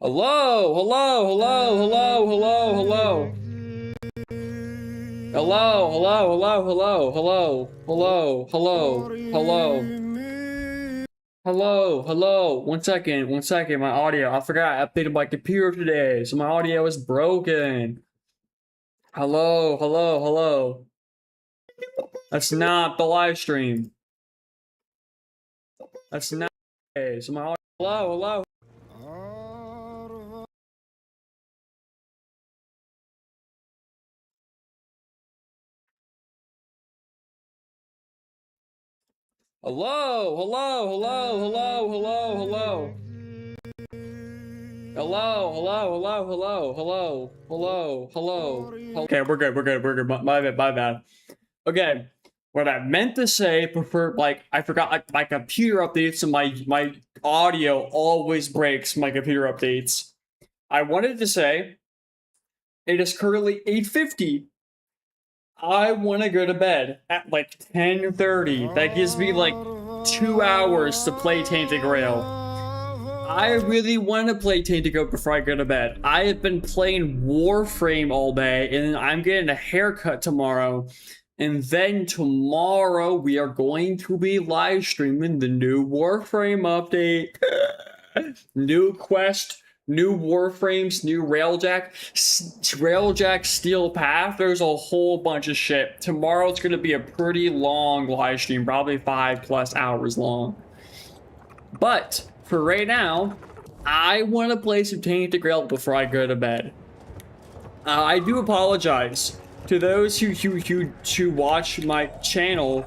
Hello, hello, hello, hello, hello, hello. Hello, hello, hello, hello, hello, hello, hello, hello. Hello, hello. One second, one second. My audio. I forgot I updated my computer today, so my audio is broken. Hello, hello, hello. That's not the live stream. That's not. Okay, so my audio. Hello, hello. Hello, hello, hello, hello, hello, hello. Hello, hello, hello, hello, hello, hello, hello. Okay, we're good, we're good, we're good. My bad, my bad. Okay, what I meant to say, prefer like I forgot like my computer updates and my audio always breaks my computer updates. I wanted to say it is currently 8:50. I want to go to bed at like 10:30. That gives me like 2 hours to play Tainted Grail. I really want to play Tainted Grail before I go to bed. I have been playing Warframe all day, and I'm getting a haircut tomorrow. And then tomorrow we are going to be live streaming the new Warframe update. New quest, new Warframes, new Railjack Steel Path. There's a whole bunch of shit. Tomorrow's going to be a pretty long live stream, probably 5+ hours long. But for right now, I want to play some Tainted Grail before I go to bed. I do apologize to those who watch my channel.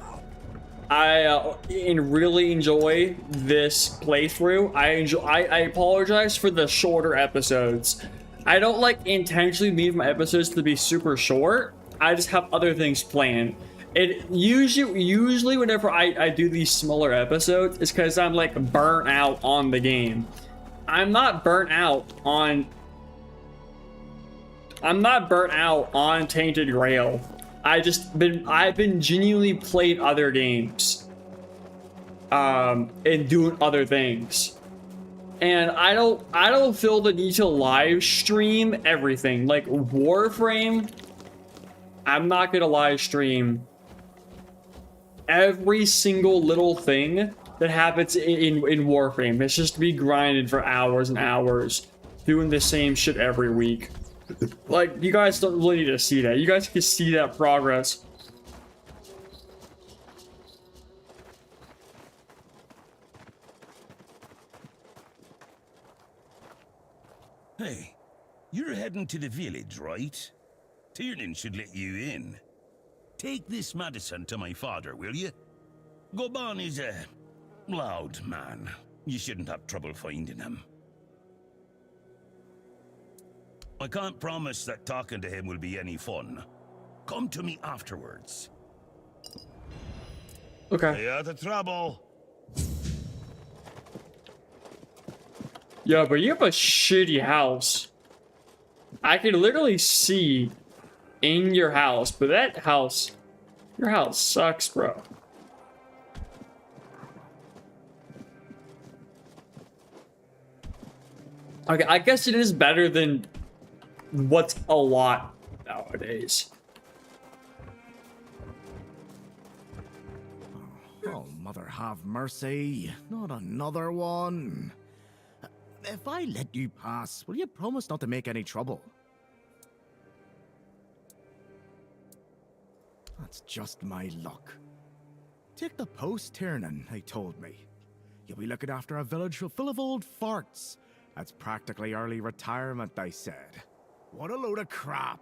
I really enjoy this playthrough. I apologize for the shorter episodes. I don't like intentionally leave my episodes to be super short. I just have other things planned. It usually whenever I do these smaller episodes, it's because I'm like burnt out on the game. I'm not burnt out on Tainted Grail. I've been genuinely playing other games, and doing other things, and I don't feel the need to live stream everything. Like Warframe, I'm not gonna live stream every single little thing that happens in Warframe. It's just to be grinded for hours and hours, doing the same shit every week. Like, you guys don't really need to see that. You guys can see that progress. Hey, you're heading to the village, right? Tiernan should let you in. Take this medicine to my father, will you? Goban is a loud man. You shouldn't have trouble finding him. I can't promise that talking to him will be any fun. Come to me afterwards. Okay. Stay out of trouble. Yeah, but you have a shitty house. I can literally see in your house, but your house sucks, bro. Okay, I guess it is better than what's a lot nowadays. Oh, mother have mercy. Not another one. If I let you pass, will you promise not to make any trouble? That's just my luck. Take the post, Tiernan, they told me. You'll be looking after a village full of old farts. That's practically early retirement, they said. What a load of crap.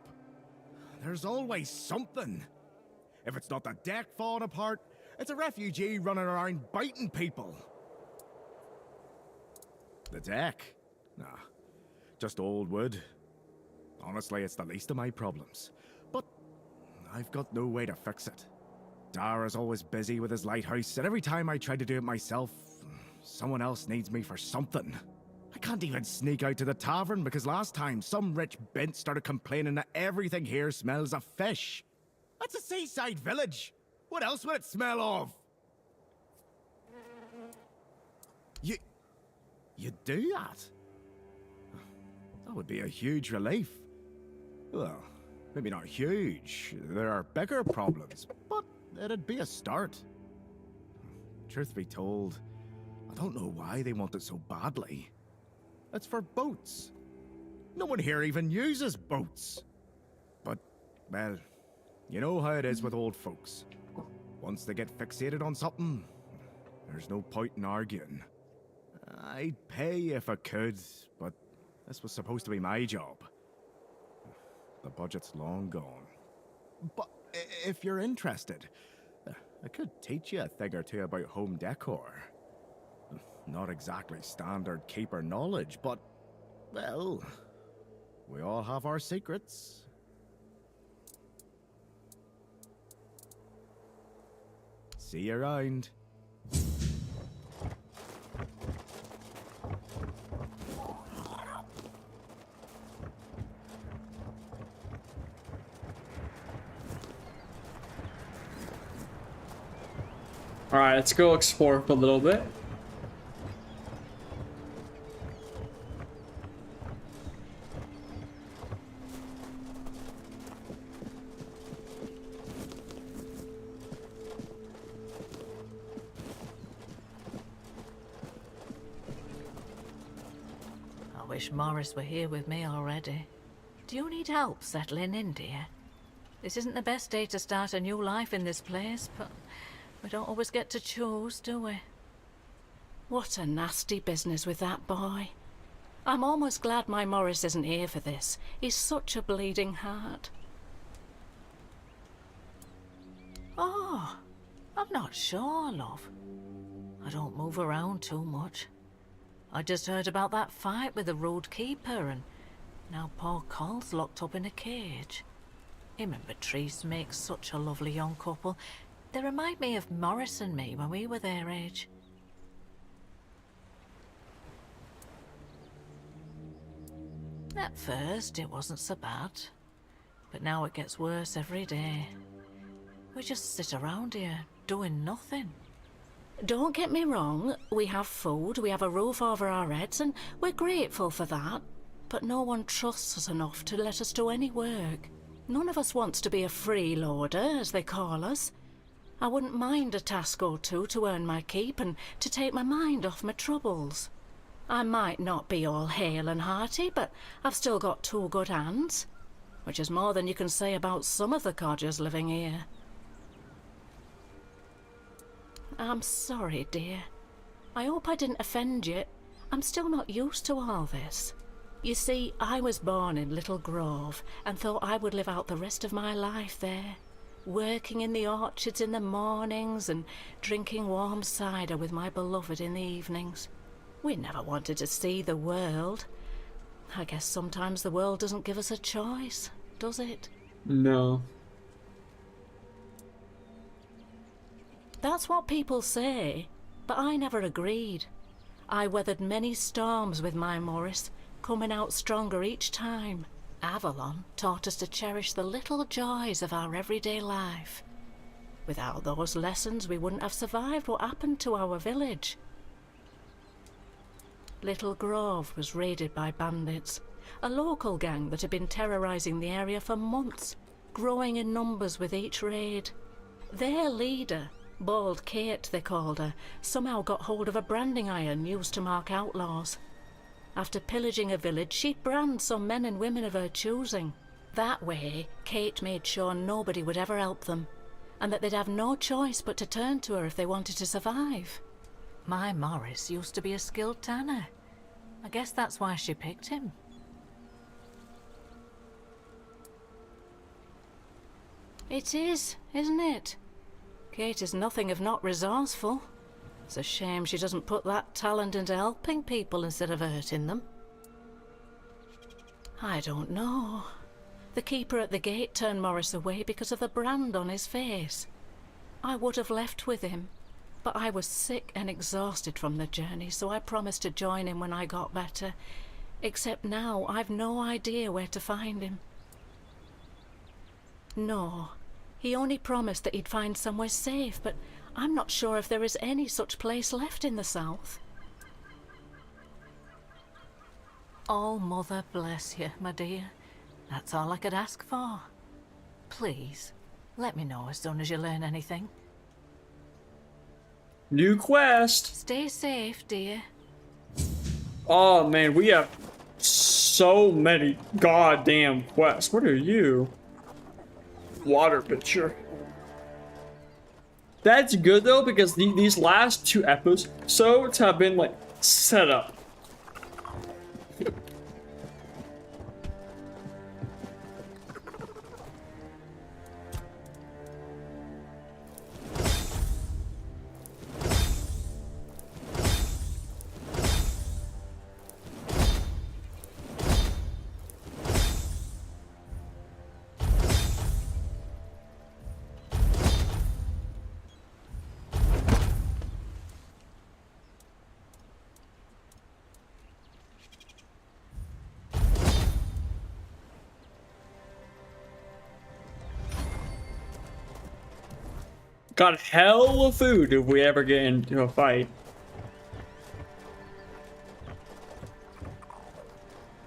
There's always something. If it's not the deck falling apart, it's a refugee running around biting people. The deck? Nah, just old wood. Honestly, it's the least of my problems. But I've got no way to fix it. Dara's always busy with his lighthouse, and every time I try to do it myself, someone else needs me for something. I can't even sneak out to the tavern because last time some rich bint started complaining that everything here smells of fish. That's a seaside village. What else would it smell of? You do that? That would be a huge relief. Well, maybe not huge. There are bigger problems, but it'd be a start. Truth be told, I don't know why they want it so badly. It's for boats. No one here even uses boats. But, well, you know how it is with old folks. Once they get fixated on something, there's no point in arguing. I'd pay if I could, but this was supposed to be my job. The budget's long gone. But if you're interested, I could teach you a thing or two about home decor. Not exactly standard keeper knowledge, but, well, we all have our secrets. See you around. Alright, let's go explore for a little bit. I wish Morris were here with me already. Do you need help settling in, dear? This isn't the best day to start a new life in this place, but we don't always get to choose, do we? What a nasty business with that boy. I'm almost glad my Morris isn't here for this. He's such a bleeding heart. Oh, I'm not sure, love. I don't move around too much. I just heard about that fight with the rude keeper, and now poor Cole's locked up in a cage. Him and Patrice make such a lovely young couple. They remind me of Morris and me when we were their age. At first, it wasn't so bad, but now it gets worse every day. We just sit around here, doing nothing. Don't get me wrong, we have food, we have a roof over our heads, and we're grateful for that. But no one trusts us enough to let us do any work. None of us wants to be a freeloader, as they call us. I wouldn't mind a task or two to earn my keep and to take my mind off my troubles. I might not be all hale and hearty, but I've still got two good hands, which is more than you can say about some of the codgers living here. I'm sorry, dear. I hope I didn't offend you. I'm still not used to all this. You see, I was born in Little Grove and thought I would live out the rest of my life there, working in the orchards in the mornings and drinking warm cider with my beloved in the evenings. We never wanted to see the world. I guess sometimes the world doesn't give us a choice, does it? No. That's what people say, but I never agreed. I weathered many storms with my Morris, coming out stronger each time. Avalon taught us to cherish the little joys of our everyday life. Without those lessons, we wouldn't have survived what happened to our village. Little Grove was raided by bandits, a local gang that had been terrorizing the area for months, growing in numbers with each raid. Their leader, Bald Kate they called her, somehow got hold of a branding iron used to mark outlaws. After pillaging a village, she'd brand some men and women of her choosing. That way, Kate made sure nobody would ever help them, and that they'd have no choice but to turn to her if they wanted to survive. My Morris used to be a skilled tanner. I guess that's why she picked him. It is, isn't it? Kate is nothing if not resourceful. It's a shame she doesn't put that talent into helping people instead of hurting them. I don't know. The keeper at the gate turned Morris away because of the brand on his face. I would have left with him, but I was sick and exhausted from the journey, so I promised to join him when I got better. Except now, I've no idea where to find him. No, he only promised that he'd find somewhere safe, but I'm not sure if there is any such place left in the south. Oh, Mother bless you, my dear. That's all I could ask for. Please, let me know as soon as you learn anything. New quest. Stay safe, dear. Oh man, we have so many goddamn quests. What are you? Water pitcher. That's good though, because these last 2 episodes have been like set up. Got hell of food if we ever get into a fight.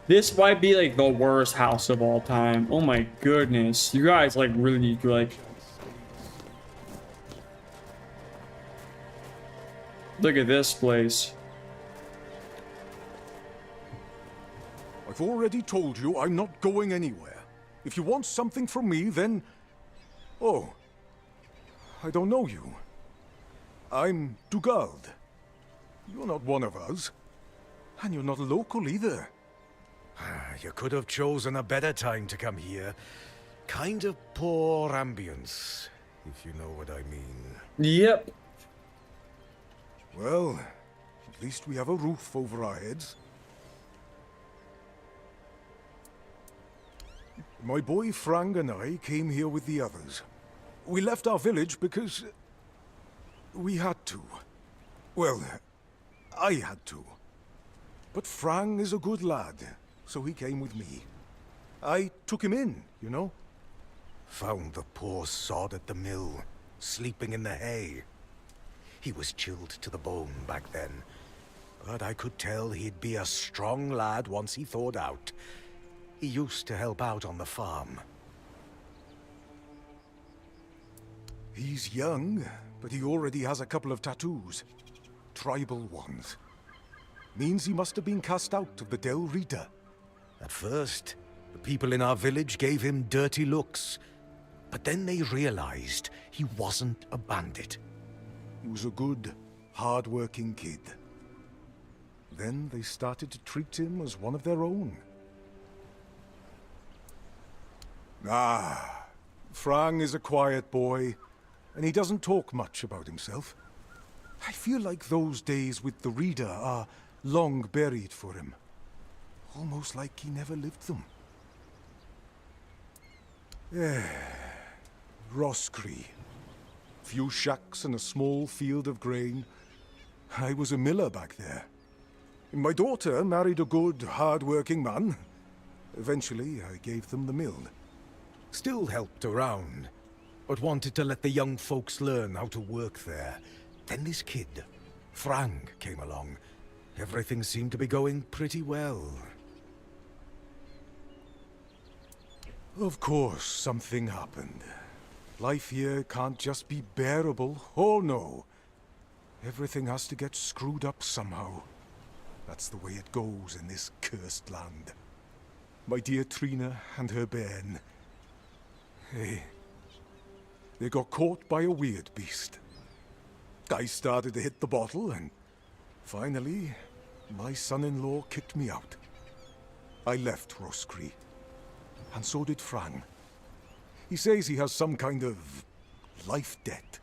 This might be like the worst house of all time. Oh my goodness. You guys like really like... Look at this place. I've already told you I'm not going anywhere. If you want something from me, then... Oh. I don't know you. I'm Dugald. You're not one of us. And you're not local either. You could have chosen a better time to come here. Kind of poor ambience, if you know what I mean. Yep. Well, at least we have a roof over our heads. My boy Frank and I came here with the others. We left our village because... we had to. Well, I had to. But Frank is a good lad, so he came with me. I took him in, you know? Found the poor sod at the mill, sleeping in the hay. He was chilled to the bone back then, but I could tell he'd be a strong lad once he thawed out. He used to help out on the farm. He's young, but he already has a couple of tattoos. Tribal ones. Means he must have been cast out of the Del Rita. At first, the people in our village gave him dirty looks. But then they realized he wasn't a bandit. He was a good, hard-working kid. Then they started to treat him as one of their own. Frank is a quiet boy, and he doesn't talk much about himself. I feel like those days with the Reader are long buried for him. Almost like he never lived them. Roscree. Few shacks and a small field of grain. I was a miller back there. My daughter married a good, hard-working man. Eventually, I gave them the mill. Still helped around, but wanted to let the young folks learn how to work there. Then this kid, Frank, came along. Everything seemed to be going pretty well. Of course, something happened. Life here can't just be bearable. Oh no. Everything has to get screwed up somehow. That's the way it goes in this cursed land. My dear Trina and her bairn. They got caught by a weird beast. I started to hit the bottle and finally, my son-in-law kicked me out. I left Roscree. And so did Frank. He says he has some kind of life debt.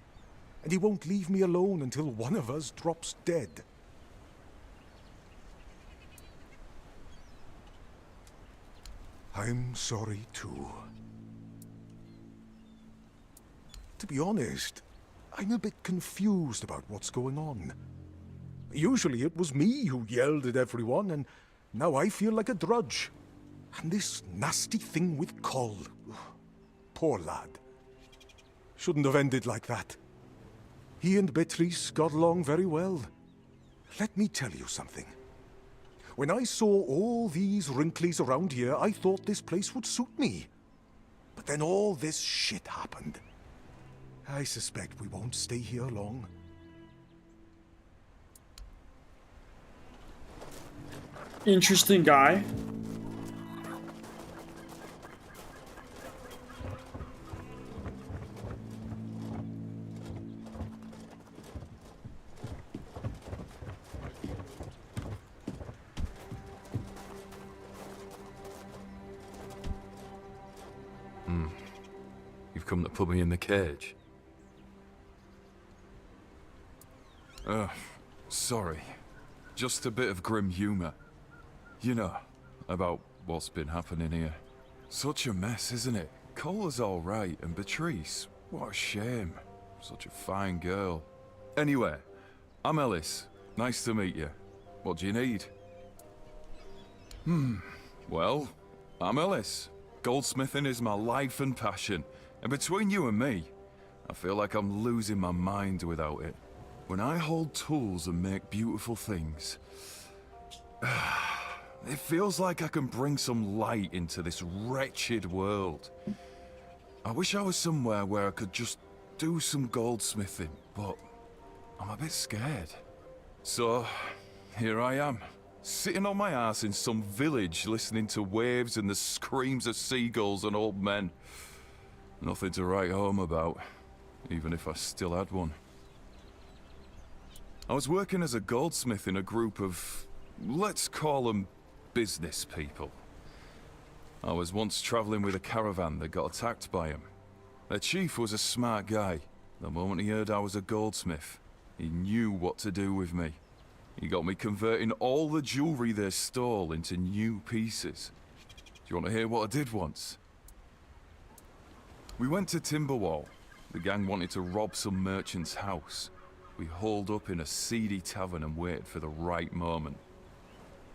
And he won't leave me alone until one of us drops dead. I'm sorry too. To be honest, I'm a bit confused about what's going on. Usually it was me who yelled at everyone, and now I feel like a drudge. And this nasty thing with Coll. Poor lad. Shouldn't have ended like that. He and Beatrice got along very well. Let me tell you something. When I saw all these wrinklies around here, I thought this place would suit me. But then all this shit happened. I suspect we won't stay here long. Interesting guy. You've come to put me in the cage. Sorry. Just a bit of grim humor. You know, about what's been happening here. Such a mess, isn't it? Cola's alright, and Beatrice, what a shame. Such a fine girl. Anyway, I'm Ellis. Nice to meet you. What do you need? Well, I'm Ellis. Goldsmithing is my life and passion. And between you and me, I feel like I'm losing my mind without it. When I hold tools and make beautiful things, it feels like I can bring some light into this wretched world. I wish I was somewhere where I could just do some goldsmithing, but I'm a bit scared. So, here I am, sitting on my ass in some village listening to waves and the screams of seagulls and old men. Nothing to write home about, even if I still had one. I was working as a goldsmith in a group of, let's call them, business people. I was once traveling with a caravan that got attacked by him. Their chief was a smart guy. The moment he heard I was a goldsmith, he knew what to do with me. He got me converting all the jewelry they stole into new pieces. Do you want to hear what I did once? We went to Timberwall. The gang wanted to rob some merchant's house. We holed up in a seedy tavern and waited for the right moment.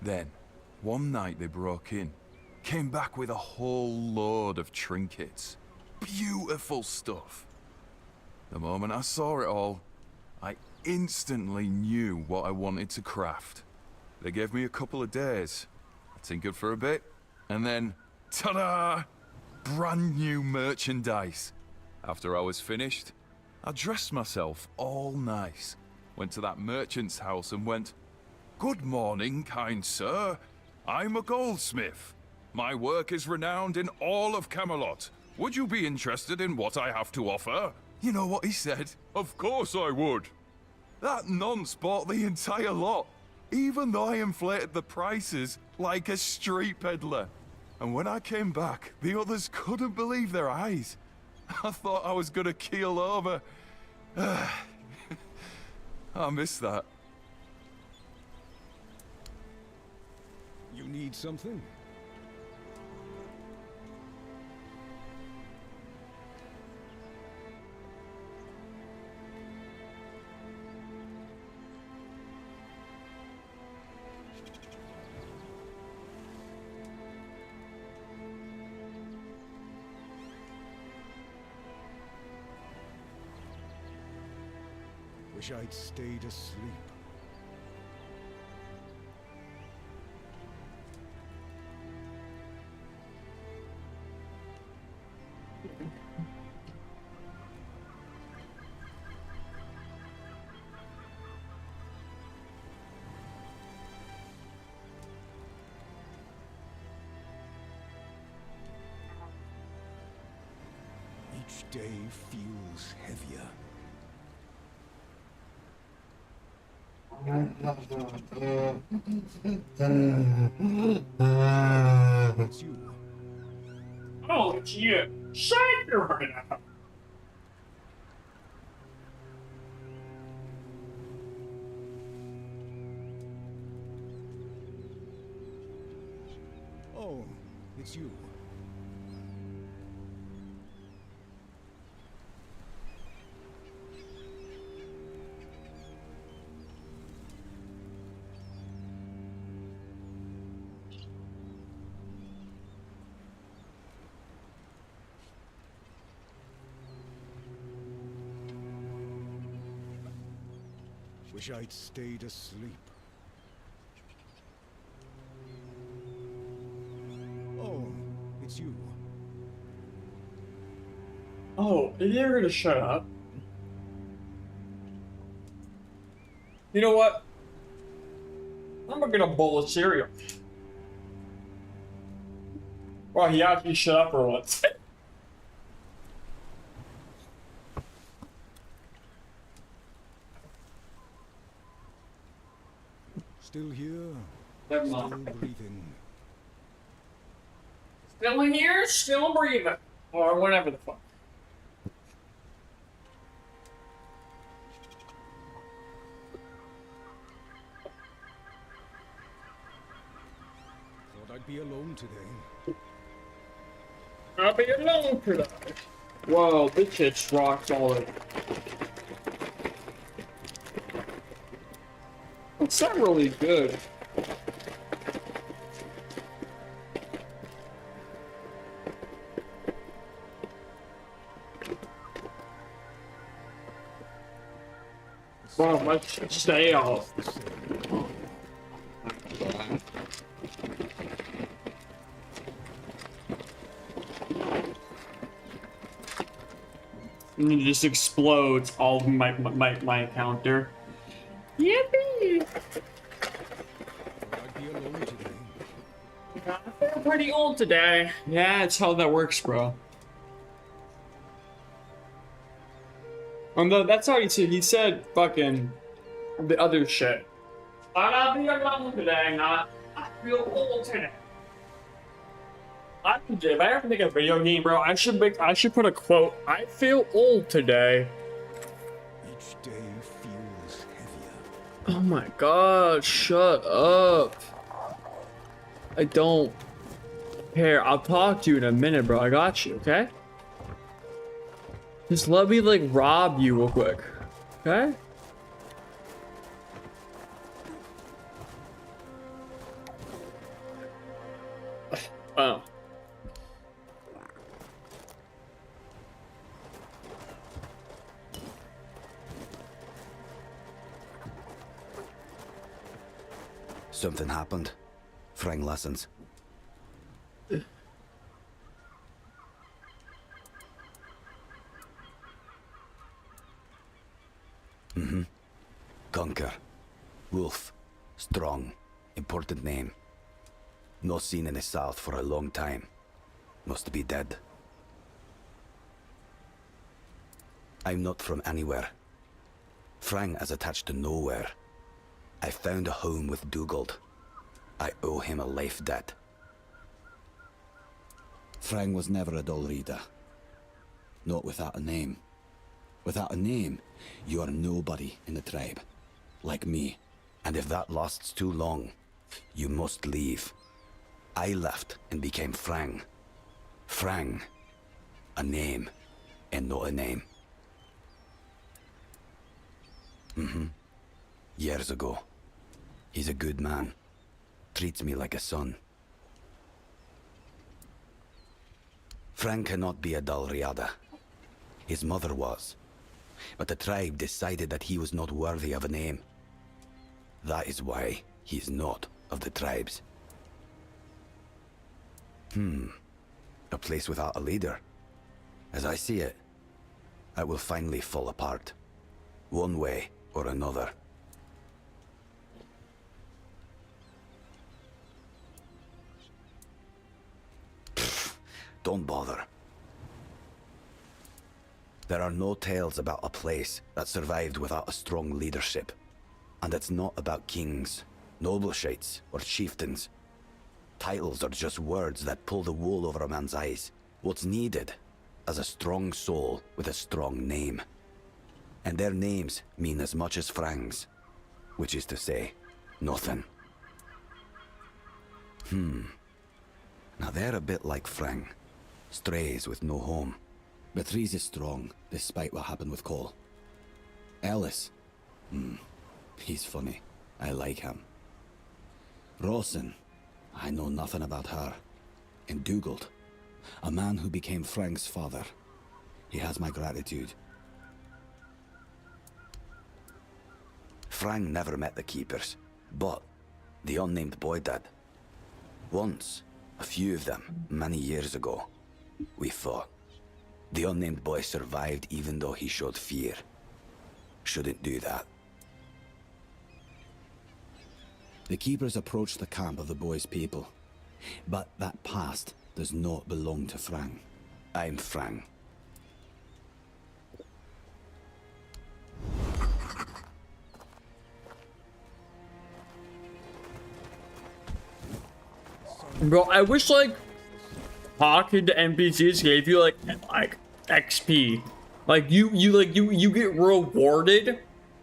Then, one night they broke in. Came back with a whole load of trinkets. Beautiful stuff. The moment I saw it all, I instantly knew what I wanted to craft. They gave me a couple of days. I tinkered for a bit, and then, ta-da! Brand new merchandise. After I was finished, I dressed myself all nice, went to that merchant's house and went, "Good morning, kind sir. I'm a goldsmith. My work is renowned in all of Camelot. Would you be interested in what I have to offer?" You know what he said? "Of course I would." That nonce bought the entire lot, even though I inflated the prices like a street peddler. And when I came back, the others couldn't believe their eyes. I thought I was gonna keel over. I miss that. You need something? Wish I'd stayed asleep. Each day feels heavier. It's you. Oh, it's you. Shut your mouth. Oh, it's you. Wish I'd stayed asleep. Oh, you're gonna shut up. You know what? I'm gonna get a bowl of cereal. Well, he actually shut up for once. Still here, Never still mind. breathing. Still in here, still breathing. Or whatever the fuck. Thought I'd be alone today. I'll be alone today. Whoa, this shit's rock solid. It's not really good. Wow, my stale. And it just explodes all of my encounter. Yippee! Thought I'd be alone today. I feel pretty old today. Yeah, that's how that works, bro. That's how he said fucking the other shit. I'll be alone today, not I feel old today. If I ever make a video game, bro, I should put a quote. I feel old today. Each day feels heavier. Oh my god, shut up. I don't care. I'll talk to you in a minute, bro. I got you, okay? Just let me, like, rob you real quick. Okay? Oh. Something happened. Frang listens. Conquer. Wolf. Strong. Important name. Not seen in the south for a long time. Must be dead. I'm not from anywhere. Frang is attached to nowhere. I found a home with Dugald. I owe him a life debt. Frang was never a dull reader. Not without a name. Without a name, you are nobody in the tribe. Like me. And if that lasts too long, you must leave. I left and became Frang. Frang. A name, and not a name. Years ago. He's a good man. Treats me like a son. Frang cannot be a Dalriada. His mother was. But the tribe decided that he was not worthy of a name. That is why he is not of the tribes. A place without a leader. As I see it, it will finally fall apart. One way or another. Don't bother. There are no tales about a place that survived without a strong leadership. And it's not about kings, nobleshites, or chieftains. Titles are just words that pull the wool over a man's eyes. What's needed is a strong soul with a strong name. And their names mean as much as Frang's, which is to say, nothing. Now they're a bit like Frang. Strays with no home. Beatrice is strong, despite what happened with Cole. Ellis? He's funny. I like him. Rawson? I know nothing about her. And Dugald? A man who became Frang's father. He has my gratitude. Frang never met the Keepers, but the unnamed boy did. Once, a few of them, many years ago, we fought. The unnamed boy survived even though he showed fear. Shouldn't do that. The keepers approached the camp of the boy's people, but that past does not belong to Frang. I'm Frang. Bro, I wish like talking to NPCs gave you like XP. Like you get rewarded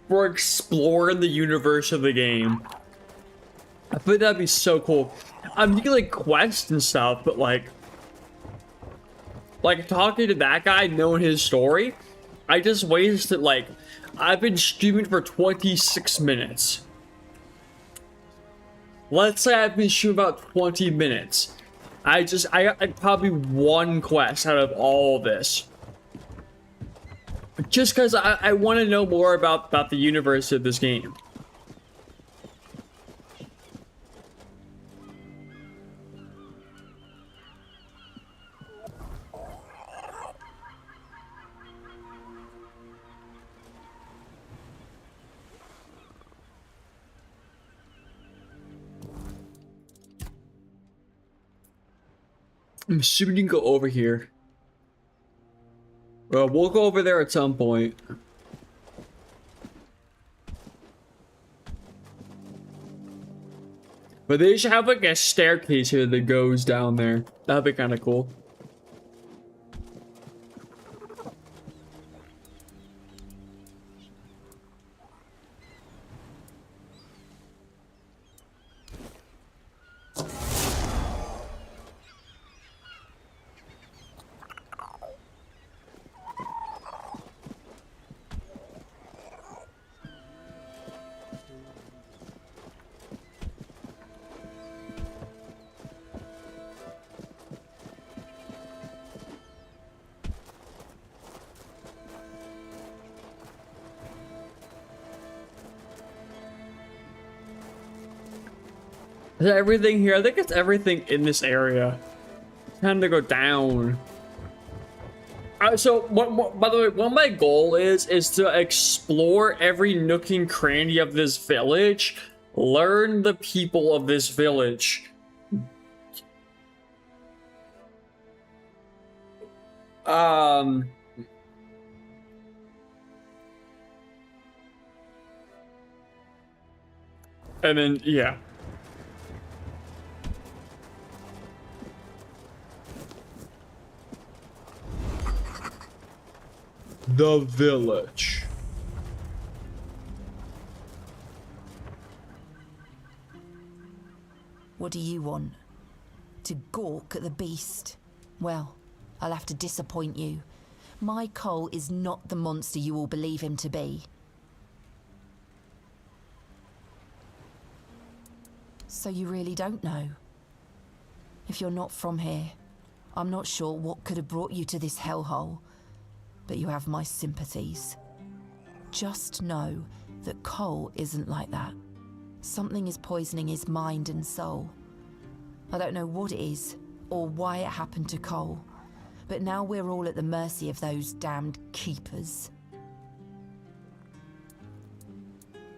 for exploring the universe of the game. I think that'd be so cool. I'm thinking like quests and stuff, but like talking to that guy, knowing his story, I just wasted like, I've been streaming for 26 minutes. Let's say I've been streaming about 20 minutes. I got like probably one quest out of all this. Just because I want to know more about the universe of this game. I'm assuming you can go over here. Well, we'll go over there at some point. But they should have like a staircase here that goes down there. That'd be kind of cool. Is that everything here? I think it's everything in this area. Time to go down. So, by the way, what my goal is to explore every nook and cranny of this village, learn the people of this village. And then, yeah. The village. What do you want? To gawk at the beast? Well, I'll have to disappoint you. My Cole is not the monster you all believe him to be. So you really don't know? If you're not from here, I'm not sure what could have brought you to this hellhole. But you have my sympathies. Just know that Cole isn't like that. Something is poisoning his mind and soul. I don't know what it is, or why it happened to Cole, but now we're all at the mercy of those damned keepers.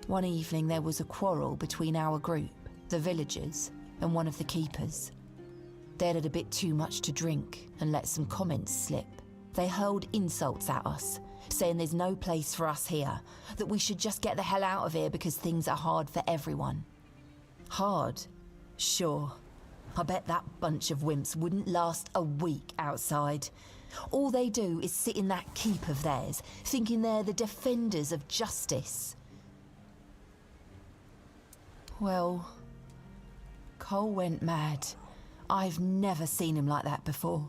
One evening there was a quarrel between our group, the villagers, and one of the keepers. They'd had a bit too much to drink and let some comments slip. They hurled insults at us, saying there's no place for us here, that we should just get the hell out of here because things are hard for everyone. Hard? Sure. I bet that bunch of wimps wouldn't last a week outside. All they do is sit in that keep of theirs, thinking they're the defenders of justice. Well, Cole went mad. I've never seen him like that before.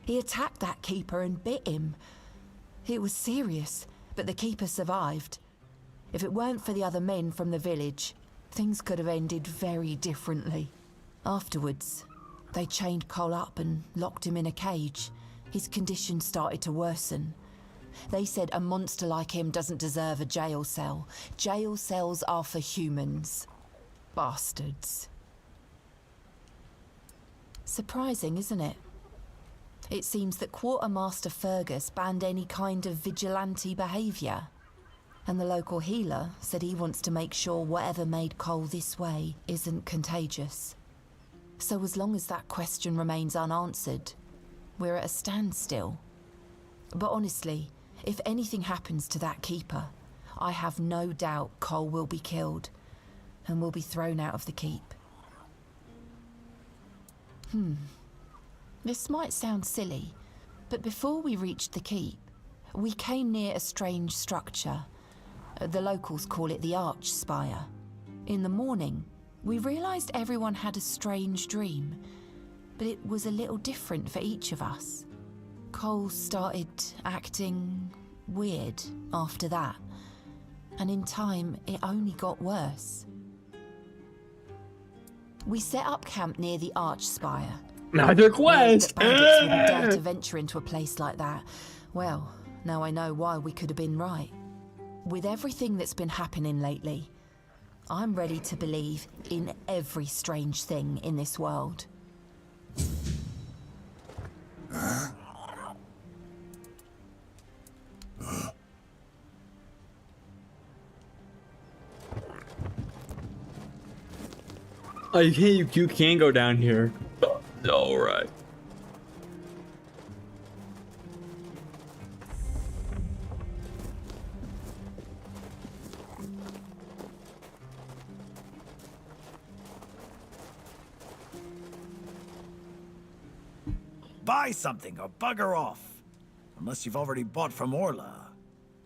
He attacked that keeper and bit him. It was serious, but the keeper survived. If it weren't for the other men from the village, things could have ended very differently. Afterwards, they chained Cole up and locked him in a cage. His condition started to worsen. They said a monster like him doesn't deserve a jail cell. Jail cells are for humans. Bastards. Surprising, isn't it? It seems that Quartermaster Fergus banned any kind of vigilante behaviour. And the local healer said he wants to make sure whatever made Cole this way isn't contagious. So as long as that question remains unanswered, we're at a standstill. But honestly, if anything happens to that keeper, I have no doubt Cole will be killed and will be thrown out of the keep. This might sound silly, but before we reached the keep, we came near a strange structure. The locals call it the Arch Spire. In the morning, we realised everyone had a strange dream, but it was a little different for each of us. Cole started acting weird after that, and in time, it only got worse. We set up camp near the Arch Spire. Another quest! That bandits wouldn't dare to venture into a place like that. Well, now I know why we could have been right. With everything that's been happening lately, I'm ready to believe in every strange thing in this world. Oh, you can go down here. All right. Buy something or bugger off. Unless you've already bought from Orla.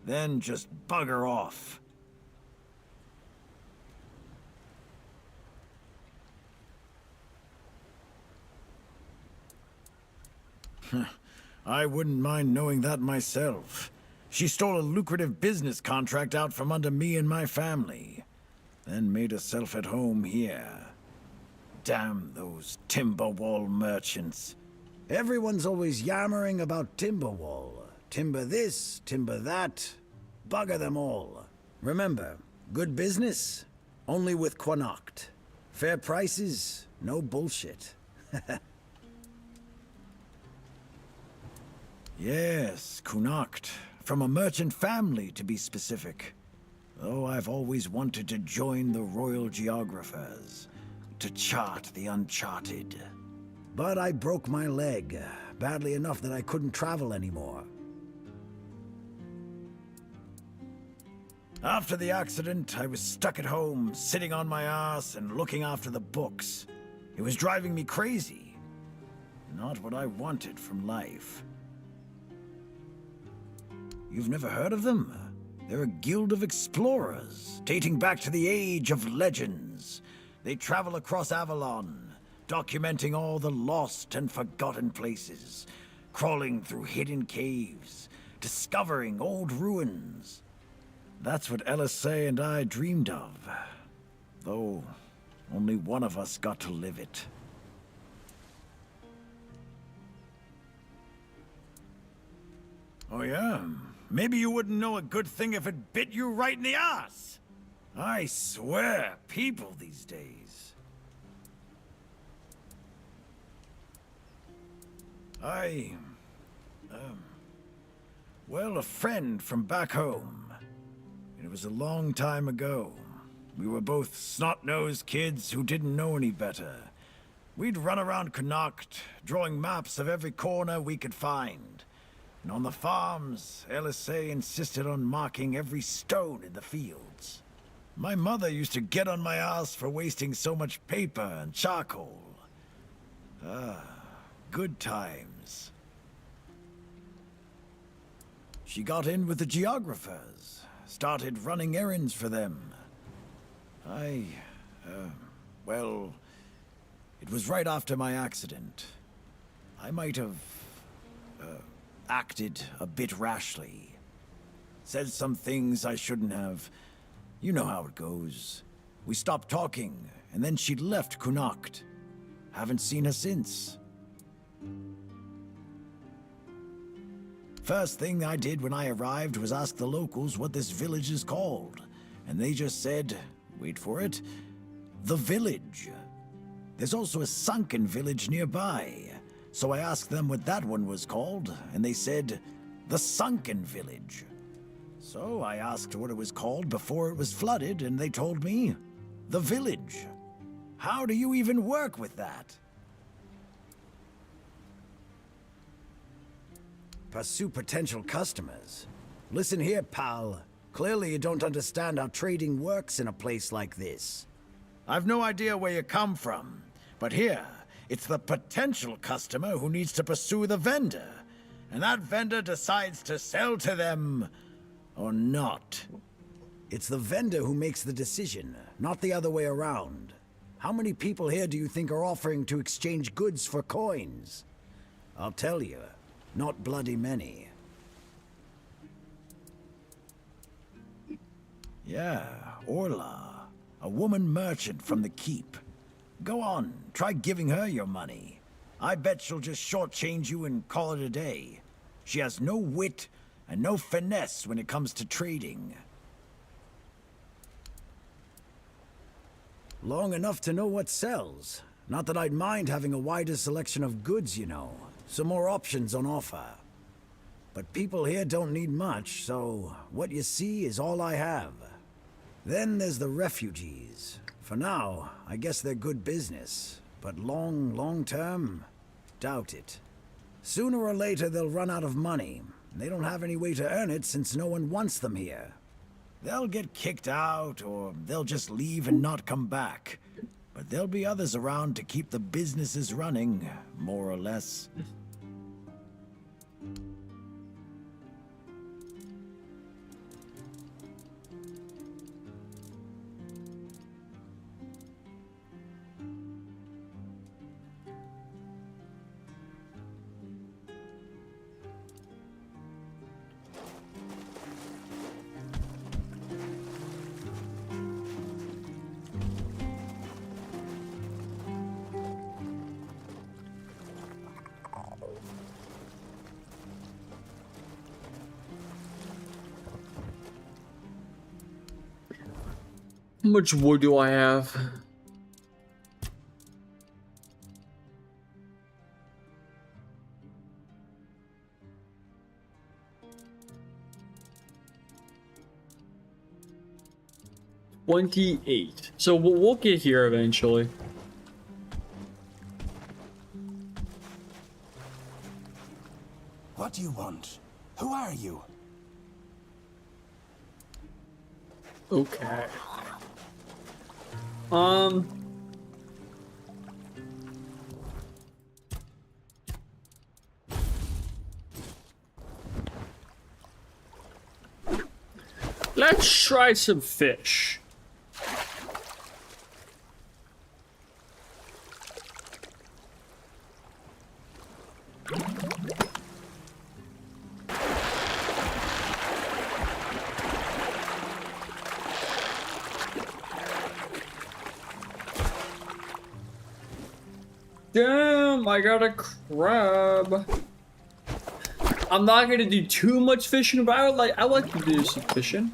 Then just bugger off. I wouldn't mind knowing that myself. She stole a lucrative business contract out from under me and my family. Then made herself at home here. Damn those Timberwall merchants. Everyone's always yammering about Timberwall. Timber this, timber that. Bugger them all. Remember, good business, only with Connacht. Fair prices, no bullshit. Yes, Connacht. From a merchant family, to be specific. Though I've always wanted to join the Royal Geographers. To chart the uncharted. But I broke my leg, badly enough that I couldn't travel anymore. After the accident, I was stuck at home, sitting on my ass and looking after the books. It was driving me crazy. Not what I wanted from life. You've never heard of them? They're a guild of explorers, dating back to the Age of Legends. They travel across Avalon, documenting all the lost and forgotten places, crawling through hidden caves, discovering old ruins. That's what LSA and I dreamed of, though only one of us got to live it. Oh yeah? Maybe you wouldn't know a good thing if it bit you right in the ass. I swear, people these days. Well, a friend from back home. It was a long time ago. We were both snot-nosed kids who didn't know any better. We'd run around Connacht, drawing maps of every corner we could find. And on the farms, LSA insisted on marking every stone in the fields. My mother used to get on my ass for wasting so much paper and charcoal. Good times. She got in with the geographers, started running errands for them. Well, it was right after my accident. I might have, acted a bit rashly. Said some things I shouldn't have. You know how it goes. We stopped talking, and then she left Connacht. Haven't seen her since. First thing I did when I arrived was ask the locals what this village is called. And they just said, wait for it, the village. There's also a sunken village nearby, So I asked them what that one was called, and they said, the Sunken Village. So I asked what it was called before it was flooded, and they told me, the Village. How do you even work with that? Pursue potential customers. Listen here, pal. Clearly you don't understand how trading works in a place like this. I've no idea where you come from, but here, it's the potential customer who needs to pursue the vendor. And that vendor decides to sell to them or not. It's the vendor who makes the decision, not the other way around. How many people here do you think are offering to exchange goods for coins? I'll tell you, not bloody many. Yeah, Orla, a woman merchant from the Keep. Go on, try giving her your money. I bet she'll just shortchange you and call it a day. She has no wit and no finesse when it comes to trading. Long enough to know what sells. Not that I'd mind having a wider selection of goods, you know. Some more options on offer. But people here don't need much, so what you see is all I have. Then there's the refugees. For now, I guess they're good business. But long term, doubt it. Sooner or later they'll run out of money. They don't have any way to earn it since no one wants them here. They'll get kicked out, or they'll just leave and not come back. But there'll be others around to keep the businesses running, more or less. How much wood do I have? $28. So we'll get here eventually. What do you want? Who are you? Okay. Let's try some fish. Damn, I got a crab. I'm not gonna do too much fishing, but I like to do some fishing.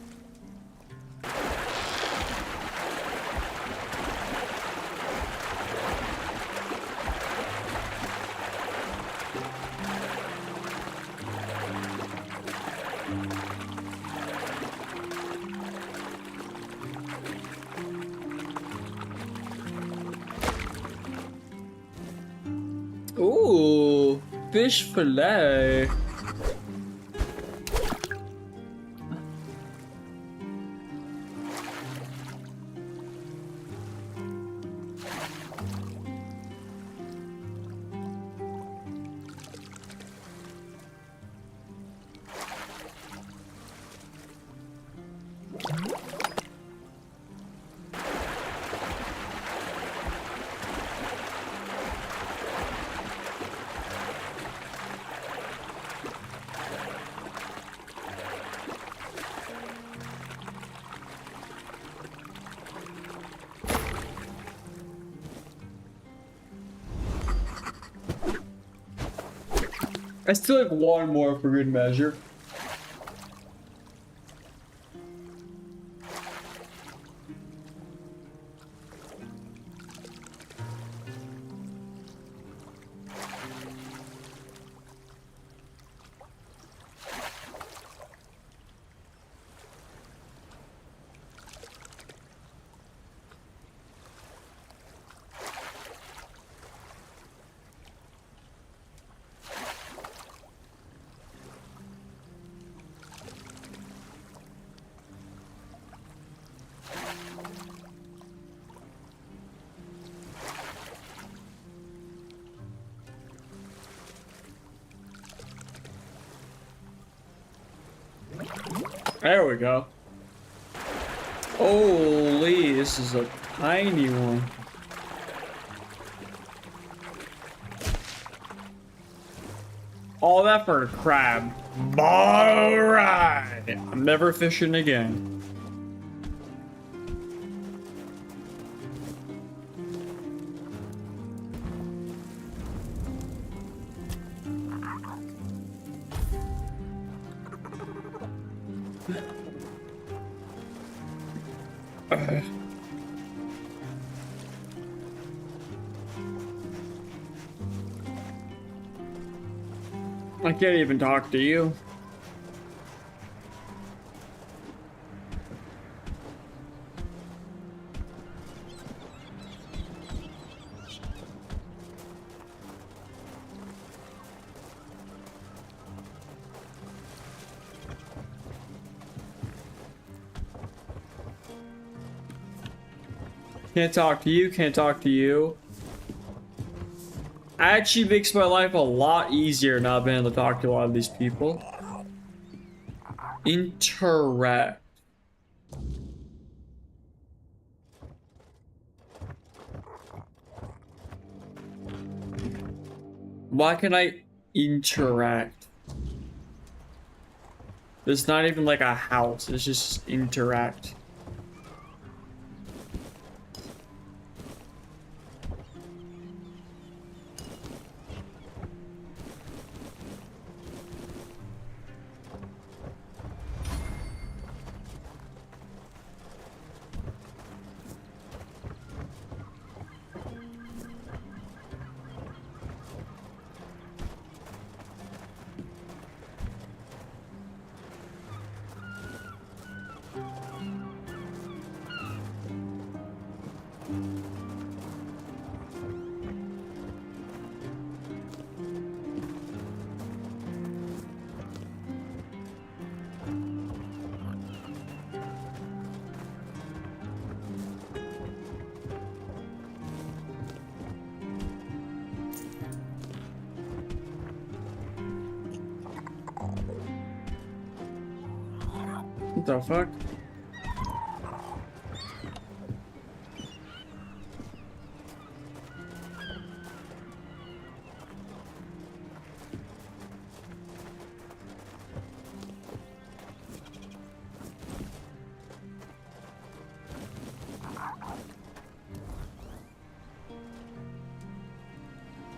Ooh, fish fillet. I still like one more for good measure. There we go. Holy, this is a tiny one. All that for a crab. Alright. I'm never fishing again. I can't even talk to you. Can't talk to you, can't talk to you. Actually makes my life a lot easier not being able to talk to a lot of these people. Interact. Why can I interact? It's not even like a house, it's just interact. What the fuck?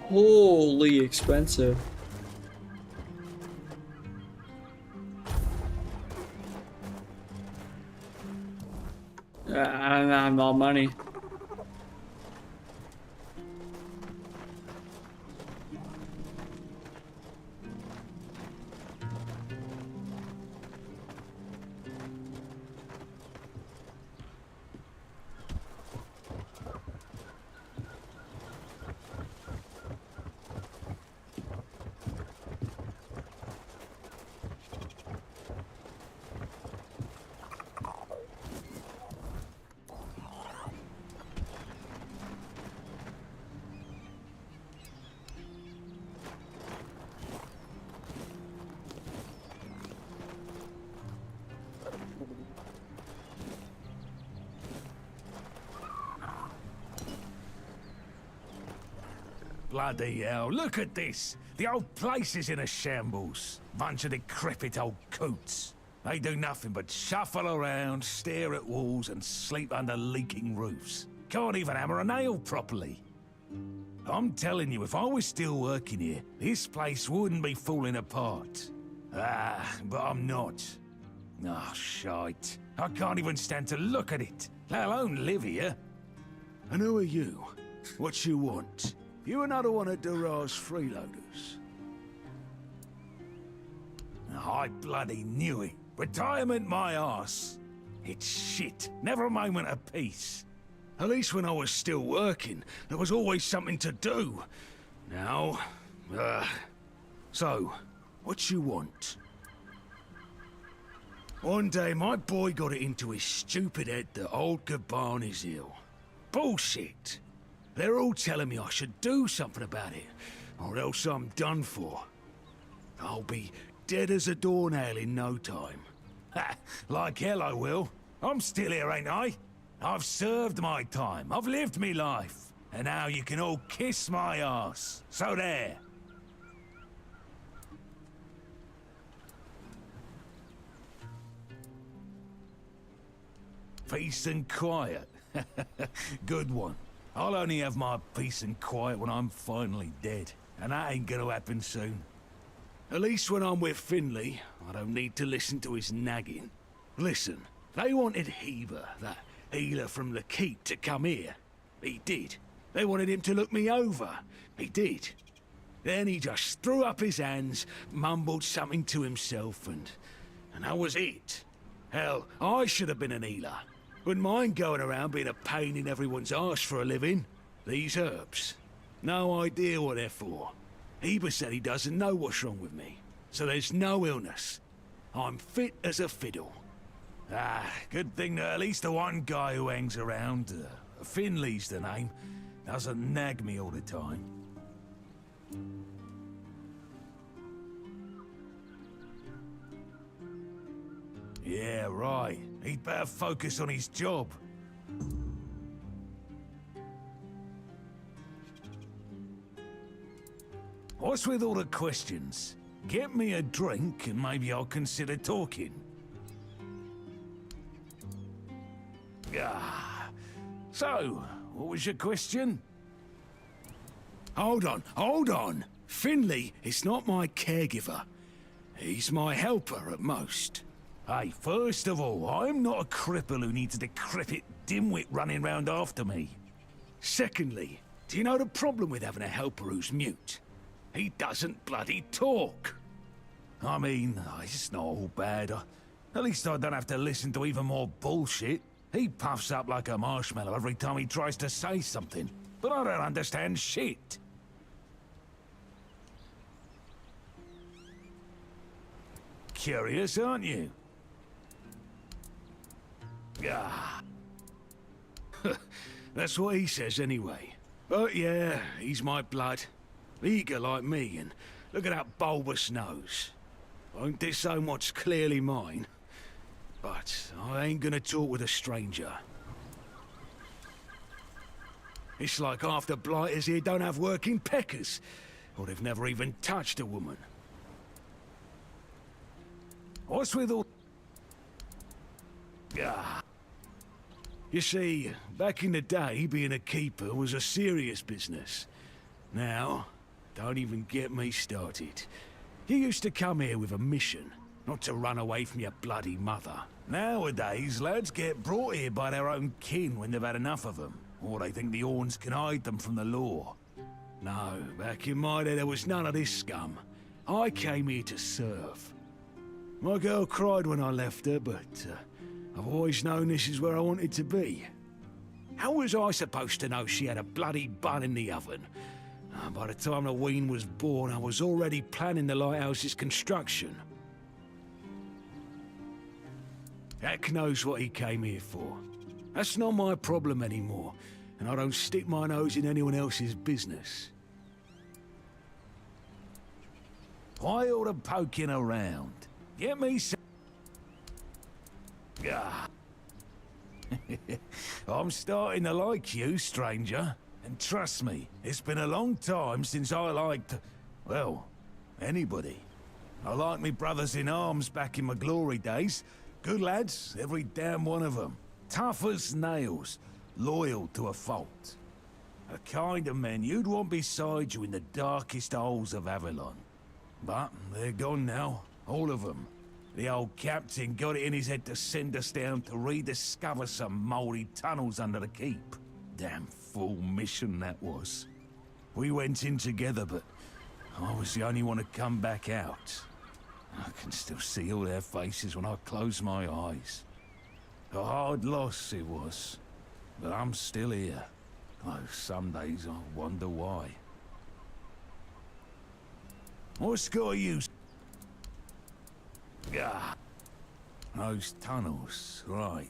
Holy expensive. I don't have no money. Bloody hell, look at this! The old place is in a shambles. Bunch of decrepit old coots. They do nothing but shuffle around, stare at walls, and sleep under leaking roofs. Can't even hammer a nail properly. I'm telling you, if I was still working here, this place wouldn't be falling apart. Ah, but I'm not. Oh, shite. I can't even stand to look at it, let alone live here. And who are you? What you want? You another one of Durar's freeloaders? I bloody knew it. Retirement my arse. It's shit. Never a moment of peace. At least when I was still working, there was always something to do. Now, so, what you want? One day my boy got it into his stupid head that old Gaban is ill. Bullshit. They're all telling me I should do something about it, or else I'm done for. I'll be dead as a doornail in no time. Ha! Like hell I will. I'm still here, ain't I? I've served my time. I've lived me life. And now you can all kiss my ass. So there. Peace and quiet. Good one. I'll only have my peace and quiet when I'm finally dead. And that ain't gonna happen soon. At least when I'm with Finley, I don't need to listen to his nagging. Listen, they wanted Heber, that healer from the keep, to come here. He did. They wanted him to look me over. He did. Then he just threw up his hands, mumbled something to himself, and that was it. Hell, I should have been an healer. Wouldn't mind going around being a pain in everyone's arse for a living. These herbs. No idea what they're for. Heber said he doesn't know what's wrong with me, so there's no illness. I'm fit as a fiddle. Good thing that at least the one guy who hangs around, Finley's the name, doesn't nag me all the time. Yeah, right. He'd better focus on his job. What's with all the questions? Get me a drink and maybe I'll consider talking. So, what was your question? Hold on. Finley is not my caregiver. He's my helper at most. Hey, first of all, I'm not a cripple who needs a decrepit dimwit running round after me. Secondly, do you know the problem with having a helper who's mute? He doesn't bloody talk. I mean, it's not all bad. At least I don't have to listen to even more bullshit. He puffs up like a marshmallow every time he tries to say something. But I don't understand shit. Curious, aren't you? That's what he says anyway. But yeah, he's my blood. Eager like me, and look at that bulbous nose. Won't disown what's clearly mine. But I ain't gonna talk with a stranger. It's like half the blighters here don't have working peckers, or they've never even touched a woman. What's with all... You see, back in the day, being a keeper was a serious business. Now, don't even get me started. You used to come here with a mission, not to run away from your bloody mother. Nowadays, lads get brought here by their own kin when they've had enough of them, or they think the Orns can hide them from the law. No, back in my day there was none of this scum. I came here to serve. My girl cried when I left her, but I've always known this is where I wanted to be. How was I supposed to know she had a bloody bun in the oven? By the time the wean was born, I was already planning the lighthouse's construction. Heck knows what he came here for. That's not my problem anymore, and I don't stick my nose in anyone else's business. Why all the poking around? Get me some... I'm starting to like you, stranger. And trust me, it's been a long time since I liked... well, anybody. I liked me brothers in arms back in my glory days. Good lads, every damn one of them. Tough as nails, loyal to a fault. A kind of men you'd want beside you in the darkest holes of Avalon. But they're gone now, all of them. The old captain got it in his head to send us down to rediscover some mouldy tunnels under the keep. Damn fool mission that was. We went in together, but I was the only one to come back out. I can still see all their faces when I close my eyes. A hard loss it was, but I'm still here. Though some days I wonder why. What's got you? Those tunnels, right.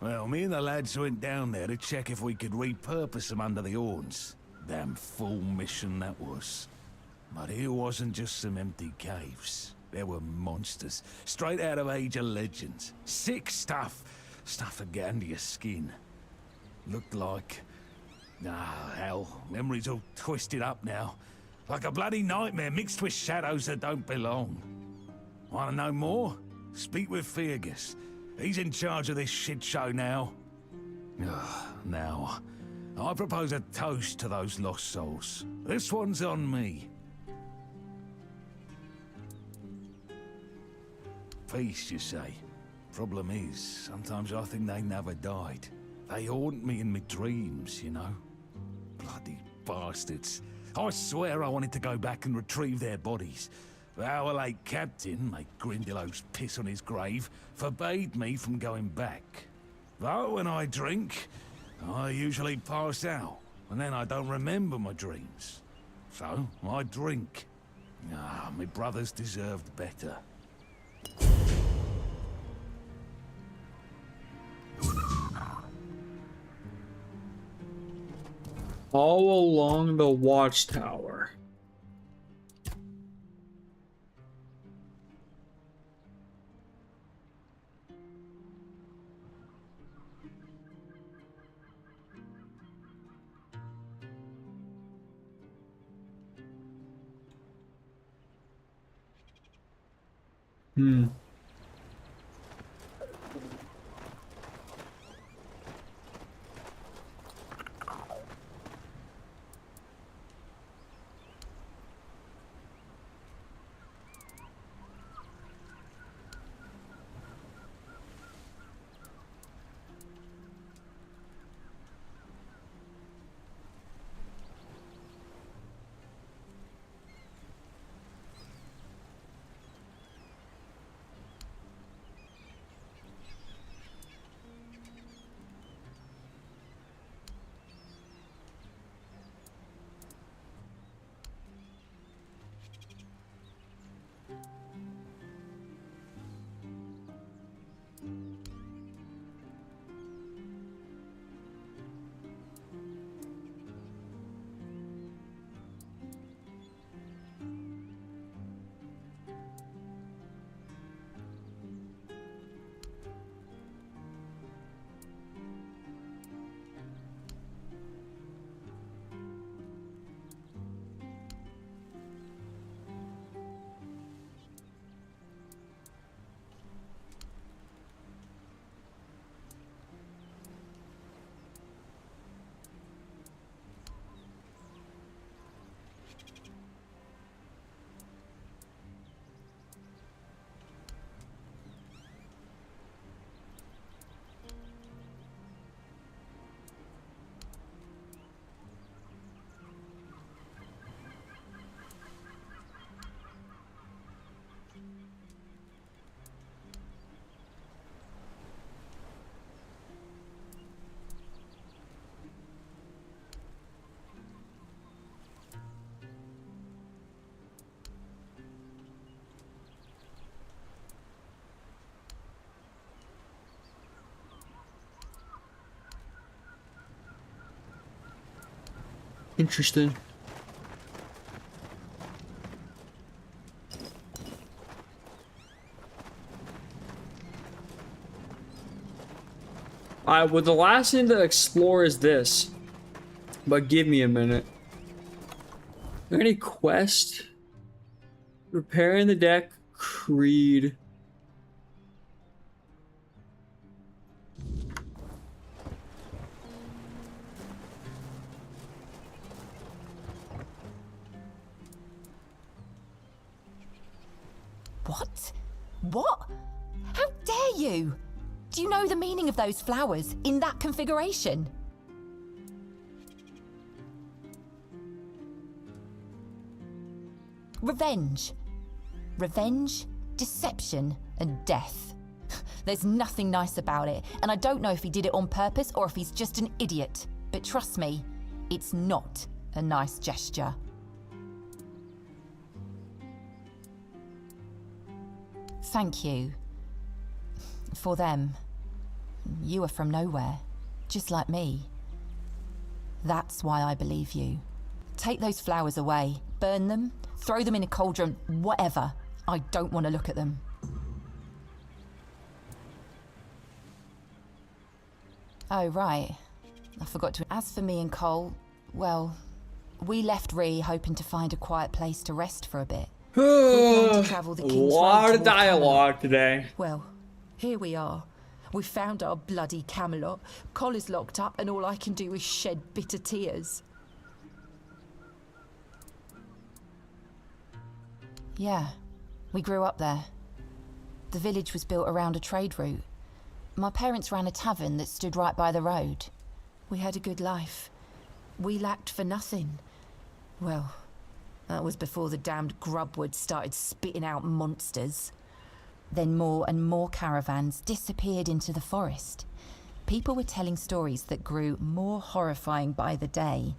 Well, me and the lads went down there to check if we could repurpose them under the Orns. Damn fool mission that was. But here wasn't just some empty caves. There were monsters, straight out of Age of Legends. Sick stuff. Stuff that get under your skin. Looked like... Ah, hell, memories all twisted up now. Like a bloody nightmare mixed with shadows that don't belong. Want to know more? Speak with Fergus. He's in charge of this shit show now. Now, I propose a toast to those lost souls. This one's on me. Peace, you say. Problem is, sometimes I think they never died. They haunt me in my dreams, you know. Bloody bastards. I swear I wanted to go back and retrieve their bodies. But our late captain, make Grindelows piss on his grave, forbade me from going back. But when I drink, I usually pass out, and then I don't remember my dreams. So, I drink. Ah, my brothers deserved better. All along the watchtower. Hmm. Interesting. Alright, well, the last thing to explore is this. But give me a minute. Are there any quest? Repairing the deck, Creed. What? What? How dare you? Do you know the meaning of those flowers in that configuration? Revenge. Revenge, deception, and death. There's nothing nice about it, and I don't know if he did it on purpose or if he's just an idiot. But trust me, it's not a nice gesture. Thank you. For them. You are from nowhere, just like me. That's why I believe you. Take those flowers away, burn them, throw them in a cauldron, whatever. I don't want to look at them. Oh, right. I forgot to... As for me and Cole, well, we left Ree hoping to find a quiet place to rest for a bit. We planned to travel the A King's lot Road of toward dialogue Camelot. today. Well, here we are. We found our bloody Camelot. Cole is locked up and all I can do is shed bitter tears. Yeah, we grew up there. The village was built around a trade route. My parents ran a tavern that stood right by the road. We had a good life. We lacked for nothing. Well, that was before the damned grubwood started spitting out monsters. Then more and more caravans disappeared into the forest. People were telling stories that grew more horrifying by the day.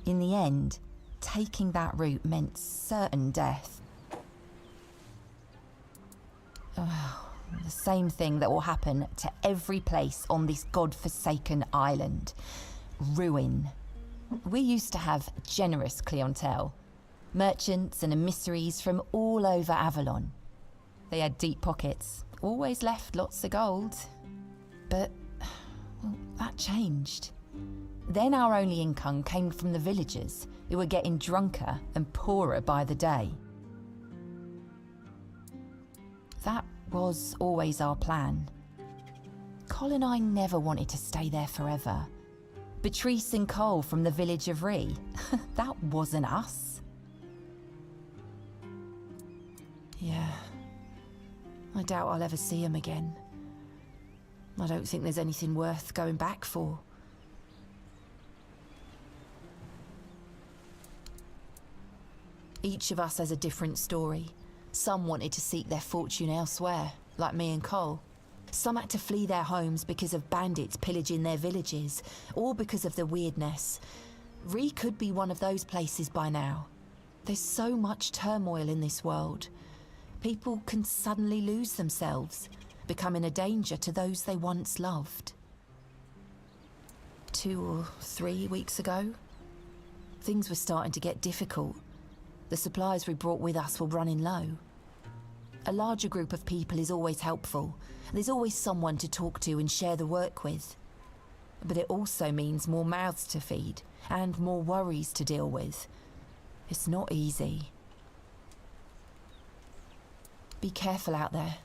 In the end, taking that route meant certain death. The same thing that will happen to every place on this god-forsaken island. Ruin. We used to have generous clientele. Merchants and emissaries from all over Avalon. They had deep pockets, always left lots of gold. But, well, that changed. Then our only income came from the villagers, who were getting drunker and poorer by the day. That was always our plan. Cole and I never wanted to stay there forever. Patrice and Cole from the village of Ree, that wasn't us. Yeah, I doubt I'll ever see him again. I don't think there's anything worth going back for. Each of us has a different story. Some wanted to seek their fortune elsewhere, like me and Cole. Some had to flee their homes because of bandits pillaging their villages, or because of the weirdness. Ree could be one of those places by now. There's so much turmoil in this world. People can suddenly lose themselves, becoming a danger to those they once loved. 2 or 3 weeks ago, things were starting to get difficult. The supplies we brought with us were running low. A larger group of people is always helpful. There's always someone to talk to and share the work with. But it also means more mouths to feed and more worries to deal with. It's not easy. Be careful out there.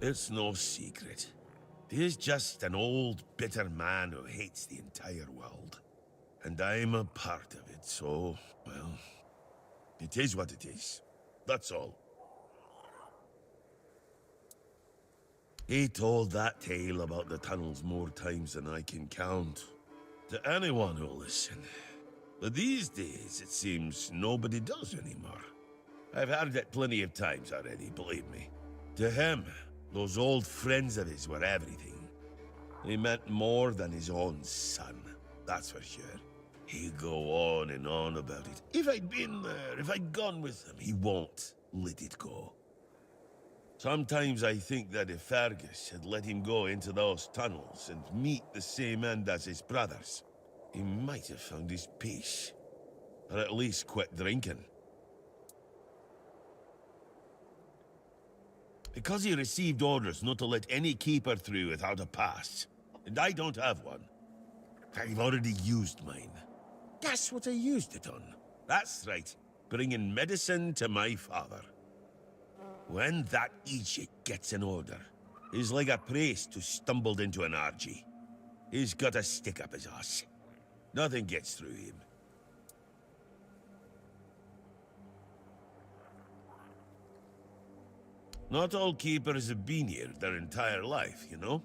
It's no secret. He's just an old, bitter man who hates the entire world. And I'm a part of it, so, well, it is what it is. That's all. He told that tale about the tunnels more times than I can count. To anyone who'll listen. But these days, it seems nobody does anymore. I've heard it plenty of times already, believe me. To him, those old friends of his were everything. They meant more than his own son, that's for sure. He'd go on and on about it. If I'd been there, if I'd gone with him, he won't let it go. Sometimes I think that if Fergus had let him go into those tunnels and meet the same end as his brothers, he might have found his peace. Or at least quit drinking. Because he received orders not to let any keeper through without a pass. And I don't have one. I've already used mine. Guess what I used it on? That's right, bringing medicine to my father. When that Egypt gets an order, he's like a priest who stumbled into an orgy. He's got a stick up his ass. Nothing gets through him. Not all keepers have been here their entire life, you know?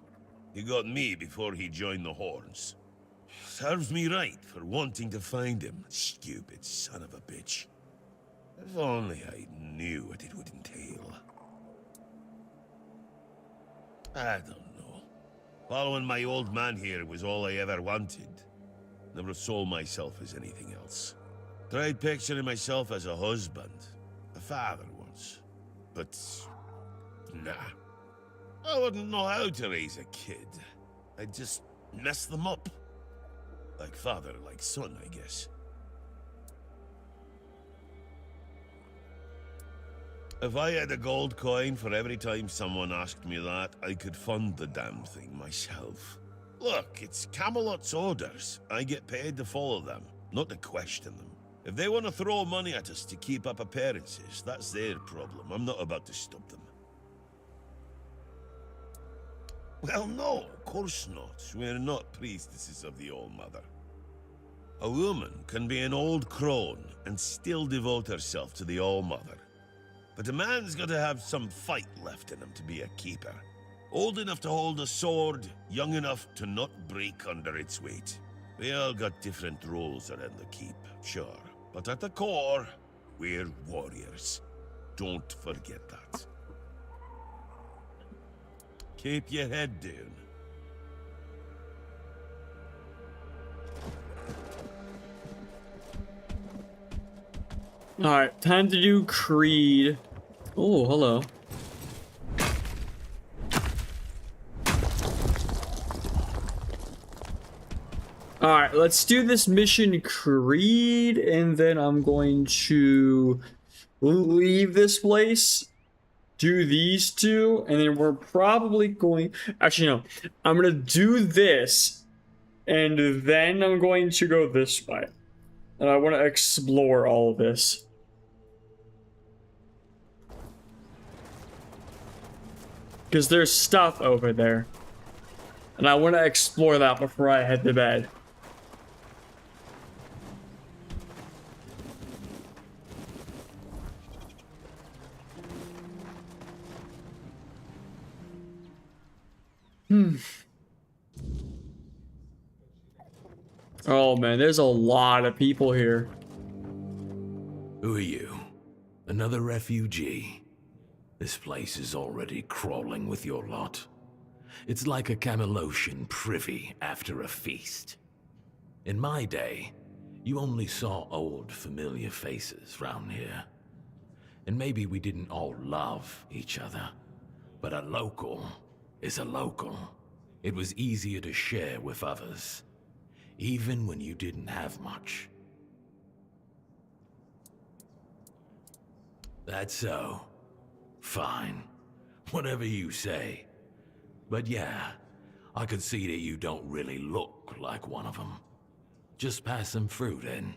He got me before he joined the Horns. Serves me right for wanting to find him, stupid son of a bitch. If only I knew what it would entail. I don't know. Following my old man here was all I ever wanted. Never saw myself as anything else. Tried picturing myself as a husband, a father once. But nah. I wouldn't know how to raise a kid. I'd just mess them up. Like father, like son, I guess. If I had a gold coin for every time someone asked me that, I could fund the damn thing myself. Look, it's Camelot's orders. I get paid to follow them, not to question them. If they want to throw money at us to keep up appearances, that's their problem. I'm not about to stop them. Well, no, of course not. We're not priestesses of the All-Mother. A woman can be an old crone and still devote herself to the All-Mother. But a man's got to have some fight left in him to be a keeper. Old enough to hold a sword, young enough to not break under its weight. We all got different roles around the keep, sure. But at the core, we're warriors. Don't forget that. Keep your head down. Alright, time to do Creed. Oh, hello. Alright, let's do this mission Creed, and then I'm going to leave this place, do these two, and then we're probably going... Actually, no. I'm going to do this, and then I'm going to go this way. And I want to explore all of this. Because there's stuff over there. And I want to explore that before I head to bed. Oh man, there's a lot of people here. Who are you? Another refugee? This place is already crawling with your lot. It's like a Camelosian privy after a feast. In my day, you only saw old familiar faces round here. And maybe we didn't all love each other, but a local is a local. It was easier to share with others, even when you didn't have much. That's so. Fine. Whatever you say. But yeah, I could see that you don't really look like one of them. Just pass them through then.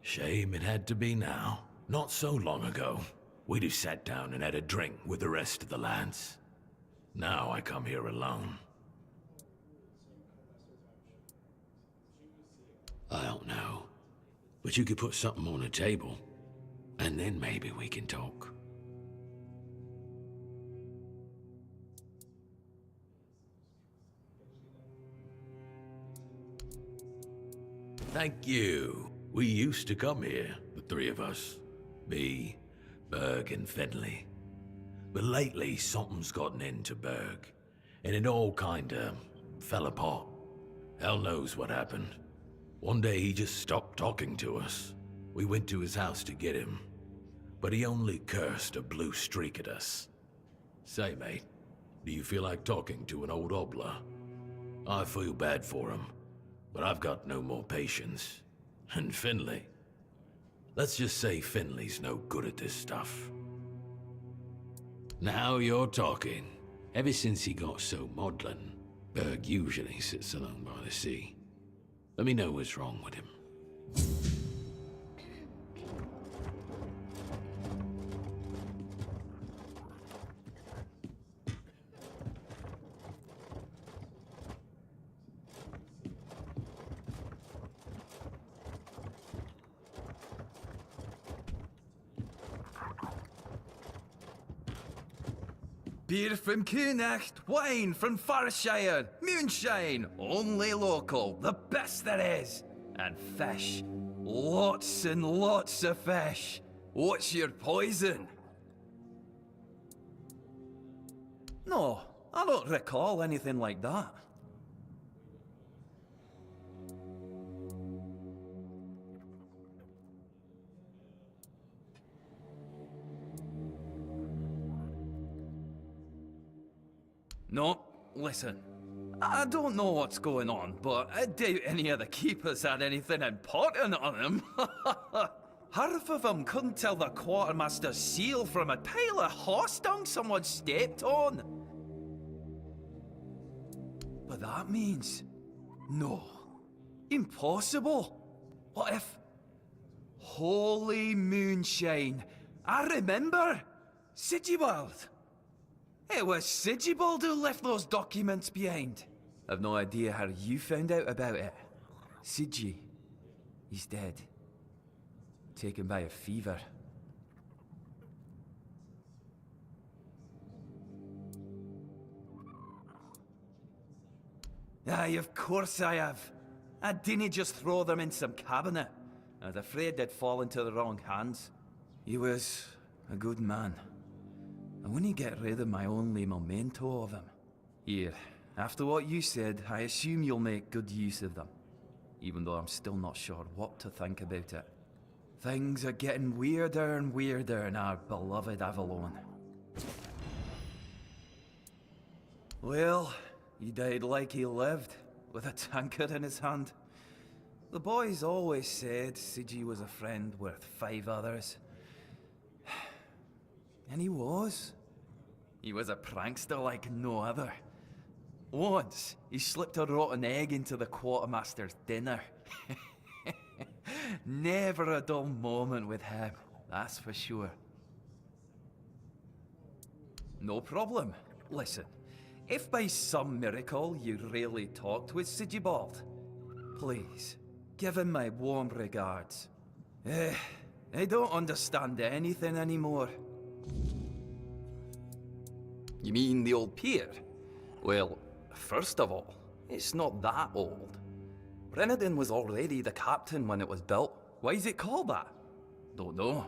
Shame it had to be now. Not so long ago, we'd have sat down and had a drink with the rest of the lads. Now I come here alone. I don't know. But you could put something on the table, and then maybe we can talk. Thank you. We used to come here, the three of us. Me, Berg, and Finley. But lately, something's gotten into Berg, and it all kinda fell apart. Hell knows what happened. One day he just stopped talking to us. We went to his house to get him, but he only cursed a blue streak at us. Say, mate, do you feel like talking to an old obla? I feel bad for him, but I've got no more patience. And Finley? Let's just say Finley's no good at this stuff. Now you're talking. Ever since he got so maudlin, Berg usually sits alone by the sea. Let me know what's wrong with him. Beer from Kunacht, wine from Farshire, moonshine, only local, the best there is. And fish, lots and lots of fish. What's your poison? No, I don't recall anything like that. No, listen. I don't know what's going on, but I doubt any of the keepers had anything important on them. Half of them couldn't tell the quartermaster's seal from a pile of horse dung someone stepped on. But that means... no. Impossible. What if... Holy moonshine. I remember. Sigibald. It was Sigibald who left those documents behind. I've no idea how you found out about it. Sigi. He's dead. Taken by a fever. Aye, of course I have. I didn't just throw them in some cabinet. I was afraid they'd fall into the wrong hands. He was a good man. I wouldn't get rid of my only memento of him. Here, after what you said, I assume you'll make good use of them. Even though I'm still not sure what to think about it. Things are getting weirder and weirder in our beloved Avalon. Well, he died like he lived, with a tankard in his hand. The boys always said Sigi was a friend worth 5 others. And he was. He was a prankster like no other. Once, he slipped a rotten egg into the quartermaster's dinner. Never a dull moment with him, that's for sure. No problem. Listen, if by some miracle you really talked with Sigibald, please, give him my warm regards. I don't understand anything anymore. You mean the old pier? Well, first of all, it's not that old. Brenadin was already the captain when it was built. Why is it called that? Don't know.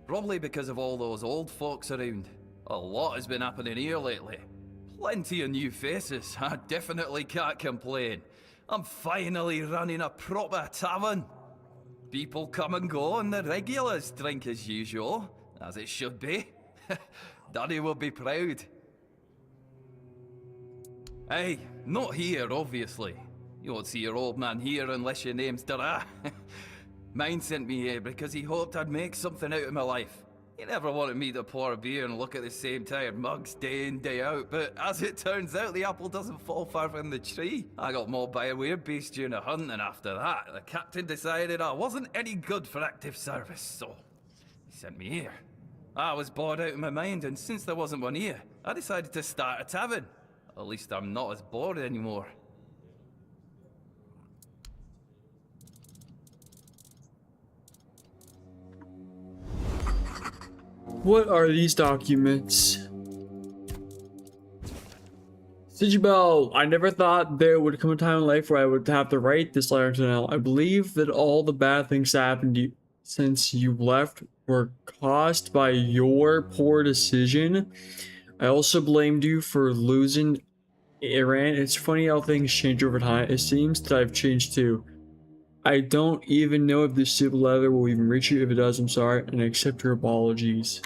Probably because of all those old folks around. A lot has been happening here lately. Plenty of new faces. I definitely can't complain. I'm finally running a proper tavern. People come and go and the regulars drink as usual, as it should be. Daddy will be proud. Hey, not here, obviously. You won't see your old man here unless your name's Dara. Mine sent me here because he hoped I'd make something out of my life. He never wanted me to pour a beer and look at the same tired mugs day in, day out, but as it turns out, the apple doesn't fall far from the tree. I got mauled by a weird-beast during a hunt, and after that, the captain decided I wasn't any good for active service, so he sent me here. I was bored out of my mind, and since there wasn't one here, I decided to start a tavern. At least I'm not as bored anymore. What are these documents? Sigibel, I never thought there would come a time in life where I would have to write this letter to Nell. I believe that all the bad things that happened to you since you left were caused by your poor decision. I also blamed you for losing Iran. It's funny how things change over time. It seems that I've changed too. I don't even know if this stupid letter will even reach you. If it does, I'm sorry, and I accept your apologies.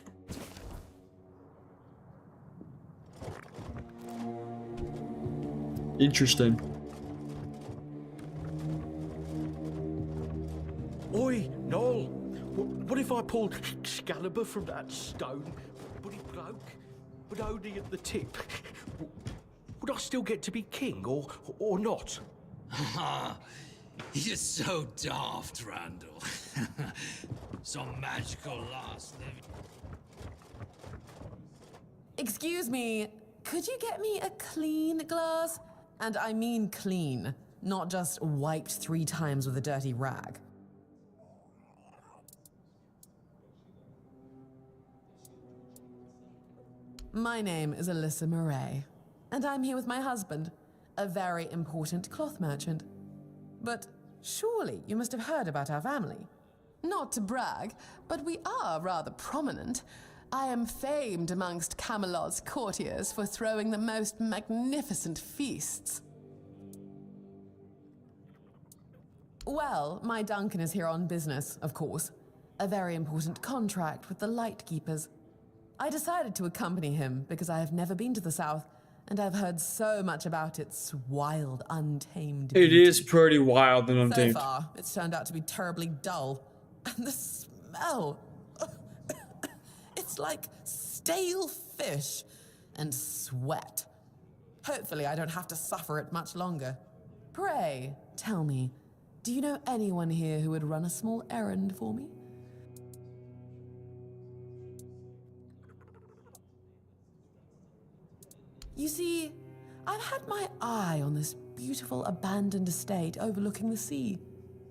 Interesting. Oi, Noel! What if I pulled Excalibur from that stone, but it broke, but only at the tip? Would I still get to be king, or not? You're so daft, Randall. Some magical last living. Excuse me, could you get me a clean glass? And I mean clean, not just wiped 3 times with a dirty rag. My name is Alyssa Murray, and I'm here with my husband, a very important cloth merchant. But surely you must have heard about our family. Not to brag, but we are rather prominent. I am famed amongst Camelot's courtiers for throwing the most magnificent feasts. Well, my Duncan is here on business, of course. A very important contract with the Lightkeepers. I decided to accompany him because I have never been to the South, and I've heard so much about its wild, untamed It beauty. is pretty wild and So untamed. far, it's turned out to be terribly dull. And the smell... It's like stale fish and sweat. Hopefully I don't have to suffer it much longer. Pray, tell me, do you know anyone here who would run a small errand for me? You see, I've had my eye on this beautiful abandoned estate overlooking the sea.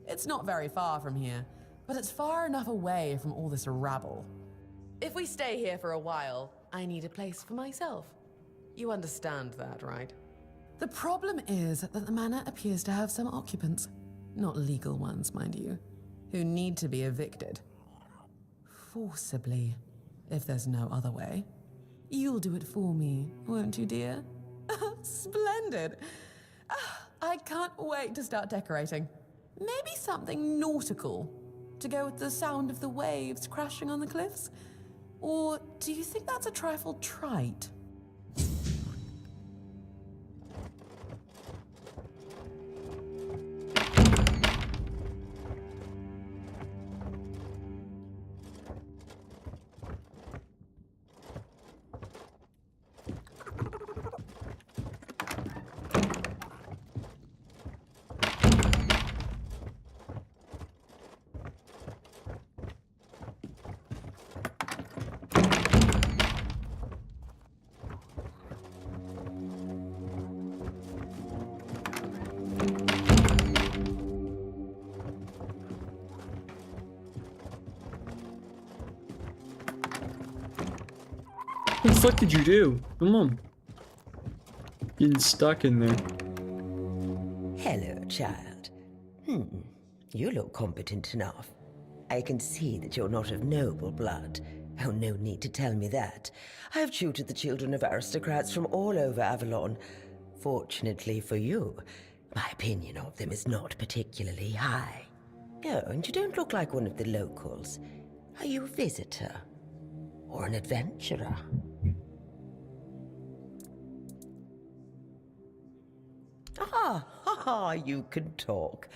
It's not very far from here, but it's far enough away from all this rabble. If we stay here for a while, I need a place for myself. You understand that, right? The problem is that the manor appears to have some occupants, not legal ones, mind you, who need to be evicted. Forcibly, if there's no other way. You'll do it for me, won't you, dear? Splendid! I can't wait to start decorating. Maybe something nautical, to go with the sound of the waves crashing on the cliffs? Or do you think that's a trifle trite? What the fuck did you do? Come on. Getting stuck in there. Hello, child. You look competent enough. I can see that you're not of noble blood. Oh, no need to tell me that. I've tutored the children of aristocrats from all over Avalon. Fortunately for you, my opinion of them is not particularly high. Oh, and you don't look like one of the locals. Are you a visitor? Or an adventurer? You can talk.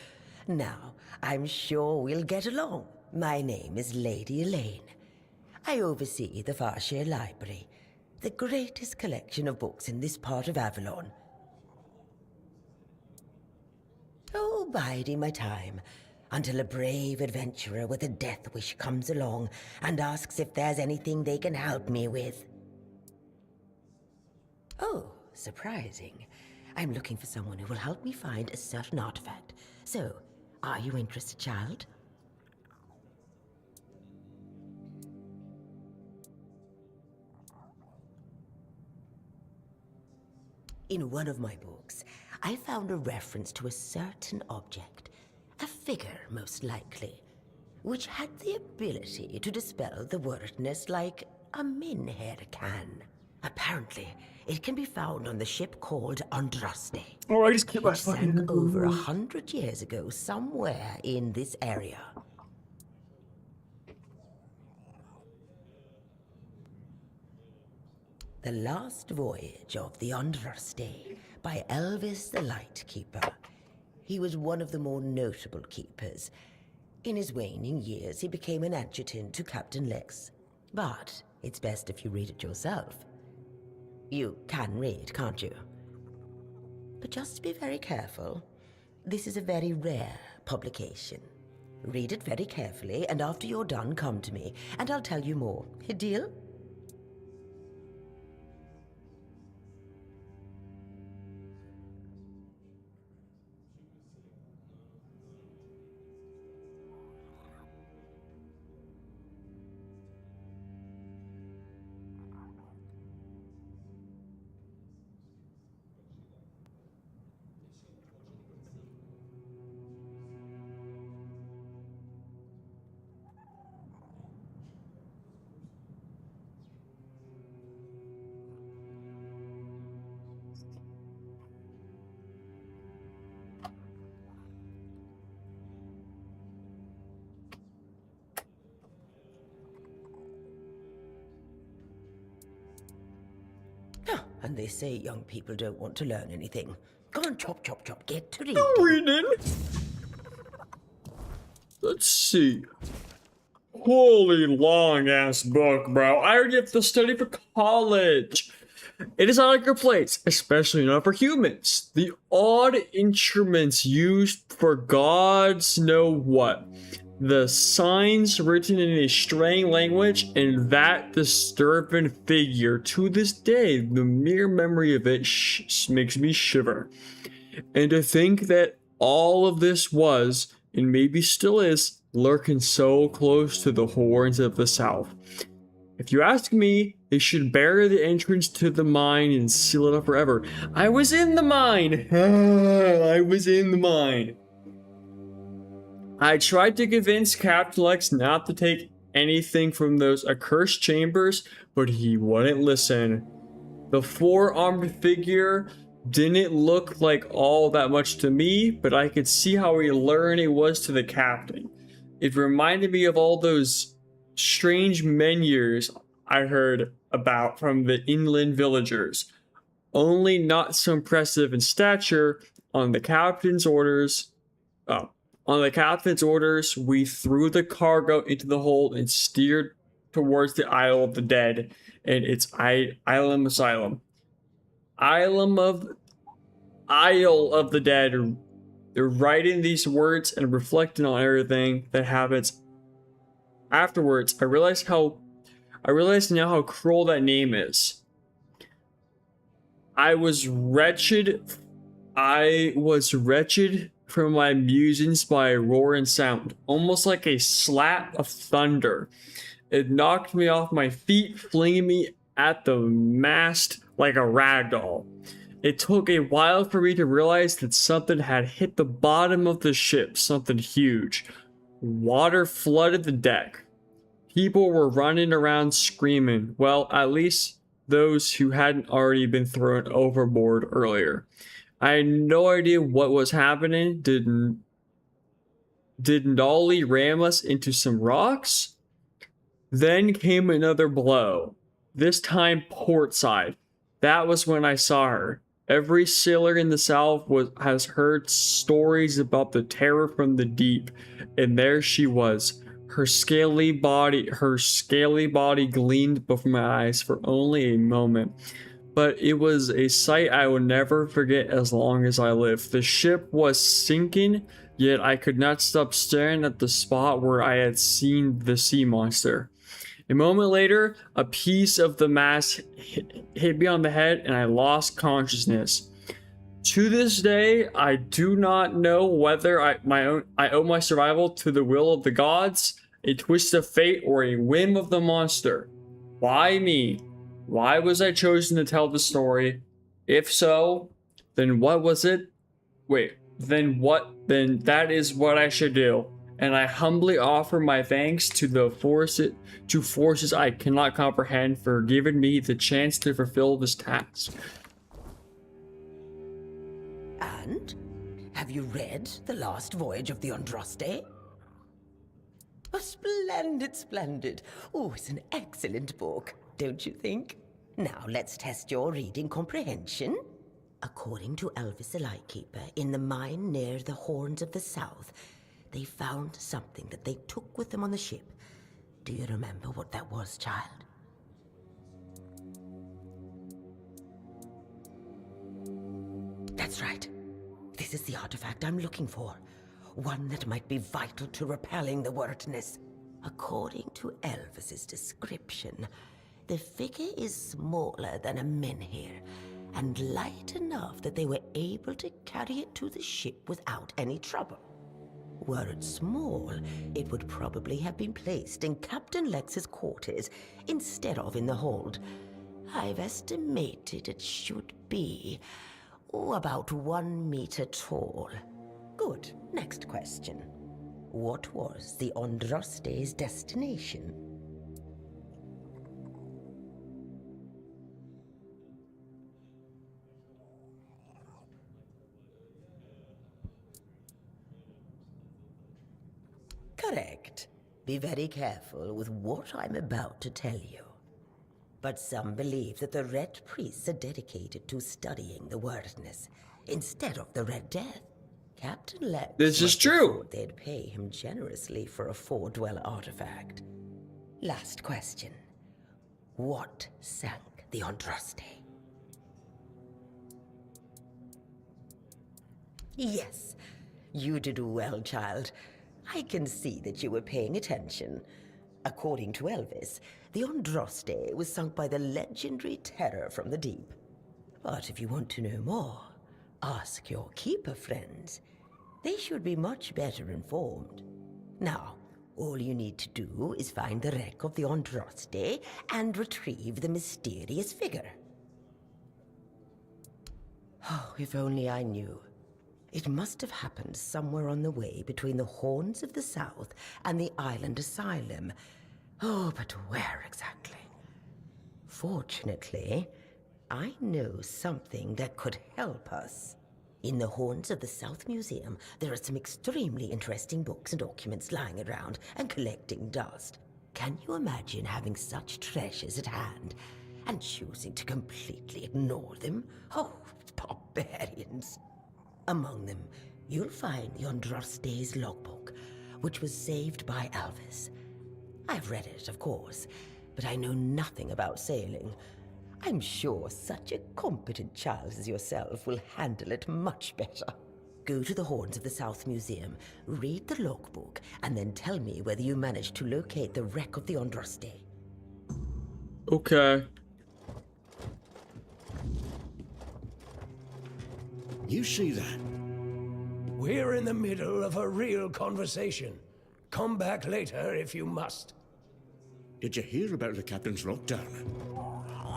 Now, I'm sure we'll get along. My name is Lady Elaine. I oversee the Farshire Library, the greatest collection of books in this part of Avalon. Oh, biding my time, until a brave adventurer with a death wish comes along and asks if there's anything they can help me with. Oh, surprising. I'm looking for someone who will help me find a certain artifact. So, are you interested, child? In one of my books, I found a reference to a certain object, a figure most likely, which had the ability to dispel the wordness like a minhair can. Apparently, it can be found on the ship called Andraste. Oh, I just keep my which fucking sank over 100 years ago somewhere in this area. The Last Voyage of the Andraste by Elvis the Lightkeeper. He was one of the more notable keepers. In his waning years, he became an adjutant to Captain Lex. But it's best if you read it yourself. You can read, can't you? But just be very careful. This is a very rare publication. Read it very carefully, and after you're done, come to me, and I'll tell you more. A deal? And they say young people don't want to learn anything. Go on, chop, chop, chop. Get to reading. No reading. Let's see. Holy long ass book, bro. I already have to study for college. It is not a good place, especially not for humans. The odd instruments used for gods know what. The signs written in a strange language, and that disturbing figure. To this day, the mere memory of it makes me shiver. And to think that all of this was, and maybe still is, lurking so close to the horns of the south. If you ask me, they should bury the entrance to the mine and seal it up forever. I was in the mine! I was in the mine. I tried to convince Captain Lex not to take anything from those accursed chambers, but he wouldn't listen. The four-armed figure didn't look like all that much to me, but I could see how alluring it was to the captain. It reminded me of all those strange menhirs I heard about from the inland villagers, only not so impressive in stature. On the captain's orders, we threw the cargo into the hold and steered towards the Isle of the Dead and its Isle Asylum. Isle of the Dead. They're writing these words and reflecting on everything that happens afterwards. I realize now how cruel that name is. I was wretched from my musings by a roaring sound, almost like a slap of thunder. It knocked me off my feet, flinging me at the mast like a rag doll. It took a while for me to realize that something had hit the bottom of the ship, something huge. Water flooded the deck. People were running around screaming. Well, at least those who hadn't already been thrown overboard earlier. I had no idea what was happening. Did Nolly ram us into some rocks? Then came another blow. This time port side. That was when I saw her. Every sailor in the South has heard stories about the terror from the deep, and there she was. Her scaly body gleamed before my eyes for only a moment, but it was a sight I will never forget as long as I live. The ship was sinking, yet I could not stop staring at the spot where I had seen the sea monster. A moment later, a piece of the mast hit me on the head and I lost consciousness. To this day, I do not know whether I owe my survival to the will of the gods, a twist of fate, or a whim of the monster. Why me? Why was I chosen to tell the story? If so, then what was it? Then that is what I should do. And I humbly offer my thanks to forces I cannot comprehend for giving me the chance to fulfill this task. And? Have you read The Last Voyage of the Andraste? Oh, splendid, splendid. Oh, it's an excellent book, don't you think? Now, let's test your reading comprehension. According to Elvis the Lightkeeper, in the mine near the Horns of the South, they found something that they took with them on the ship. Do you remember what that was, child? That's right. This is the artifact I'm looking for. One that might be vital to repelling the wordness. According to Elvis's description, the figure is smaller than a menhir, and light enough that they were able to carry it to the ship without any trouble. Were it small, it would probably have been placed in Captain Lex's quarters instead of in the hold. I've estimated it should be about 1 meter tall. Good. Next question. What was the Andraste's destination? Correct. Be very careful with what I'm about to tell you. But some believe that the Red Priests are dedicated to studying the wordness instead of the Red Death. Captain Lex This is must have true. thought they'd pay him generously for a four-dweller artifact. Last question. What sank the Andraste? Yes, you did well, child. I can see that you were paying attention. According to Elvis, the Andraste was sunk by the legendary terror from the deep. But if you want to know more, ask your keeper friends. They should be much better informed. Now, all you need to do is find the wreck of the Andraste and retrieve the mysterious figure. Oh, if only I knew. It must have happened somewhere on the way between the Horns of the South and the Island Asylum. Oh, but where exactly? Fortunately, I know something that could help us. In the Horns of the South Museum, there are some extremely interesting books and documents lying around and collecting dust. Can you imagine having such treasures at hand and choosing to completely ignore them? Oh, barbarians. Among them, you'll find the Andraste's logbook, which was saved by Elvis. I've read it, of course, but I know nothing about sailing. I'm sure such a competent child as yourself will handle it much better. Go to the Horns of the South Museum, read the logbook, and then tell me whether you managed to locate the wreck of the Andraste. Okay. You see that? We're in the middle of a real conversation. Come back later if you must. Did you hear about the captain's lockdown?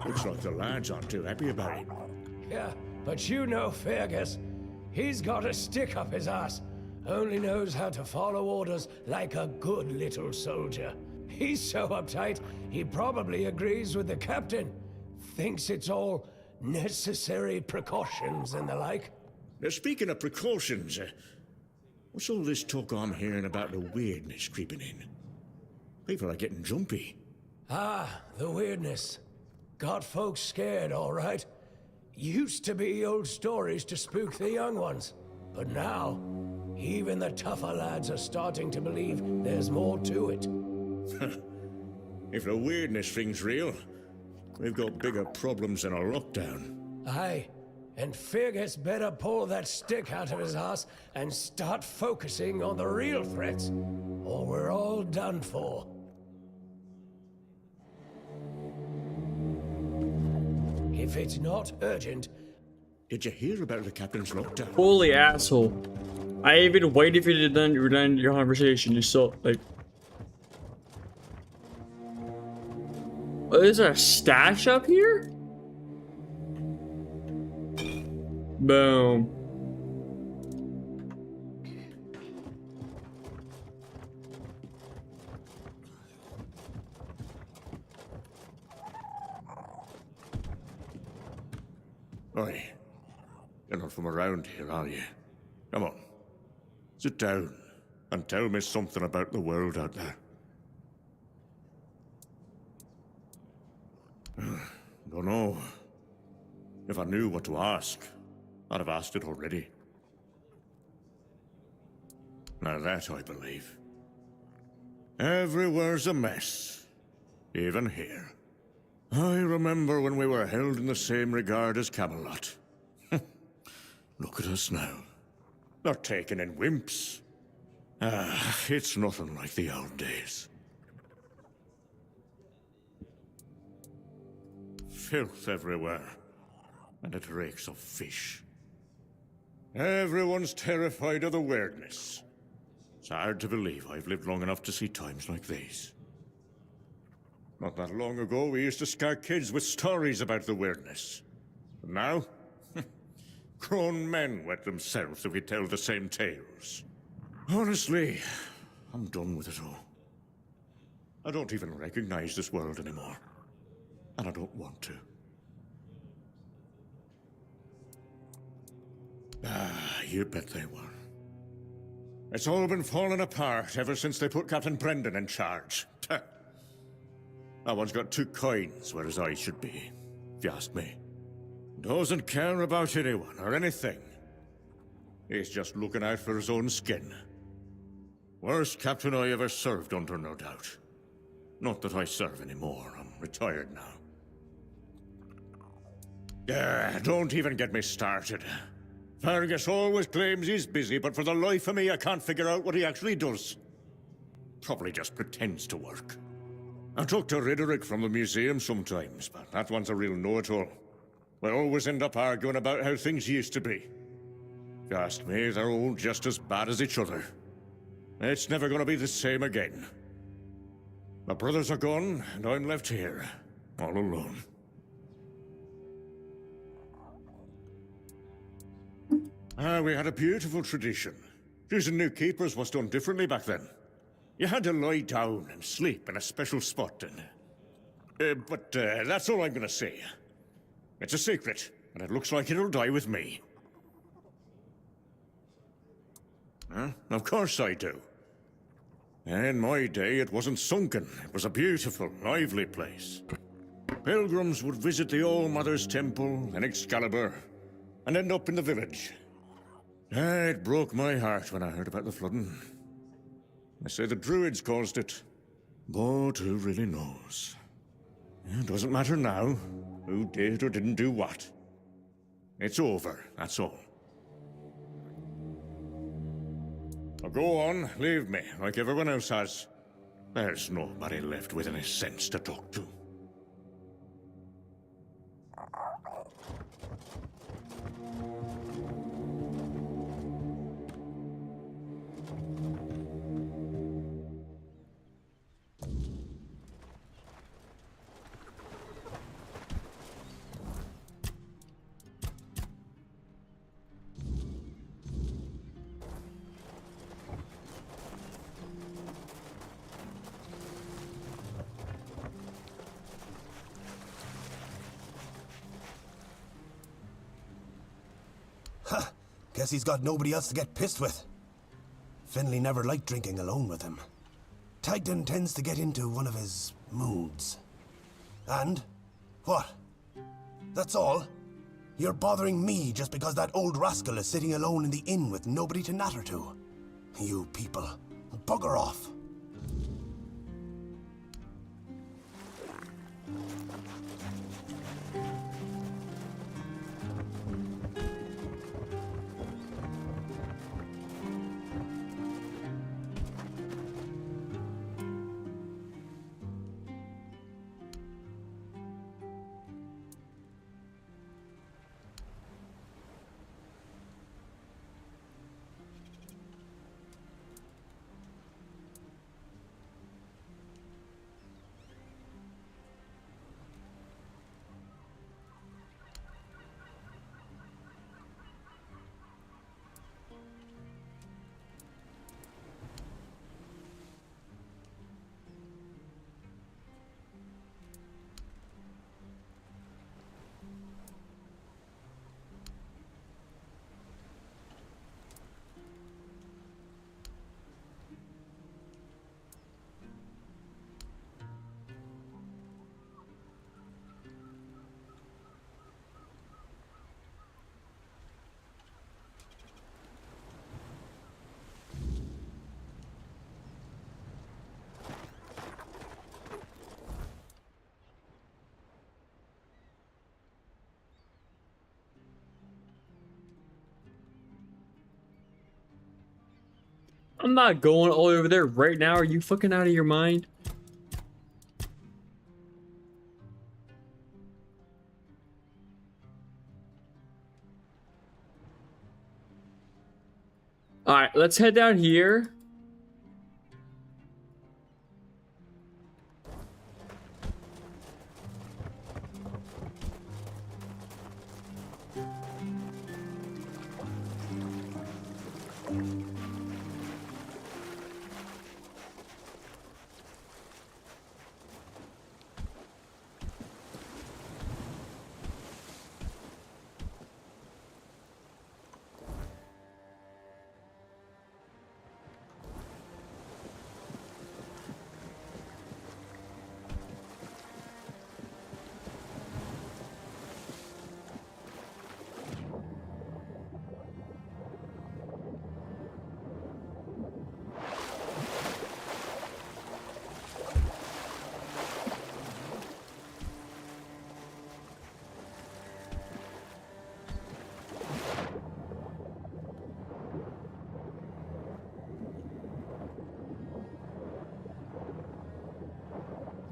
Looks like the lads aren't too happy about it. Yeah, but you know Fergus. He's got a stick up his ass. Only knows how to follow orders like a good little soldier. He's so uptight, he probably agrees with the captain. Thinks it's all necessary precautions and the like. Now, speaking of precautions, what's all this talk I'm hearing about the weirdness creeping in? People are getting jumpy. Ah, the weirdness. Got folks scared, all right. Used to be old stories to spook the young ones. But now, even the tougher lads are starting to believe there's more to it. If the weirdness thing's real, we've got bigger problems than a lockdown. Aye, and Fergus better pull that stick out of his ass and start focusing on the real threats, or we're all done for. If it's not urgent... Did you hear about the captain's lockdown? Holy asshole. I even waited for you to you're done your conversation. You still, like... Oh, is there a stash up here? Boom. Oi, you're not from around here, are you? Come on, sit down and tell me something about the world out there. Don't know. If I knew what to ask, I'd have asked it already. Now that I believe. Everywhere's a mess, even here. I remember when we were held in the same regard as Camelot. Look at us now. They're taken in wimps. Ah, it's nothing like the old days. Filth everywhere, and it reeks of fish. Everyone's terrified of the weirdness. It's hard to believe I've lived long enough to see times like these. Not that long ago, we used to scare kids with stories about the weirdness. But now, grown men wet themselves if we tell the same tales. Honestly, I'm done with it all. I don't even recognize this world anymore. And I don't want to. Ah, you bet they were. It's all been falling apart ever since they put Captain Brendan in charge. That one's got two coins where his eyes should be, if you ask me. Doesn't care about anyone or anything. He's just looking out for his own skin. Worst captain I ever served under, no doubt. Not that I serve anymore, I'm retired now. Don't even get me started. Fergus always claims he's busy, but for the life of me I can't figure out what he actually does. Probably just pretends to work. I talk to Riderick from the museum sometimes, but that one's a real know-it-all. We always end up arguing about how things used to be. If you ask me, they're all just as bad as each other. It's never gonna be the same again. My brothers are gone, and I'm left here, all alone. We had a beautiful tradition. Choosing new keepers was done differently back then. You had to lie down and sleep in a special spot, and... but that's all I'm gonna say. It's a secret, and it looks like it'll die with me. Huh? Of course I do. In my day, it wasn't sunken. It was a beautiful, lively place. Pilgrims would visit the All-Mother's Temple and Excalibur, and end up in the village. It broke my heart when I heard about the flooding. They say the Druids caused it, but who really knows? It doesn't matter now, who did or didn't do what. It's over, that's all. Now go on, leave me, like everyone else has. There's nobody left with any sense to talk to. Guess he's got nobody else to get pissed with. Finley never liked drinking alone with him. Tagden tends to get into one of his moods. And? What? That's all? You're bothering me just because that old rascal is sitting alone in the inn with nobody to natter to. You people, bugger off. I'm not going all over there right now. Are you fucking out of your mind? All right, let's head down here.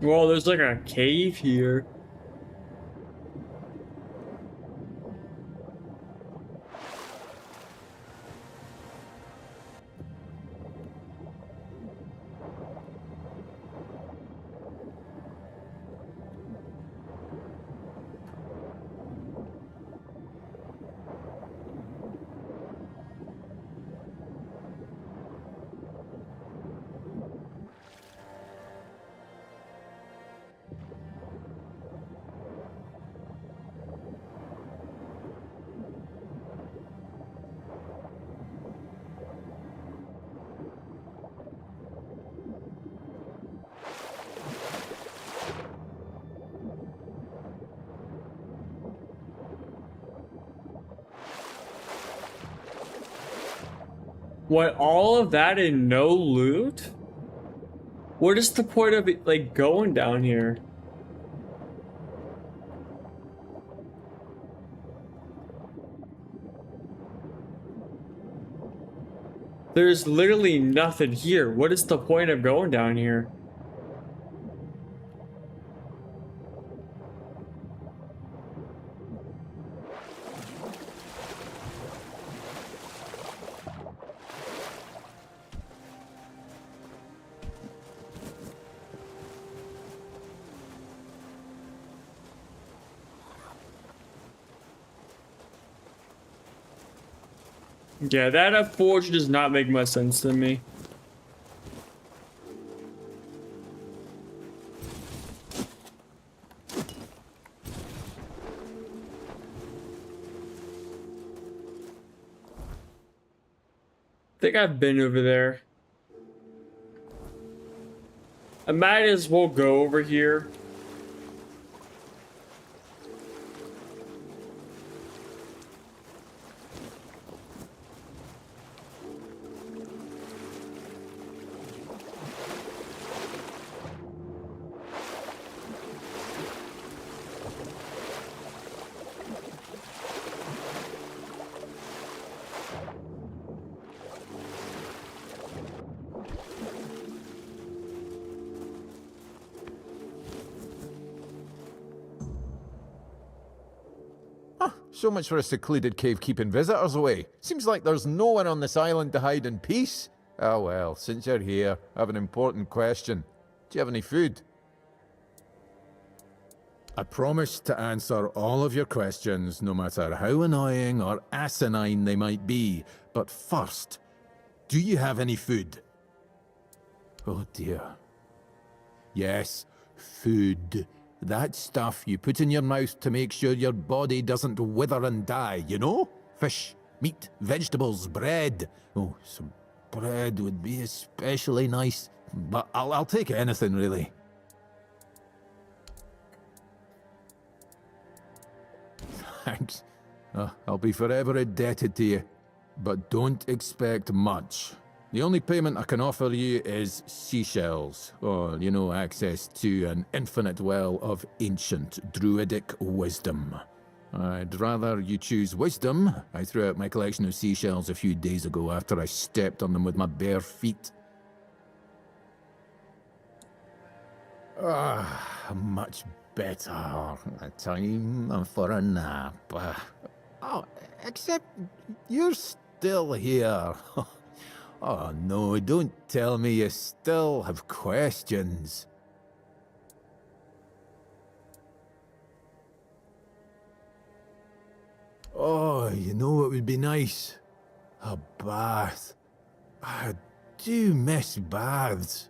Whoa, there's like a cave here. What, all of that and no loot? What is the point of it, like, going down here? There's literally nothing here. What is the point of going down here? Yeah, that forge does not make much sense to me. I think I've been over there. I might as well go over here. So much for a secluded cave keeping visitors away. Seems like there's no one on this island to hide in peace. Ah well, since you're here, I have an important question. Do you have any food? I promise to answer all of your questions, no matter how annoying or asinine they might be. But first, do you have any food? Oh dear. Yes, food. That stuff you put in your mouth to make sure your body doesn't wither and die, you know? Fish, meat, vegetables, bread. Oh, some bread would be especially nice. But I'll take anything, really. Thanks. I'll be forever indebted to you. But don't expect much. The only payment I can offer you is seashells, or, you know, access to an infinite well of ancient druidic wisdom. I'd rather you choose wisdom. I threw out my collection of seashells a few days ago after I stepped on them with my bare feet. Much better. A time for a nap. Oh, except you're still here. Oh no, don't tell me you still have questions. Oh, you know what would be nice? A bath. I do miss baths.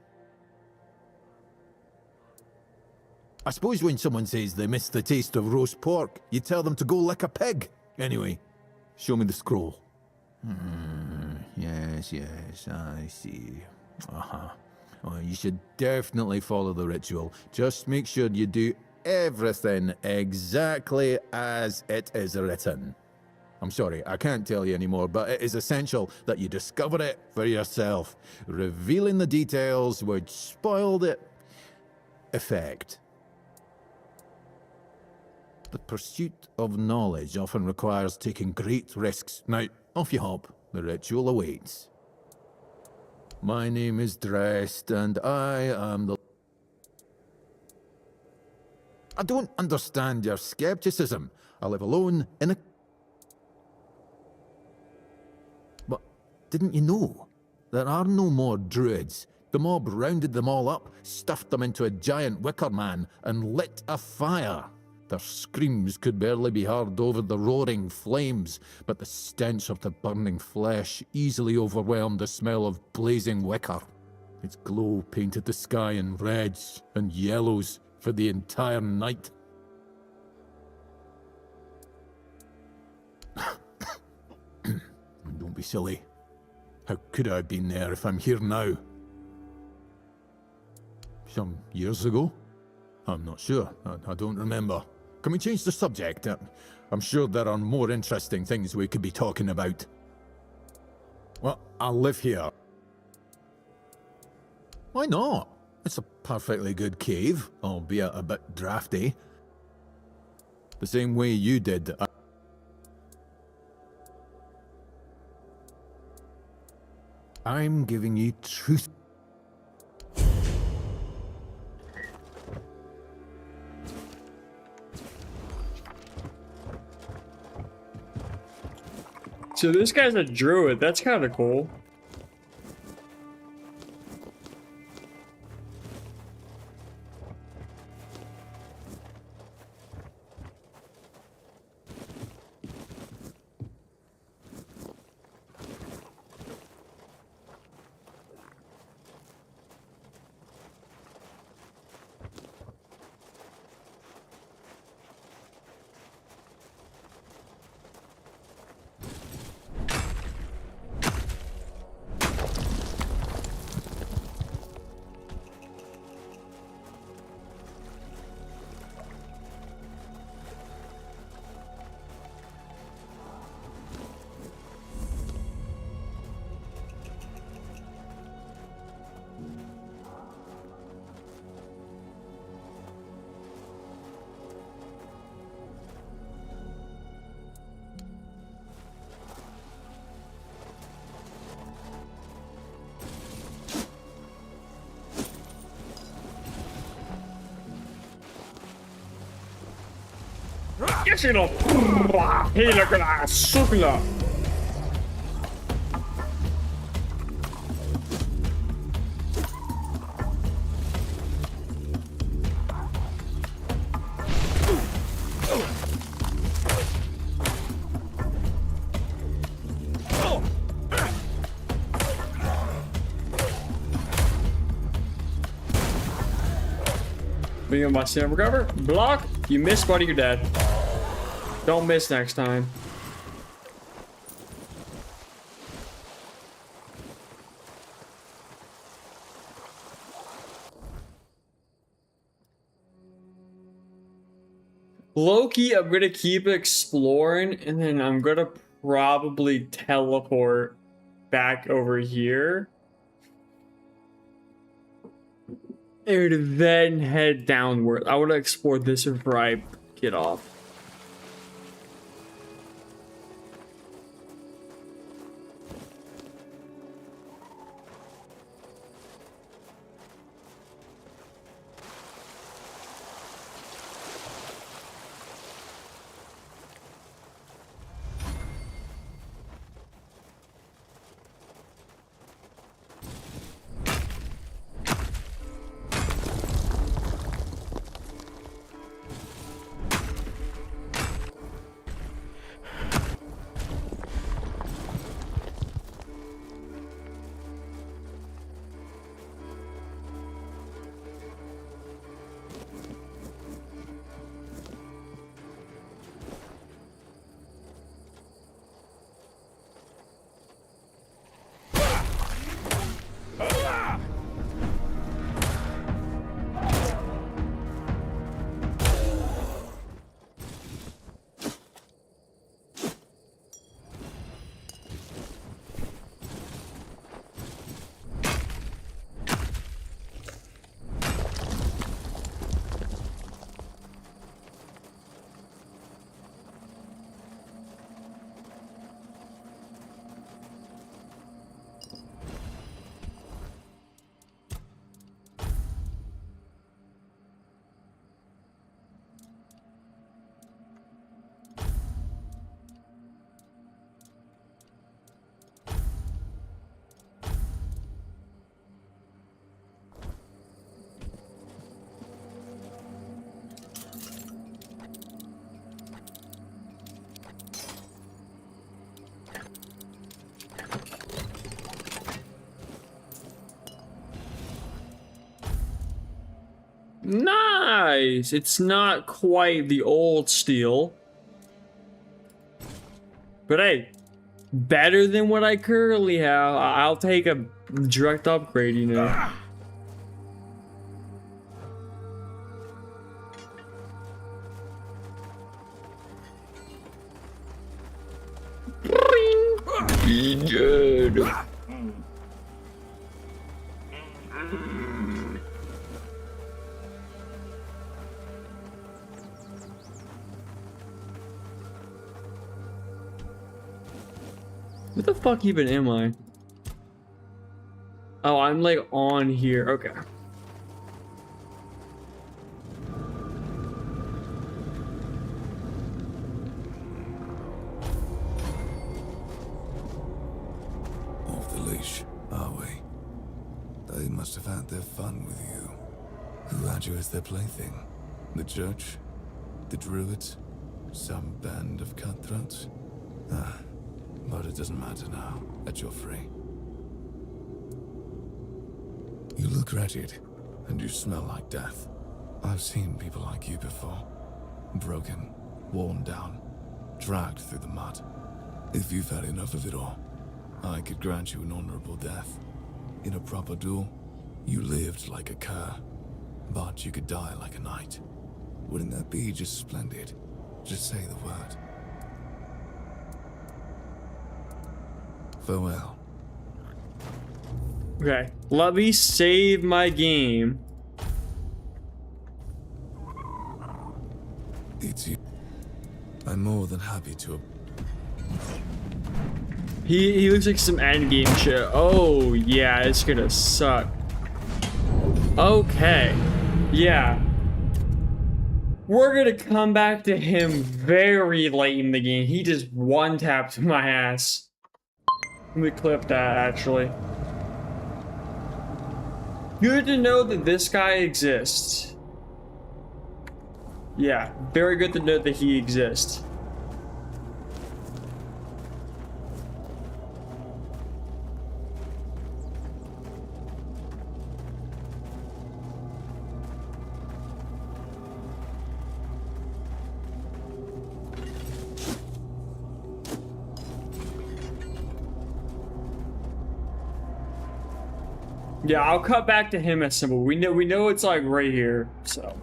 I suppose when someone says they miss the taste of roast pork, you tell them to go lick a pig. Anyway, show me the scroll. Yes, I see. Oh, you should definitely follow the ritual. Just make sure you do everything exactly as it is written. I'm sorry, I can't tell you anymore, but it is essential that you discover it for yourself. Revealing the details would spoil the effect. The pursuit of knowledge often requires taking great risks. Now, off you hop. The ritual awaits. My name is Drest, and I am the... I don't understand your skepticism. I live alone in a... But didn't you know? There are no more druids. The mob rounded them all up, stuffed them into a giant wicker man, and lit a fire. Their screams could barely be heard over the roaring flames, but the stench of the burning flesh easily overwhelmed the smell of blazing wicker. Its glow painted the sky in reds and yellows for the entire night. Don't be silly. How could I have been there if I'm here now? Some years ago? I'm not sure. I don't remember. Can we change the subject? I'm sure there are more interesting things we could be talking about. Well, I live here. Why not? It's a perfectly good cave, albeit a bit drafty. The same way you did. I'm giving you truth. So this guy's a druid. That's kind of cool. Käsilo! Hiilakylä! Sukla! Being on my stand recover. Block. You missed, buddy. You're dead. Don't miss next time. Loki, I'm gonna keep exploring, and then I'm gonna probably teleport back over here. And then head downward. I want to explore this before I get off. Nice! It's not quite the old steel. But hey, better than what I currently have. I'll take a direct upgrade, you know. Good. What the fuck even am I? Oh, I'm like on here. Okay. Off the leash, are we? They must have had their fun with you. Who had you as their plaything? The church? The druids? Some band of cutthroats? Ah, but it doesn't matter now, that you're free. You look wretched, and you smell like death. I've seen people like you before. Broken, worn down, dragged through the mud. If you've had enough of it all, I could grant you an honorable death. In a proper duel, you lived like a cur, but you could die like a knight. Wouldn't that be just splendid? Just say the word. Farewell. Okay, let me save my game. It's you. I'm more than happy to. He looks like some endgame shit. Oh yeah, it's gonna suck. Okay, yeah. We're gonna come back to him very late in the game. He just one-tapped my ass. Let me clip that, actually. Good to know that this guy exists. Yeah, very good to know that he exists. Yeah, I'll cut back to him as simple. We know it's like right here, so.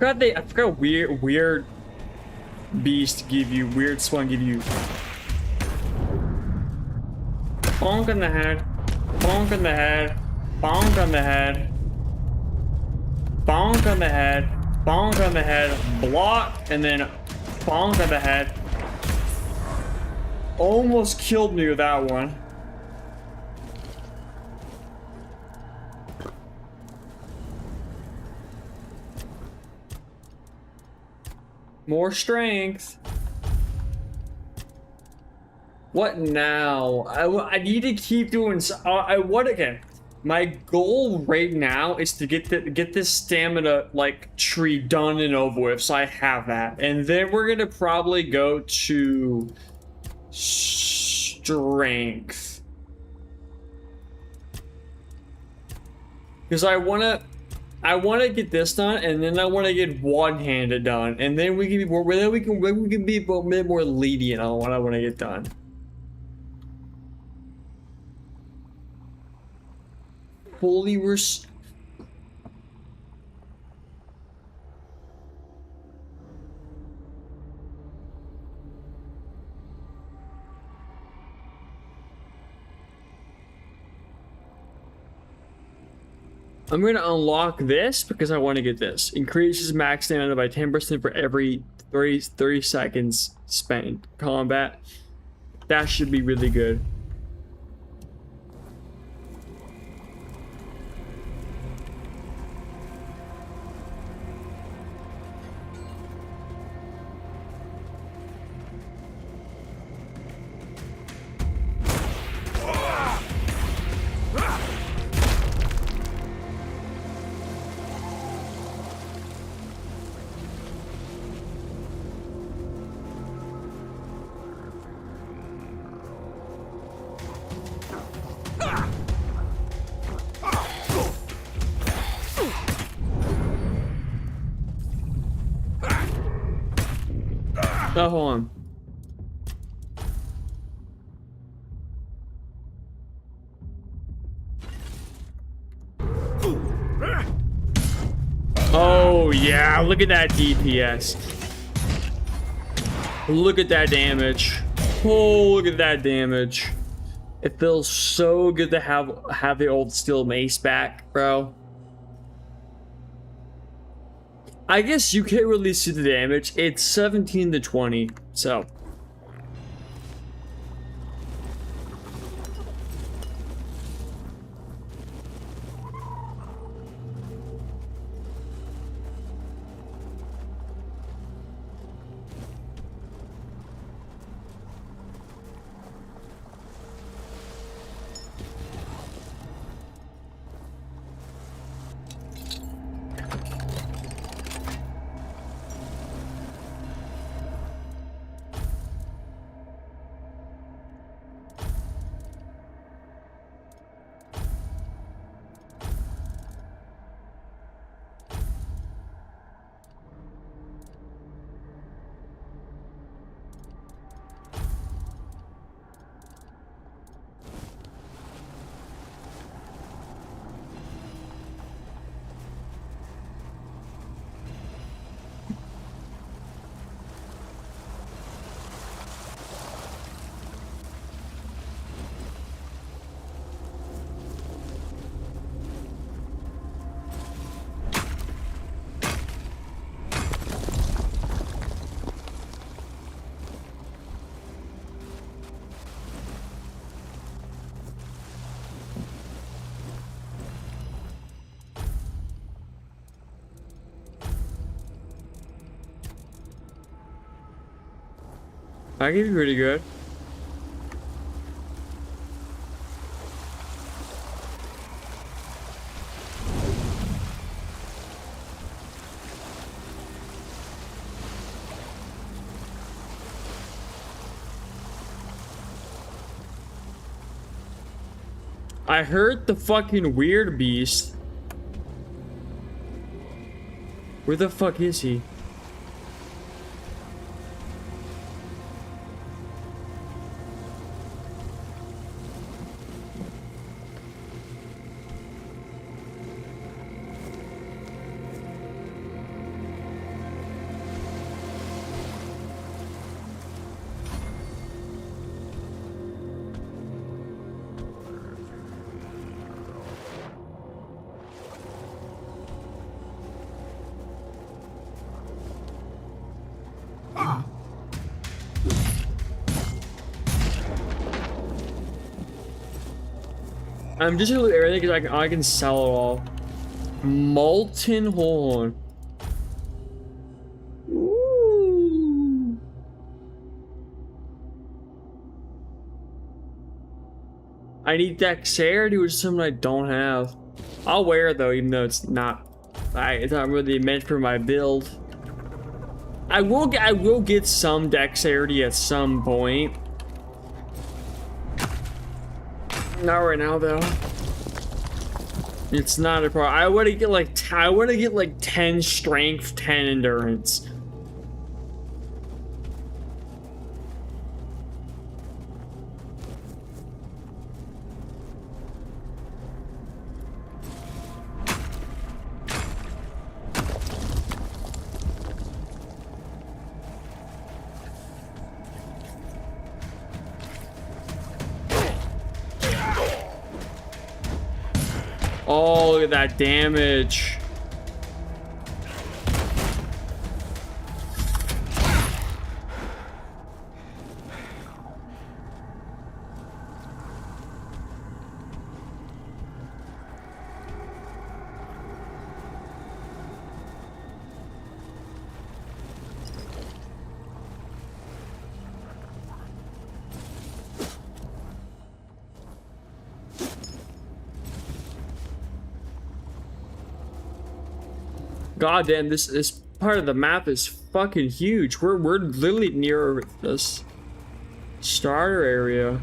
I forgot weird beast give you, weird swan give you. Bonk on the head, bonk on the head, bonk on the head, bonk on the head, bonk on the head, block, and then bonk on the head. Almost killed me with that one. More strength. What now? I need to keep doing. Okay. My goal right now is to get this stamina like tree done and over with, so I have that, and then we're gonna probably go to strength because I wanna get this done, and then I want to get one-handed done, and then we can be more. Then we can be a bit more lenient on what I want to get done. Fully I'm going to unlock this because I want to get this. Increases max stamina by 10% for every 30 seconds spent in combat. That should be really good. Oh, hold on. Oh, yeah. Look at that DPS. Look at that damage. Oh, look at that damage. It feels so good to have the old steel mace back, bro. I guess you can't really see the damage. It's 17 to 20, so. I give you pretty good. I heard the fucking weird beast. Where the fuck is he? I'm just gonna loot everything because I can sell it all. Molten horn. Ooh. I need dexterity, which is something I don't have. I'll wear it though, even though it's not really meant for my build. I will get some dexterity at some point. Not right now though. It's not a problem. I want to get like 10 strength, 10 endurance. Oh, look at that damage. God damn, this part of the map is fucking huge. We're literally near this starter area.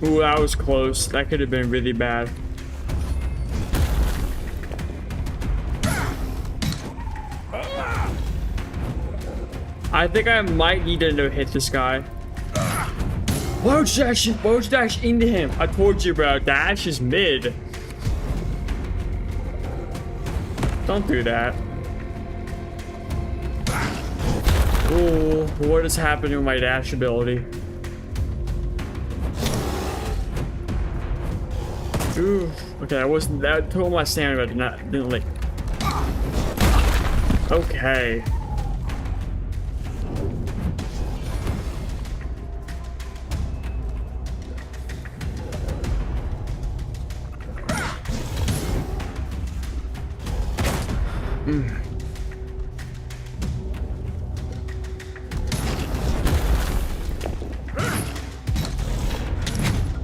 Ooh, that was close. That could have been really bad. I think I might need to no-hit this guy. Why don't you dash into him? I told you, bro. Dash is mid. Don't do that. Ooh, what is happening with my dash ability? Ooh, okay, that wasn't that total my stamina, but didn't like. Okay.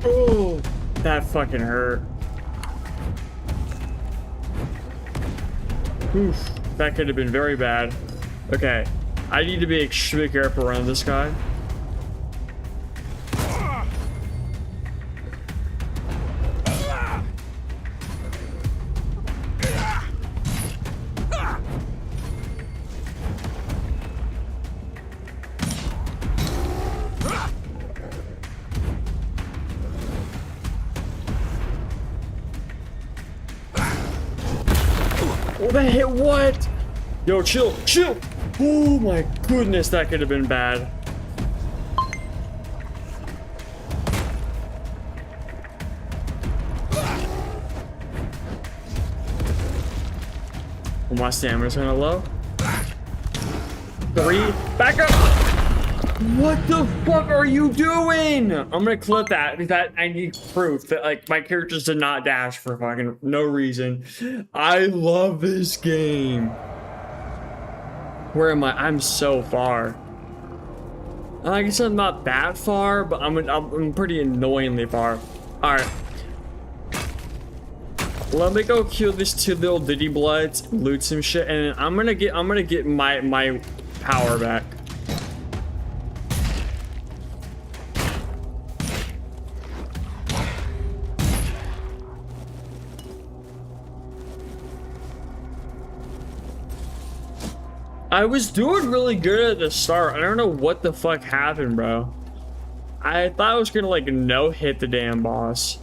Oh, that fucking hurt. Oof, that could have been very bad. Okay, I need to be extremely careful around this guy. Oh, that hit what? Yo, chill, chill. Oh my goodness, that could have been bad. Well, my stamina's kind of low. 3, back up. What the fuck are you doing? I'm gonna clip that because I need proof that like my characters did not dash for fucking no reason. I love this game. Where am I? I'm so far. I guess I'm not that far, but I'm pretty annoyingly far. All right. Let me go kill these 2 little Diddy Bloods, loot some shit, and I'm gonna get my power back. I was doing really good at the start. I don't know what the fuck happened, bro. I thought I was gonna like no-hit the damn boss.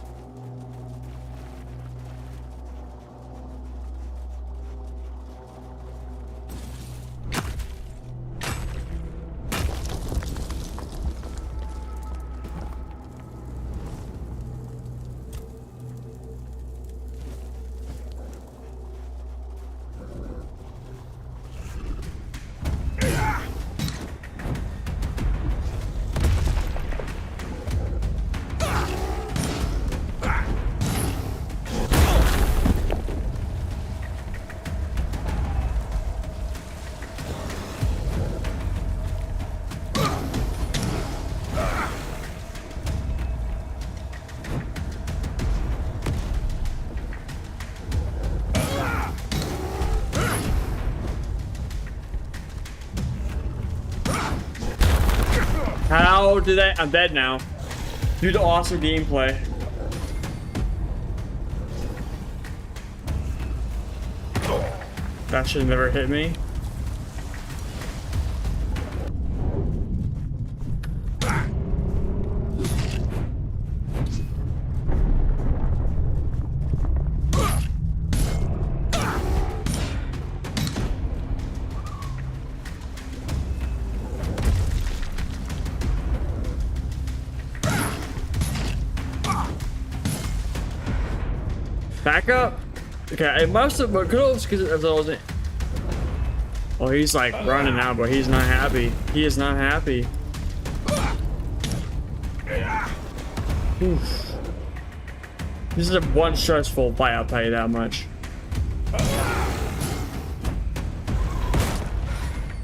How did I? I'm dead now. Due to awesome gameplay. That should have never hit me. Back up. Okay, it must have, but could have because I wasn't. Oh, he's like running now, but he's not happy. He is not happy. Oof. This is a one stressful fight, I'll tell you that much.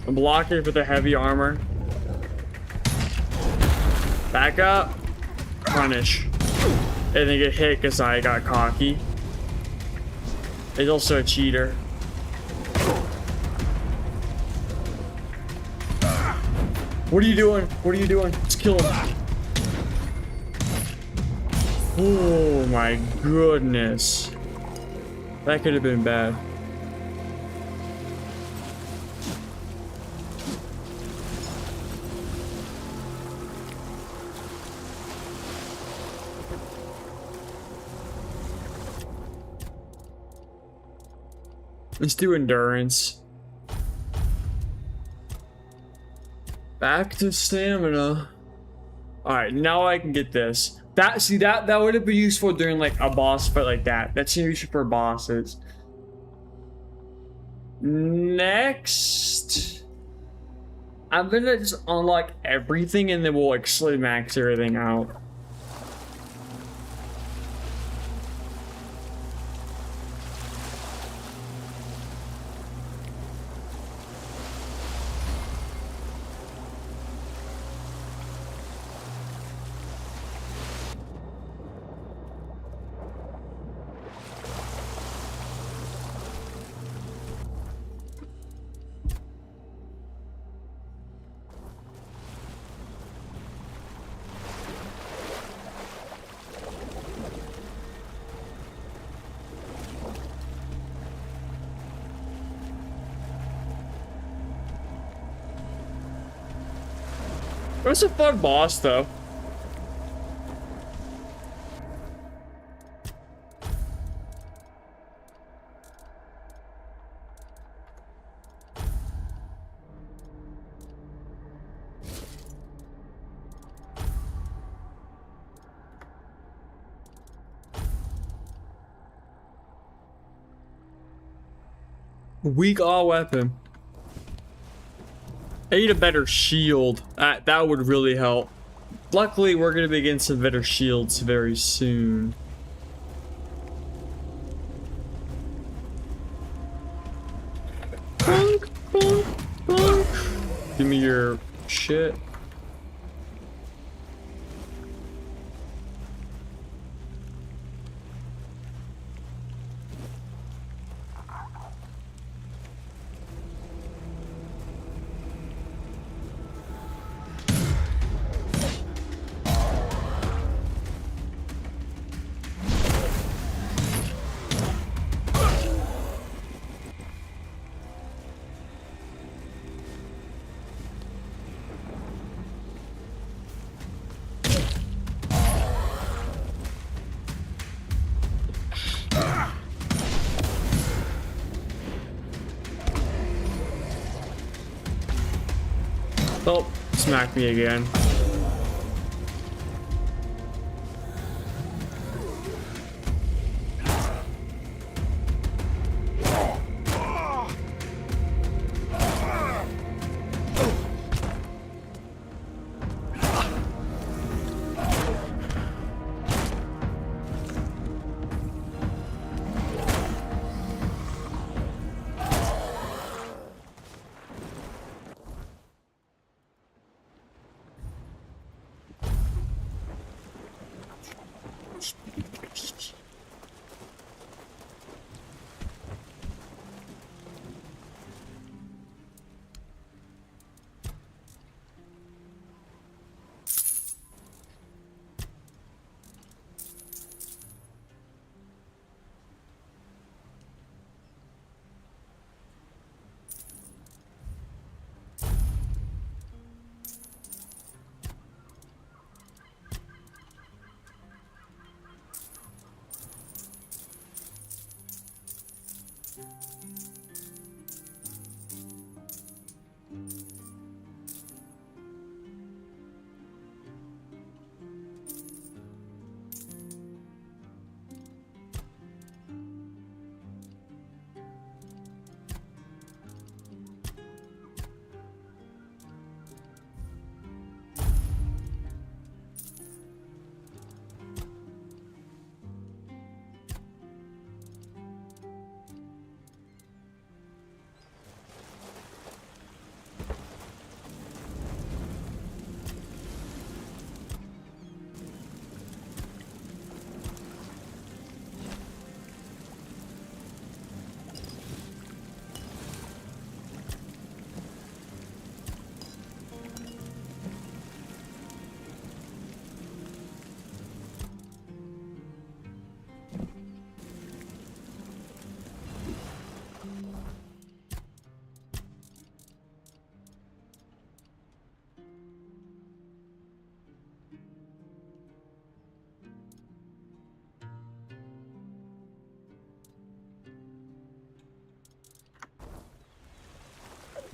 I'm blocking with the heavy armor. Back up. Punish. And then get hit because I got cocky. He's also a cheater. What are you doing? What are you doing? Let's kill him. Oh my goodness. That could have been bad. Let's do endurance. Back to stamina. Alright, now I can get this. That would have been useful during like a boss fight like that. That's useful for bosses. Next, I'm gonna just unlock everything and then we'll like slowly max everything out. It was a fun boss, though. Weak all weapon. I need a better shield. That would really help. Luckily, we're gonna be getting some better shields very soon. Bonk, bonk, bonk. Give me your shit. Oh, smack me again.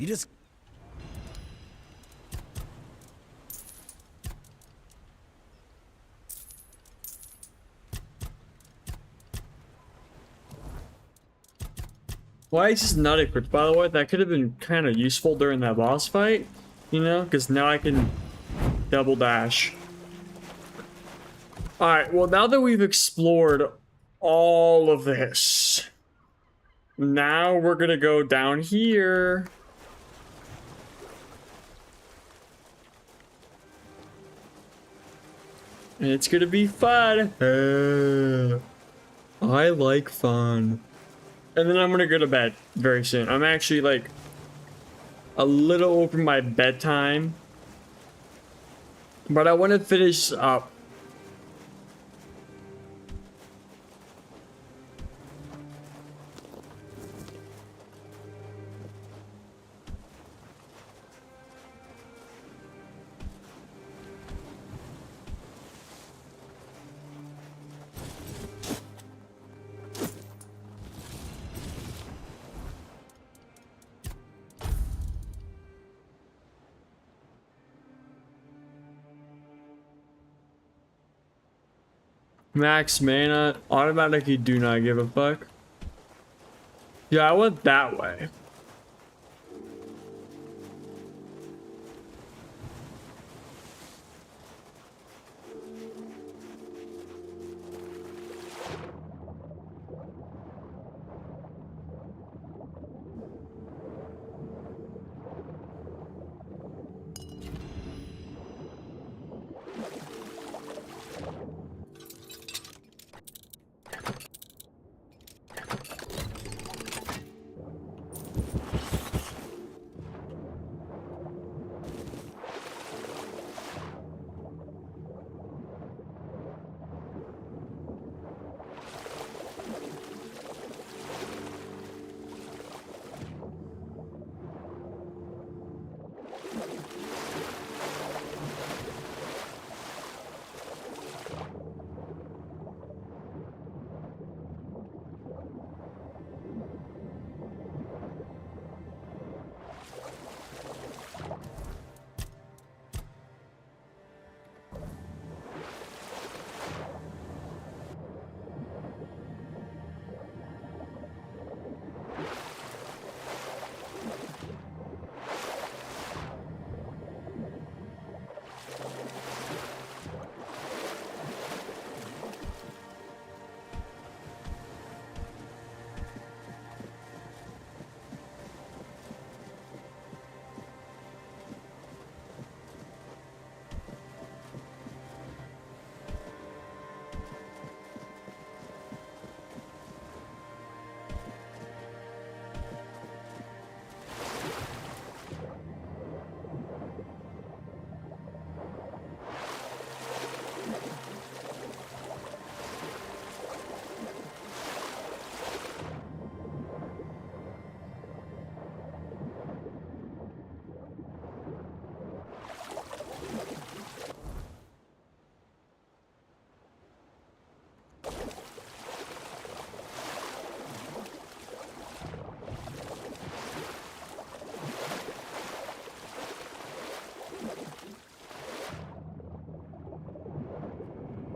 You just... Why is this not equipped, by the way? That could have been kind of useful during that boss fight, you know? Because now I can double dash. Alright, well, now that we've explored all of this, now we're gonna go down here. And it's gonna be fun. I like fun. And then I'm gonna go to bed very soon. I'm actually like a little over my bedtime, but I want to finish up. Max mana, automatically do not give a fuck. Yeah, I went that way.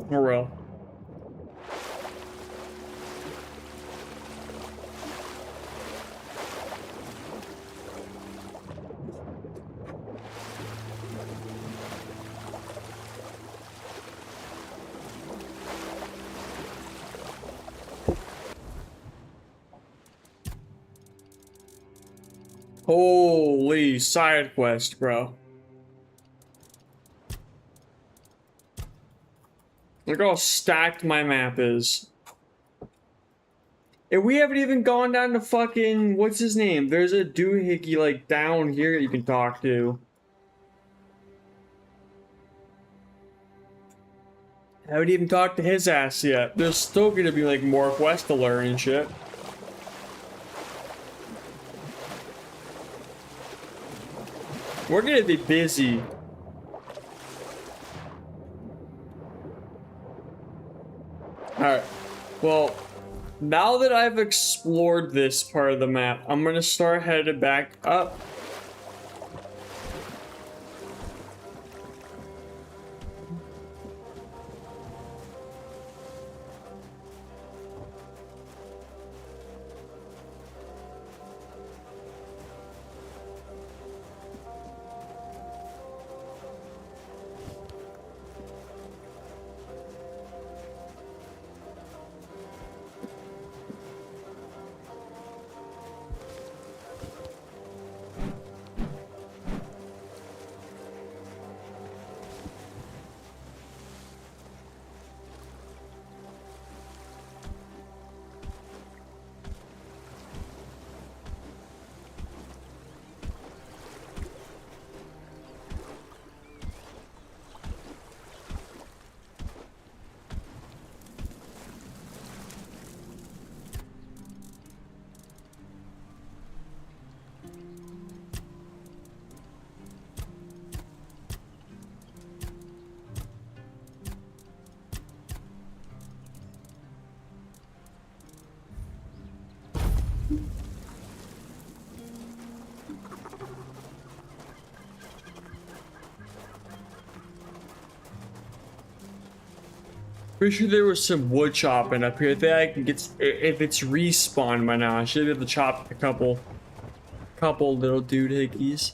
For real. Holy side quest, bro. Look how stacked my map is. And we haven't even gone down to fucking, what's his name? There's a doohickey like down here that you can talk to. I haven't even talked to his ass yet. There's still gonna be like more quests to learn and shit. We're gonna be busy. Alright, well, now that I've explored this part of the map, I'm gonna start headed back up Pretty sure there was some wood chopping up here. I think I can get, if it's respawned by now, I should be able to chop a couple little dude hickeys.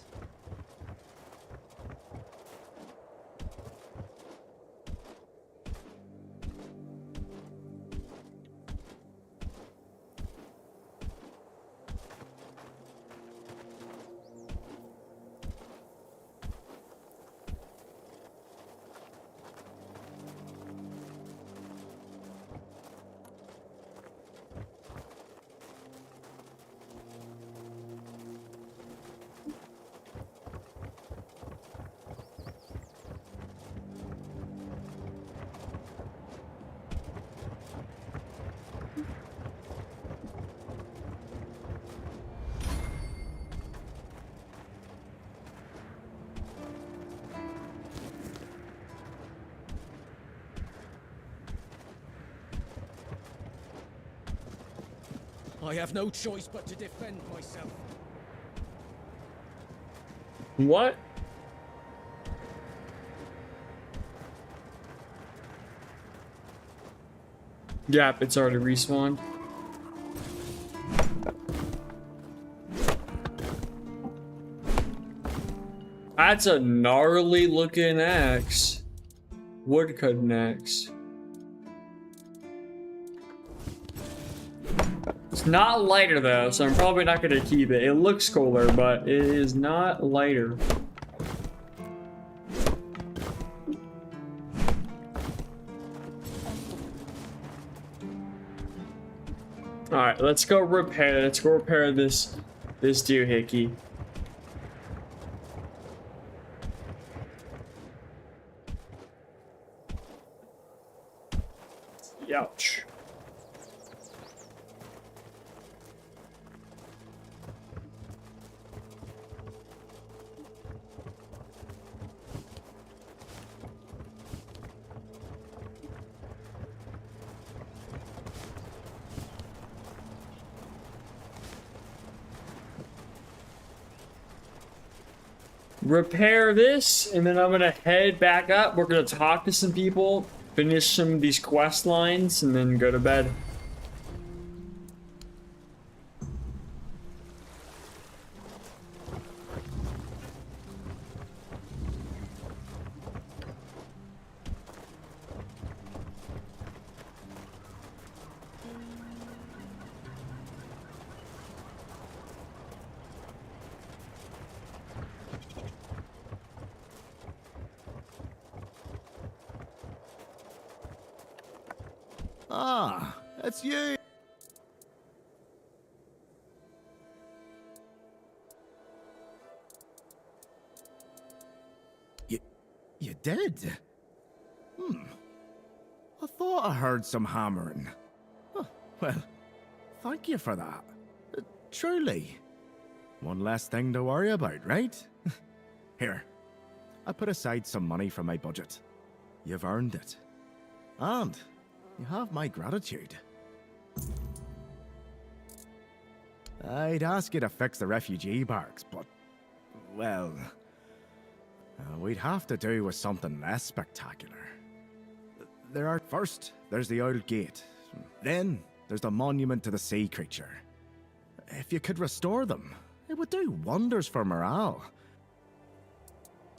I have no choice but to defend myself. What? Yep, it's already respawned. That's a gnarly looking axe. Woodcutting axe. It's not lighter though, so I'm probably not gonna keep it. It looks cooler, but it is not lighter. Alright, let's go repair this doohickey. Ouch. Repair this, and then I'm gonna head back up. We're gonna talk to some people, finish some of these quest lines, and then go to bed. Ah, it's you. You did? I thought I heard some hammering. Oh, well, thank you for that. Truly. One less thing to worry about, right? Here, I put aside some money from my budget. You've earned it. And you have my gratitude. I'd ask you to fix the refugee barracks, but, well, we'd have to do with something less spectacular. First, there's the old gate. Then, there's the monument to the sea creature. If you could restore them, it would do wonders for morale.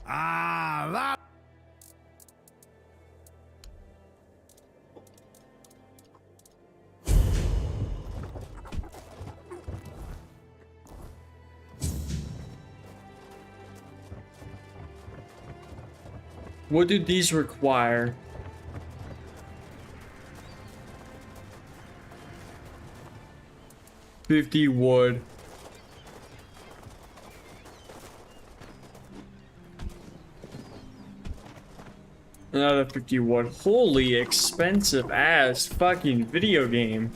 Ah, that... What do these require? $50 wood. Another 50 wood. Holy expensive ass fucking video game.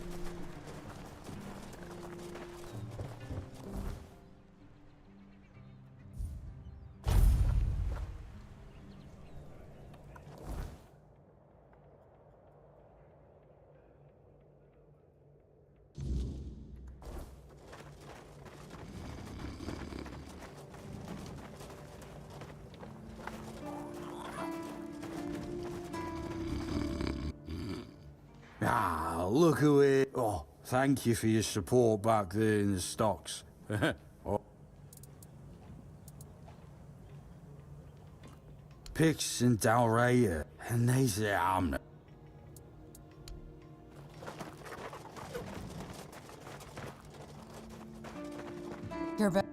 Ah, look who it. Oh, thank you for your support back there in the stocks. Oh. Pix and Dalraya, and they say I'm not. You're back.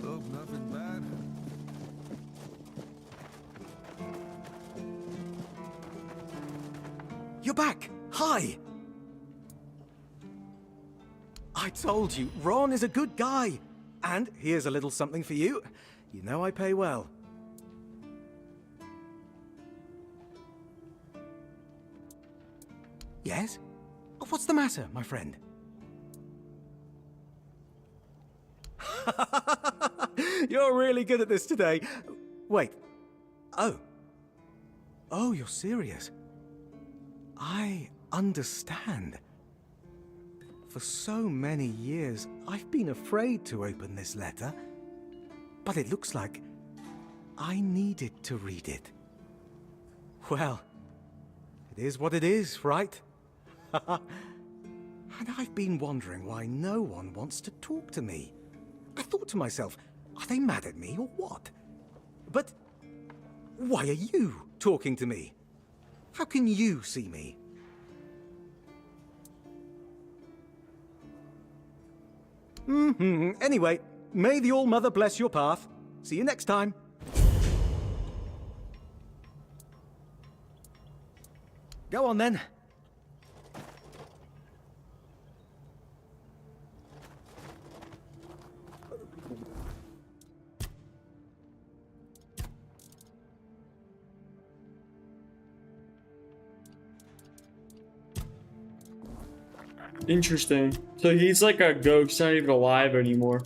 Hope nothing bad. You're back! Hi! I told you, Ron is a good guy. And here's a little something for you. You know I pay well. Yes? What's the matter, my friend? You're really good at this today. Wait. Oh. Oh, you're serious. I understand. For so many years, I've been afraid to open this letter. But it looks like I needed to read it. Well, it is what it is, right? And I've been wondering why no one wants to talk to me. I thought to myself, are they mad at me or what? But why are you talking to me? How can you see me? Anyway, may the All-Mother bless your path. See you next time. Go on then. Interesting. So he's like a ghost, not even alive anymore.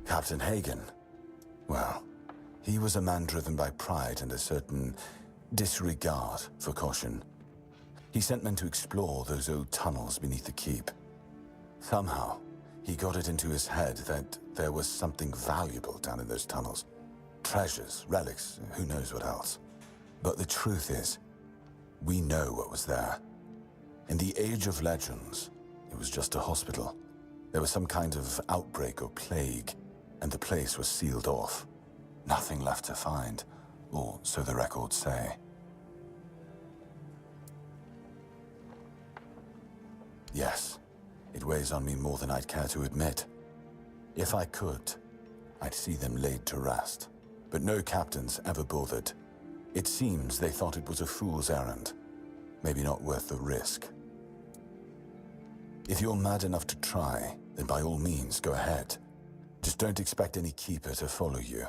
Captain Hagen. Well, he was a man driven by pride and a certain disregard for caution. He sent men to explore those old tunnels beneath the keep. Somehow, he got it into his head that there was something valuable down in those tunnels. Treasures, relics, who knows what else. But the truth is, we know what was there. In the Age of Legends, it was just a hospital. There was some kind of outbreak or plague, and the place was sealed off. Nothing left to find, or so the records say. Yes, it weighs on me more than I'd care to admit. If I could, I'd see them laid to rest. But no captains ever bothered. It seems they thought it was a fool's errand. Maybe not worth the risk. If you're mad enough to try, then by all means, go ahead. Just don't expect any keeper to follow you.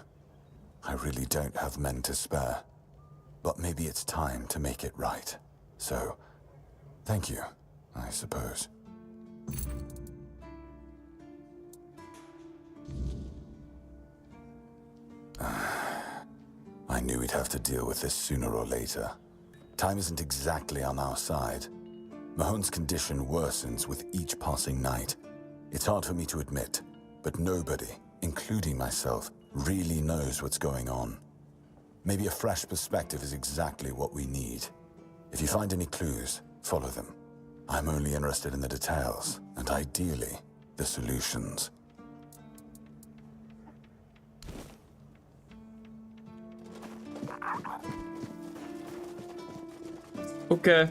I really don't have men to spare. But maybe it's time to make it right. So, thank you, I suppose. I knew we'd have to deal with this sooner or later. Time isn't exactly on our side. Mahone's condition worsens with each passing night. It's hard for me to admit, but nobody, including myself, really knows what's going on. Maybe a fresh perspective is exactly what we need. If you find any clues, follow them. I'm only interested in the details, and ideally, the solutions. Okay.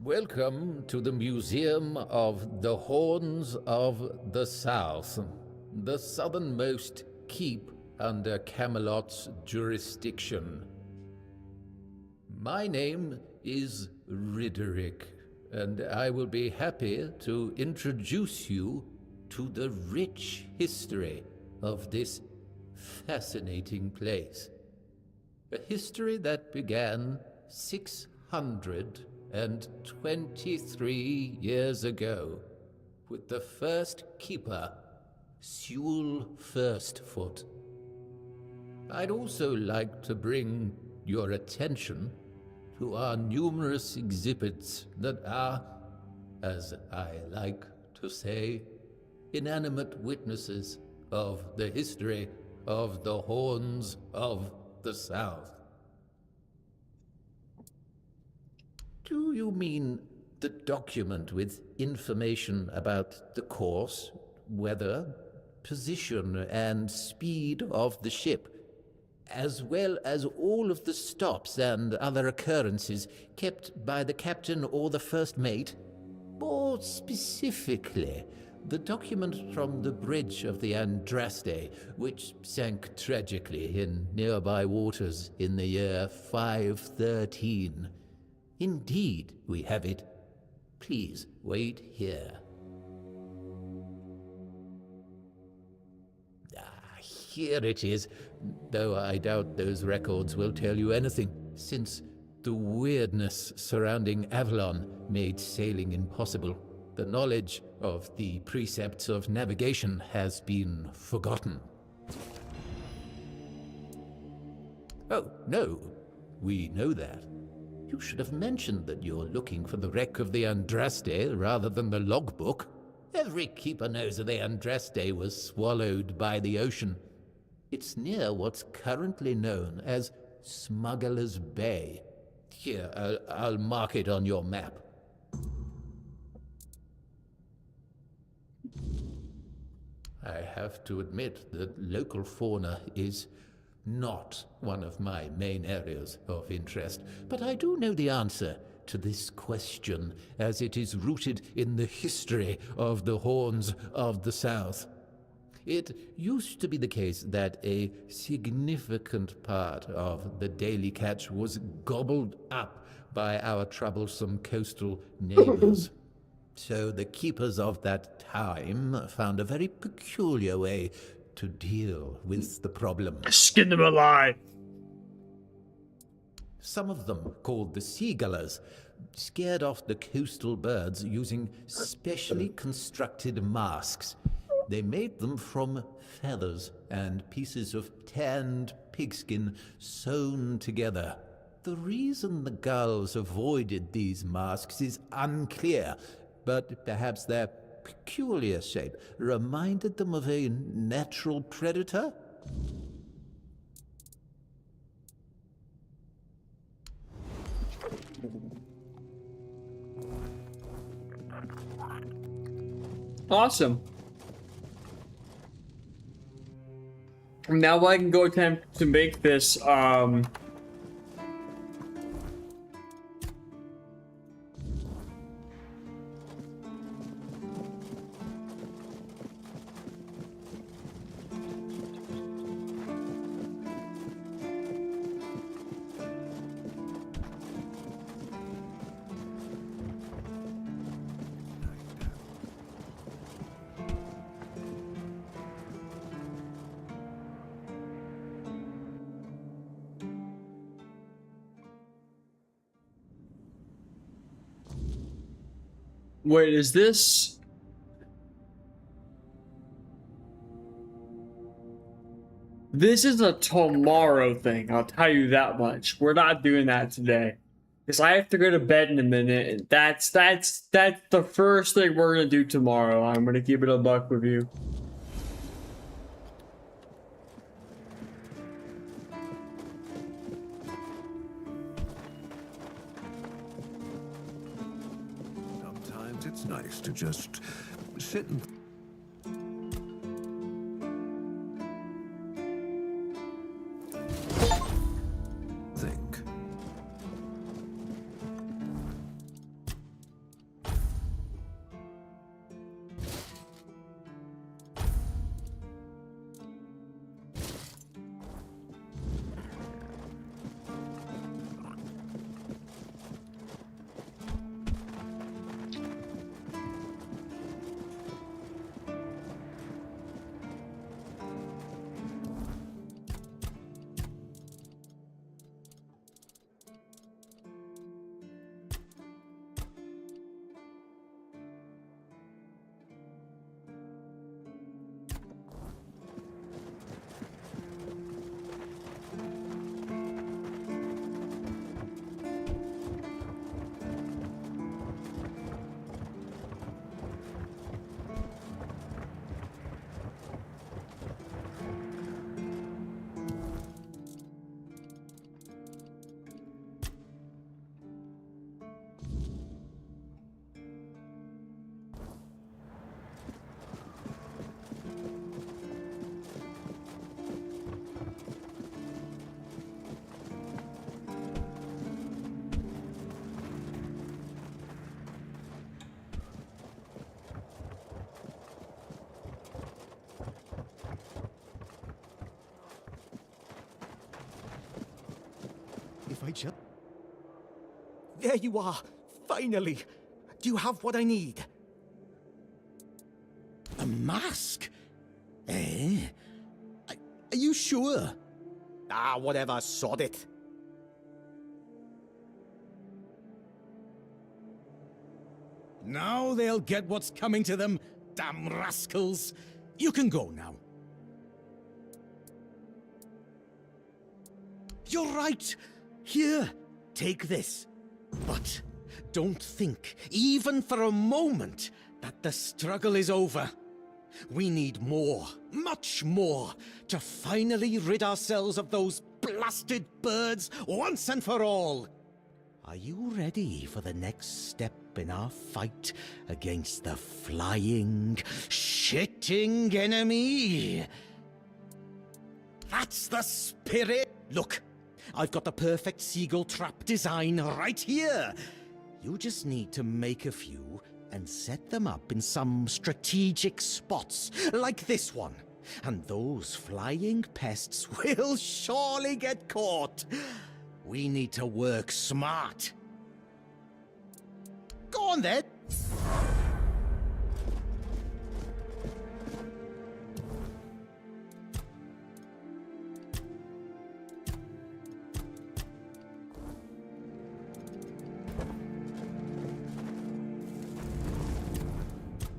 Welcome to the Museum of the Horns of the South, the southernmost keep under Camelot's jurisdiction. My name is Ridderick, and I will be happy to introduce you to the rich history of this fascinating place. A history that began 623 years ago with the first keeper, Sewell Firstfoot. I'd also like to bring your attention to our numerous exhibits that are, as I like to say, inanimate witnesses of the history of the Horns of the South. Do you mean the document with information about the course, weather, position, and speed of the ship, as well as all of the stops and other occurrences kept by the captain or the first mate? More specifically, the document from the bridge of the Andraste, which sank tragically in nearby waters in the year 513. Indeed, we have it. Please wait here. Here it is, though I doubt those records will tell you anything, since the weirdness surrounding Avalon made sailing impossible. The knowledge of the precepts of navigation has been forgotten. Oh, no, we know that. You should have mentioned that you're looking for the wreck of the Andraste rather than the logbook. Every keeper knows that the Andraste was swallowed by the ocean. It's near what's currently known as Smuggler's Bay. Here, I'll mark it on your map. I have to admit that local fauna is not one of my main areas of interest, but I do know the answer to this question, as it is rooted in the history of the Horns of the South. It used to be the case that a significant part of the daily catch was gobbled up by our troublesome coastal neighbors. So the keepers of that time found a very peculiar way to deal with the problem. Skin them alive! Some of them, called the seagullers, scared off the coastal birds using specially constructed masks. They made them from feathers and pieces of tanned pigskin sewn together. The reason the gulls avoided these masks is unclear, but perhaps their peculiar shape reminded them of a natural predator? Awesome. Now I can go attempt to make this, wait, is this... This is a tomorrow thing, I'll tell you that much. We're not doing that today. Because I have to go to bed in a minute, and that's the first thing we're gonna do tomorrow. I'm gonna keep it a buck with you. Sometimes it's nice to just sit and think. satisfied yet? There you are, finally. Do you have what I need? A mask? Eh? Are you sure? Ah, whatever, sod it. Now they'll get what's coming to them, damn rascals. You can go now. You're right. Here, take this. But don't think, even for a moment, that the struggle is over. We need more, much more, to finally rid ourselves of those blasted birds once and for all. Are you ready for the next step in our fight against the flying, shitting enemy? That's the spirit! Look, I've got the perfect seagull trap design right here. You just need to make a few and set them up in some strategic spots, like this one. And those flying pests will surely get caught. We need to work smart. Go on then.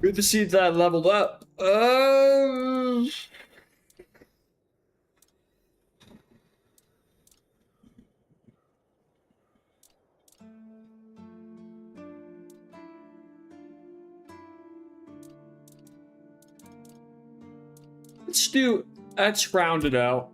Good to see that leveled up. Let's round it out.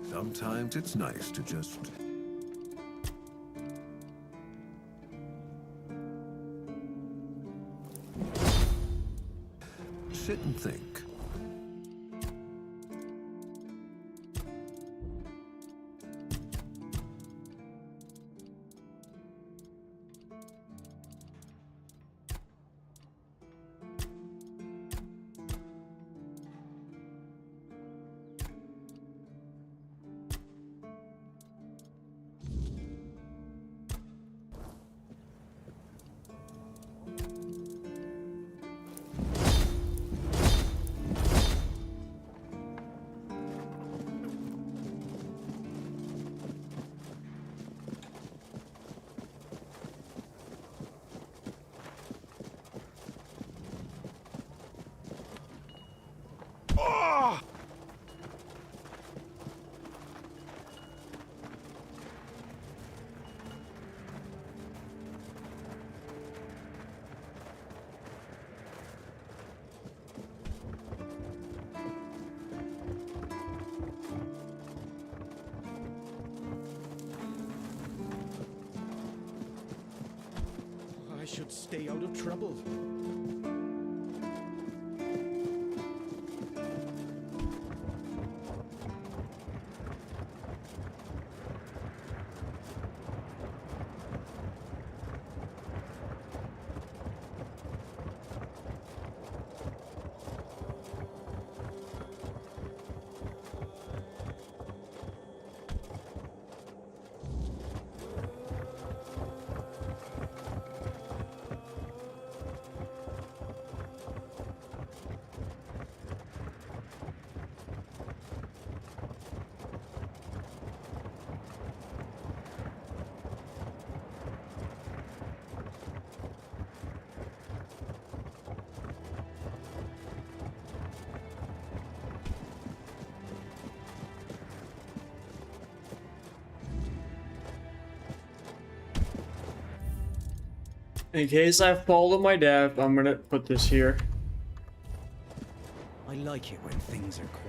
Sometimes it's nice to just... sit and think. I should stay out of trouble. In case I fall to my death, I'm gonna put this here. I like it when things are quiet.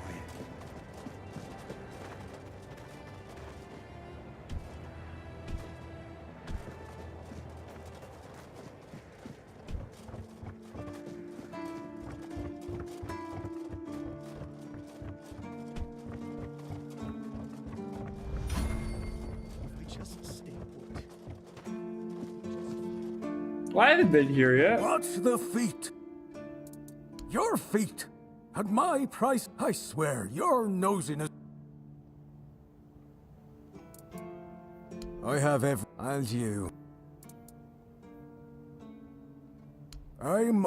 I haven't been here yet. What's the feet? Your feet. At my price, I swear, your nosiness. I have every... And you. I'm...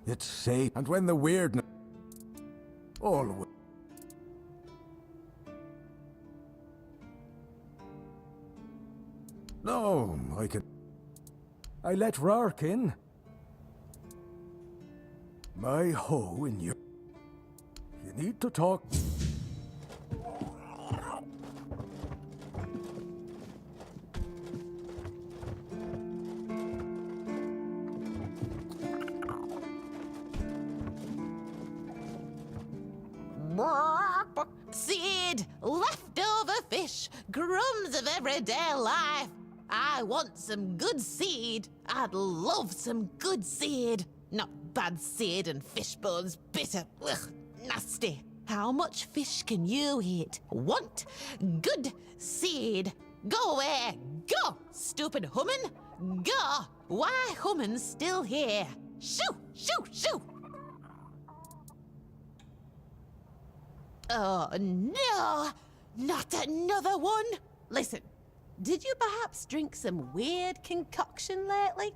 It's safe. And when the weirdness... Always. No, I can... I let Rark in. My hoe in you. You need to talk... Seed, leftover fish, crumbs of everyday life. I want some good seed. I'd love some good seed. Not bad seed and fish bones, bitter. Ugh, nasty. How much fish can you eat? Want good seed. Go away. Go, stupid human. Go. Why human's still here? Shoo, shoo, shoo. Oh, no! Not another one! Listen, did you perhaps drink some weird concoction lately?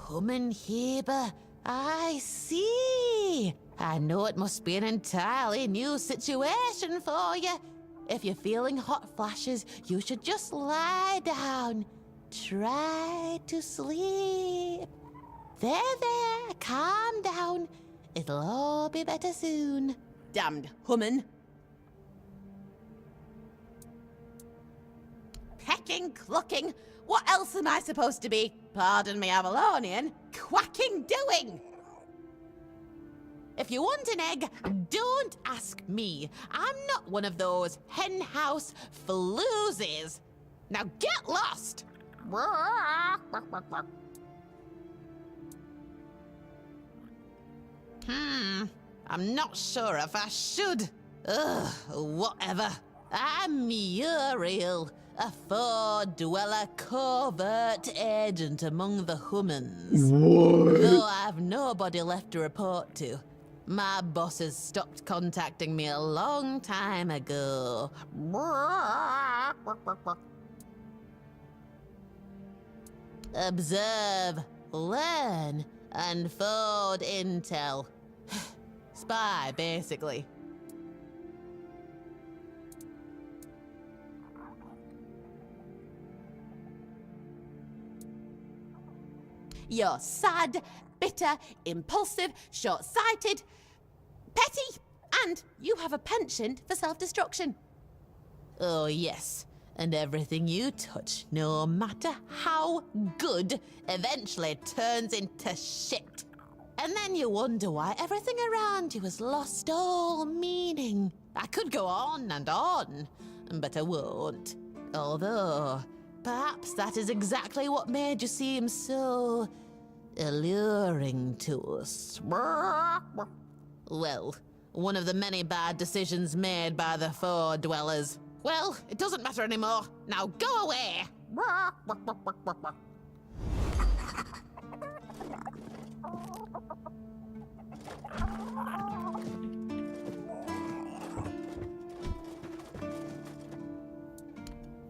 Human Heber, I see! I know it must be an entirely new situation for you. If you're feeling hot flashes, you should just lie down. Try to sleep. There, calm down. It'll all be better soon. Damned human. Pecking, clucking. What else am I supposed to be? Pardon me, Avalonian. Quacking doing. If you want an egg, don't ask me. I'm not one of those henhouse floozies. Now get lost. I'm not sure if I should. Ugh, whatever. I'm Muriel, a four-dweller covert agent among the humans. What? Though I've nobody left to report to. My bosses stopped contacting me a long time ago. Observe, learn, and forward intel. Spy, basically. You're sad, bitter, impulsive, short-sighted, petty, and you have a penchant for self-destruction. Oh, yes. And everything you touch, no matter how good, eventually turns into shit. And then you wonder why everything around you has lost all meaning. I could go on and on, but I won't. Although, perhaps that is exactly what made you seem so alluring to us. Well, one of the many bad decisions made by the Four Dwellers. Well, it doesn't matter anymore. Now go away!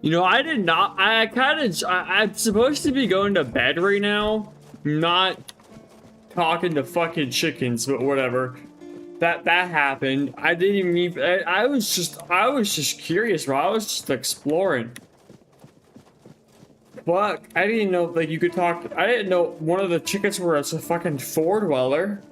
You know, I did not. I'm supposed to be going to bed right now. Not talking to fucking chickens, but whatever. That happened. I didn't even. I was just curious, bro. I was just exploring. Fuck! I didn't know like you could talk. I didn't know one of the chickens were a fucking four dweller.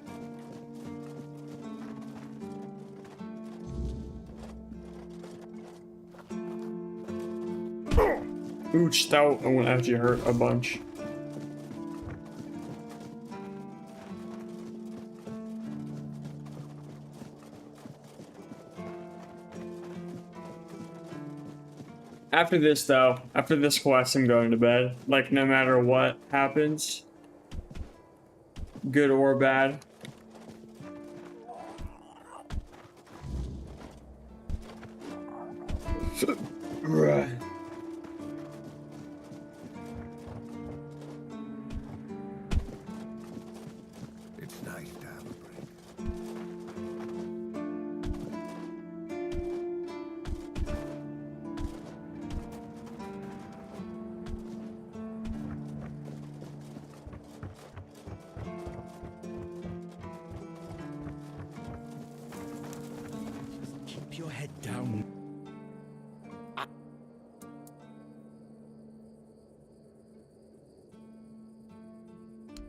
Ooch, that one actually hurt a bunch. After this, though, after this quest, I'm going to bed. Like, no matter what happens, good or bad. Right. It's nice to have a break. Keep your head down.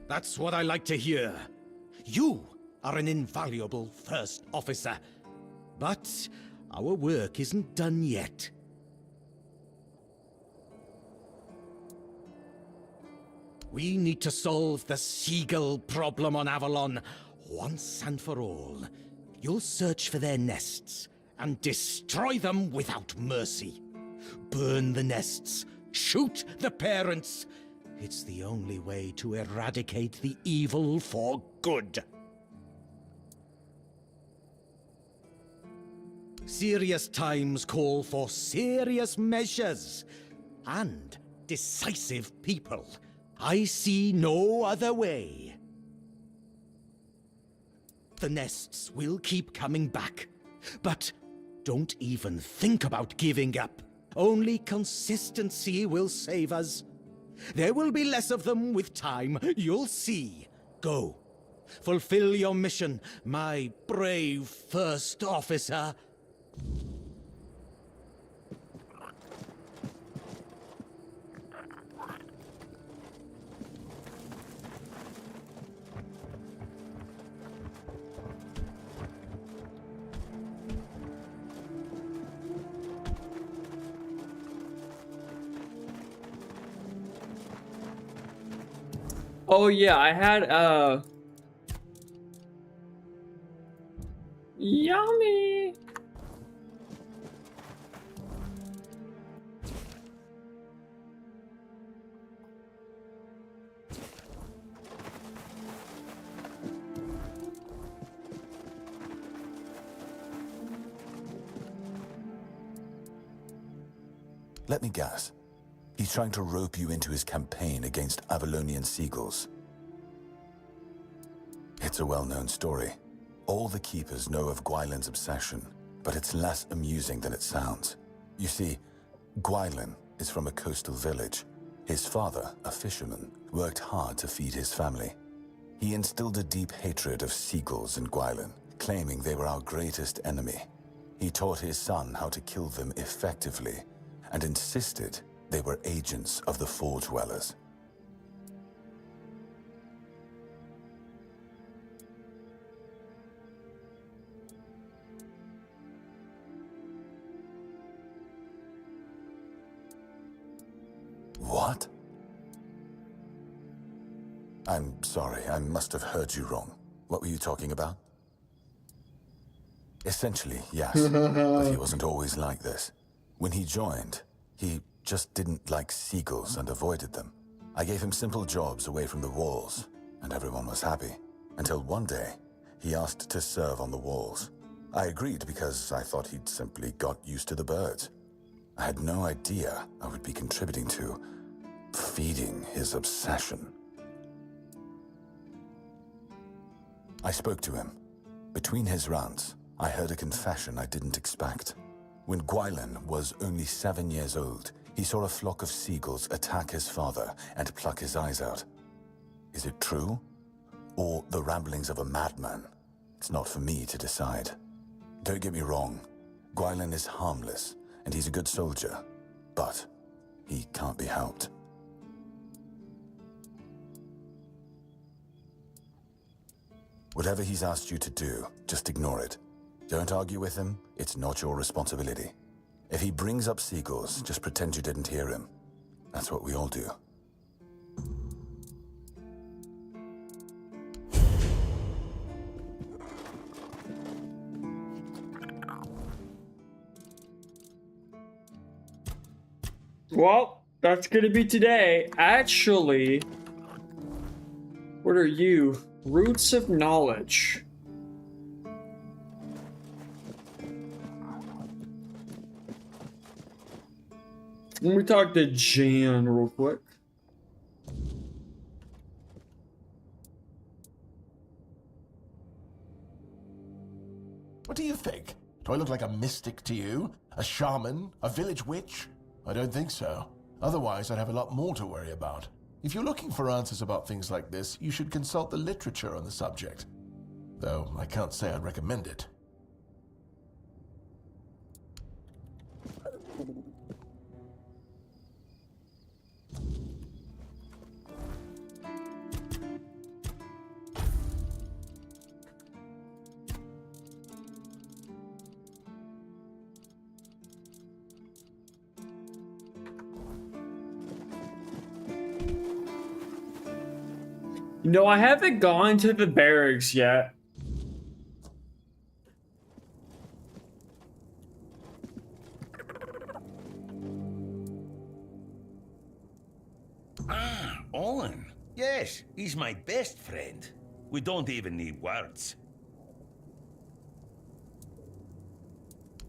That's what I like to hear. You are an invaluable first officer. But our work isn't done yet. We need to solve the seagull problem on Avalon once and for all. You'll search for their nests and destroy them without mercy. Burn the nests, shoot the parents. It's the only way to eradicate the evil for good. Serious times call for serious measures and decisive people. I see no other way. The nests will keep coming back, but don't even think about giving up. Only consistency will save us. There will be less of them with time, you'll see. Go. Fulfill your mission, my brave first officer. Oh yeah, I had yummy. Let me guess. He's trying to rope you into his campaign against Avalonian seagulls. It's a well-known story. All the keepers know of Gwylin's obsession, but it's less amusing than it sounds. You see, Gwylin is from a coastal village. His father, a fisherman, worked hard to feed his family. He instilled a deep hatred of seagulls in Gwylin, claiming they were our greatest enemy. He taught his son how to kill them effectively, and insisted they were agents of the Four Dwellers. What? I'm sorry, I must have heard you wrong. What were you talking about? Essentially, yes, but he wasn't always like this. When he joined, he just didn't like seagulls and avoided them. I gave him simple jobs away from the walls, and everyone was happy. Until one day, he asked to serve on the walls. I agreed because I thought he'd simply got used to the birds. I had no idea I would be contributing to feeding his obsession. I spoke to him. Between his rants, I heard a confession I didn't expect. When Gwylin was only 7 years old, he saw a flock of seagulls attack his father and pluck his eyes out. Is it true? Or the ramblings of a madman? It's not for me to decide. Don't get me wrong, Gwylin is harmless, and he's a good soldier, but he can't be helped. Whatever he's asked you to do, just ignore it. Don't argue with him, it's not your responsibility. If he brings up seagulls, just pretend you didn't hear him. That's what we all do. Well, that's gonna be today. Actually, what are you? Roots of knowledge. Let me talk to Jan real quick. What do you think? Do I look like a mystic to you? A shaman? A village witch? I don't think so. Otherwise, I'd have a lot more to worry about. If you're looking for answers about things like this, you should consult the literature on the subject. Though, I can't say I'd recommend it. No, I haven't gone to the barracks yet. Ah, Owen. Yes, he's my best friend. We don't even need words.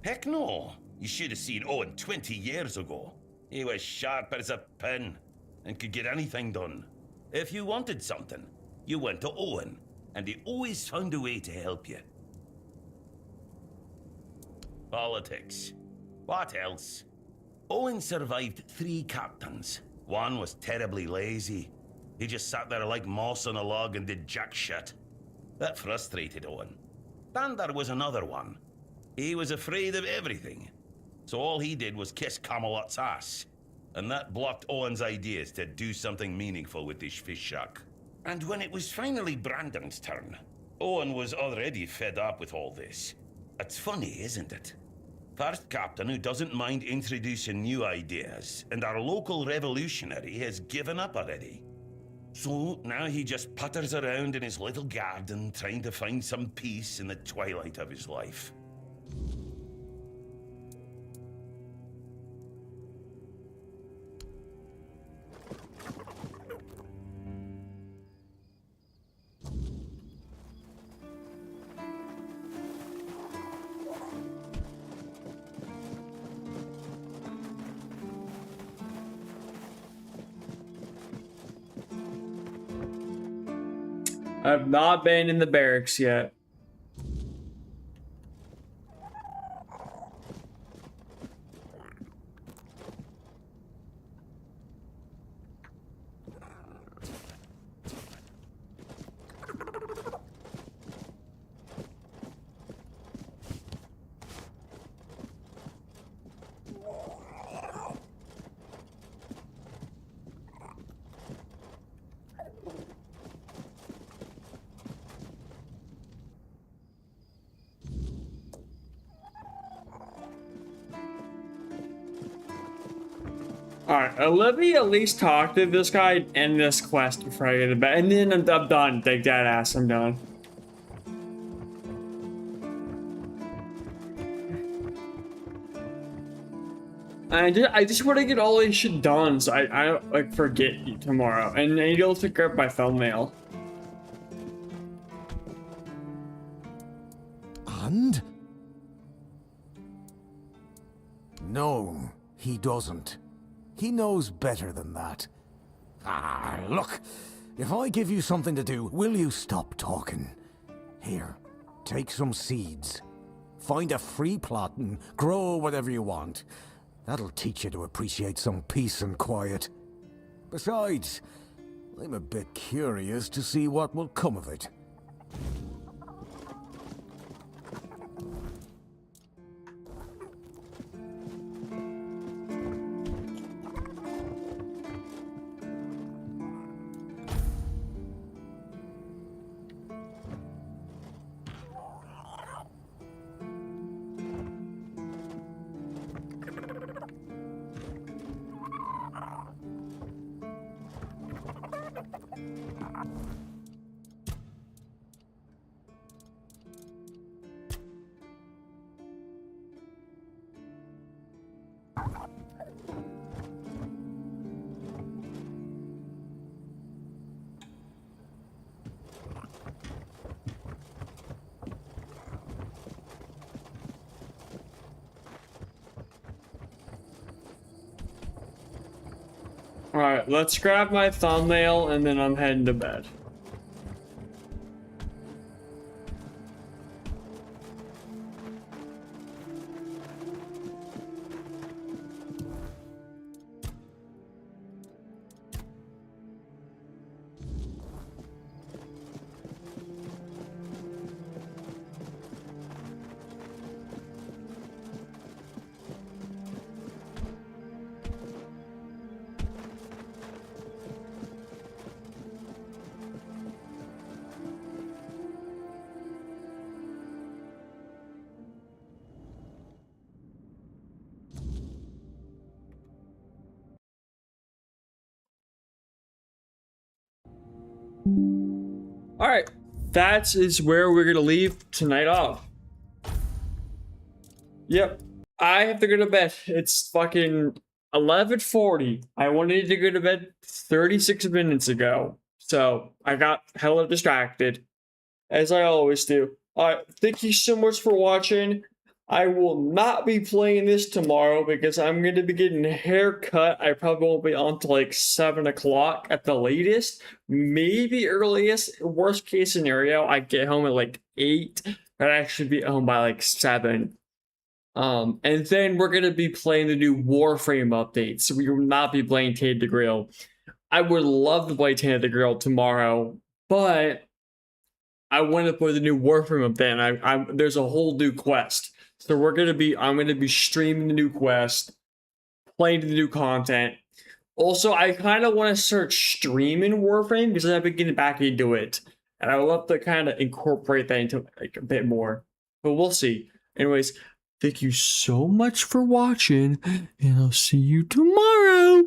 Heck no. You should have seen Owen 20 years ago. He was sharp as a pin and could get anything done. If you wanted something, you went to Owen, and he always found a way to help you. Politics. What else? Owen survived 3 captains. One was terribly lazy. He just sat there like moss on a log and did jack shit. That frustrated Owen. Then there was another one. He was afraid of everything. So all he did was kiss Camelot's ass. And that blocked Owen's ideas to do something meaningful with his fish shack. And when it was finally Brandon's turn, Owen was already fed up with all this. It's funny, isn't it? First captain who doesn't mind introducing new ideas, and our local revolutionary has given up already. So now he just putters around in his little garden trying to find some peace in the twilight of his life. I've not been in the barracks yet. Alright, let me at least talk to this guy and this quest before I get to bed. And then I'm done. Take that ass, I'm done. I just want to get all this shit done so I don't like forget you tomorrow. And you'll take care of my thumbnail. And? No, he doesn't. He knows better than that. Ah, look. If I give you something to do, will you stop talking? Here, take some seeds. Find a free plot and grow whatever you want. That'll teach you to appreciate some peace and quiet. Besides, I'm a bit curious to see what will come of it. Alright, let's grab my thumbnail and then I'm heading to bed. Alright, that is where we're gonna leave tonight off. Yep, I have to go to bed. It's fucking 11:40. I wanted to go to bed 36 minutes ago, so I got hella distracted, as I always do. Alright, thank you so much for watching. I will not be playing this tomorrow because I'm going to be getting a haircut. I probably won't be on till like 7 o'clock at the latest. Maybe earliest. Worst case scenario, I get home at like 8, but I should be home by like 7. And then we're going to be playing the new Warframe update, so we will not be playing Tainted Grail. I would love to play Tainted Grail tomorrow, but I want to play the new Warframe update, and there's a whole new quest. So I'm gonna be streaming the new quest, playing the new content. Also, I kind of want to start streaming Warframe because I've been getting back into it, and I would love to kind of incorporate that into like a bit more. But we'll see. Anyways, thank you so much for watching, and I'll see you tomorrow.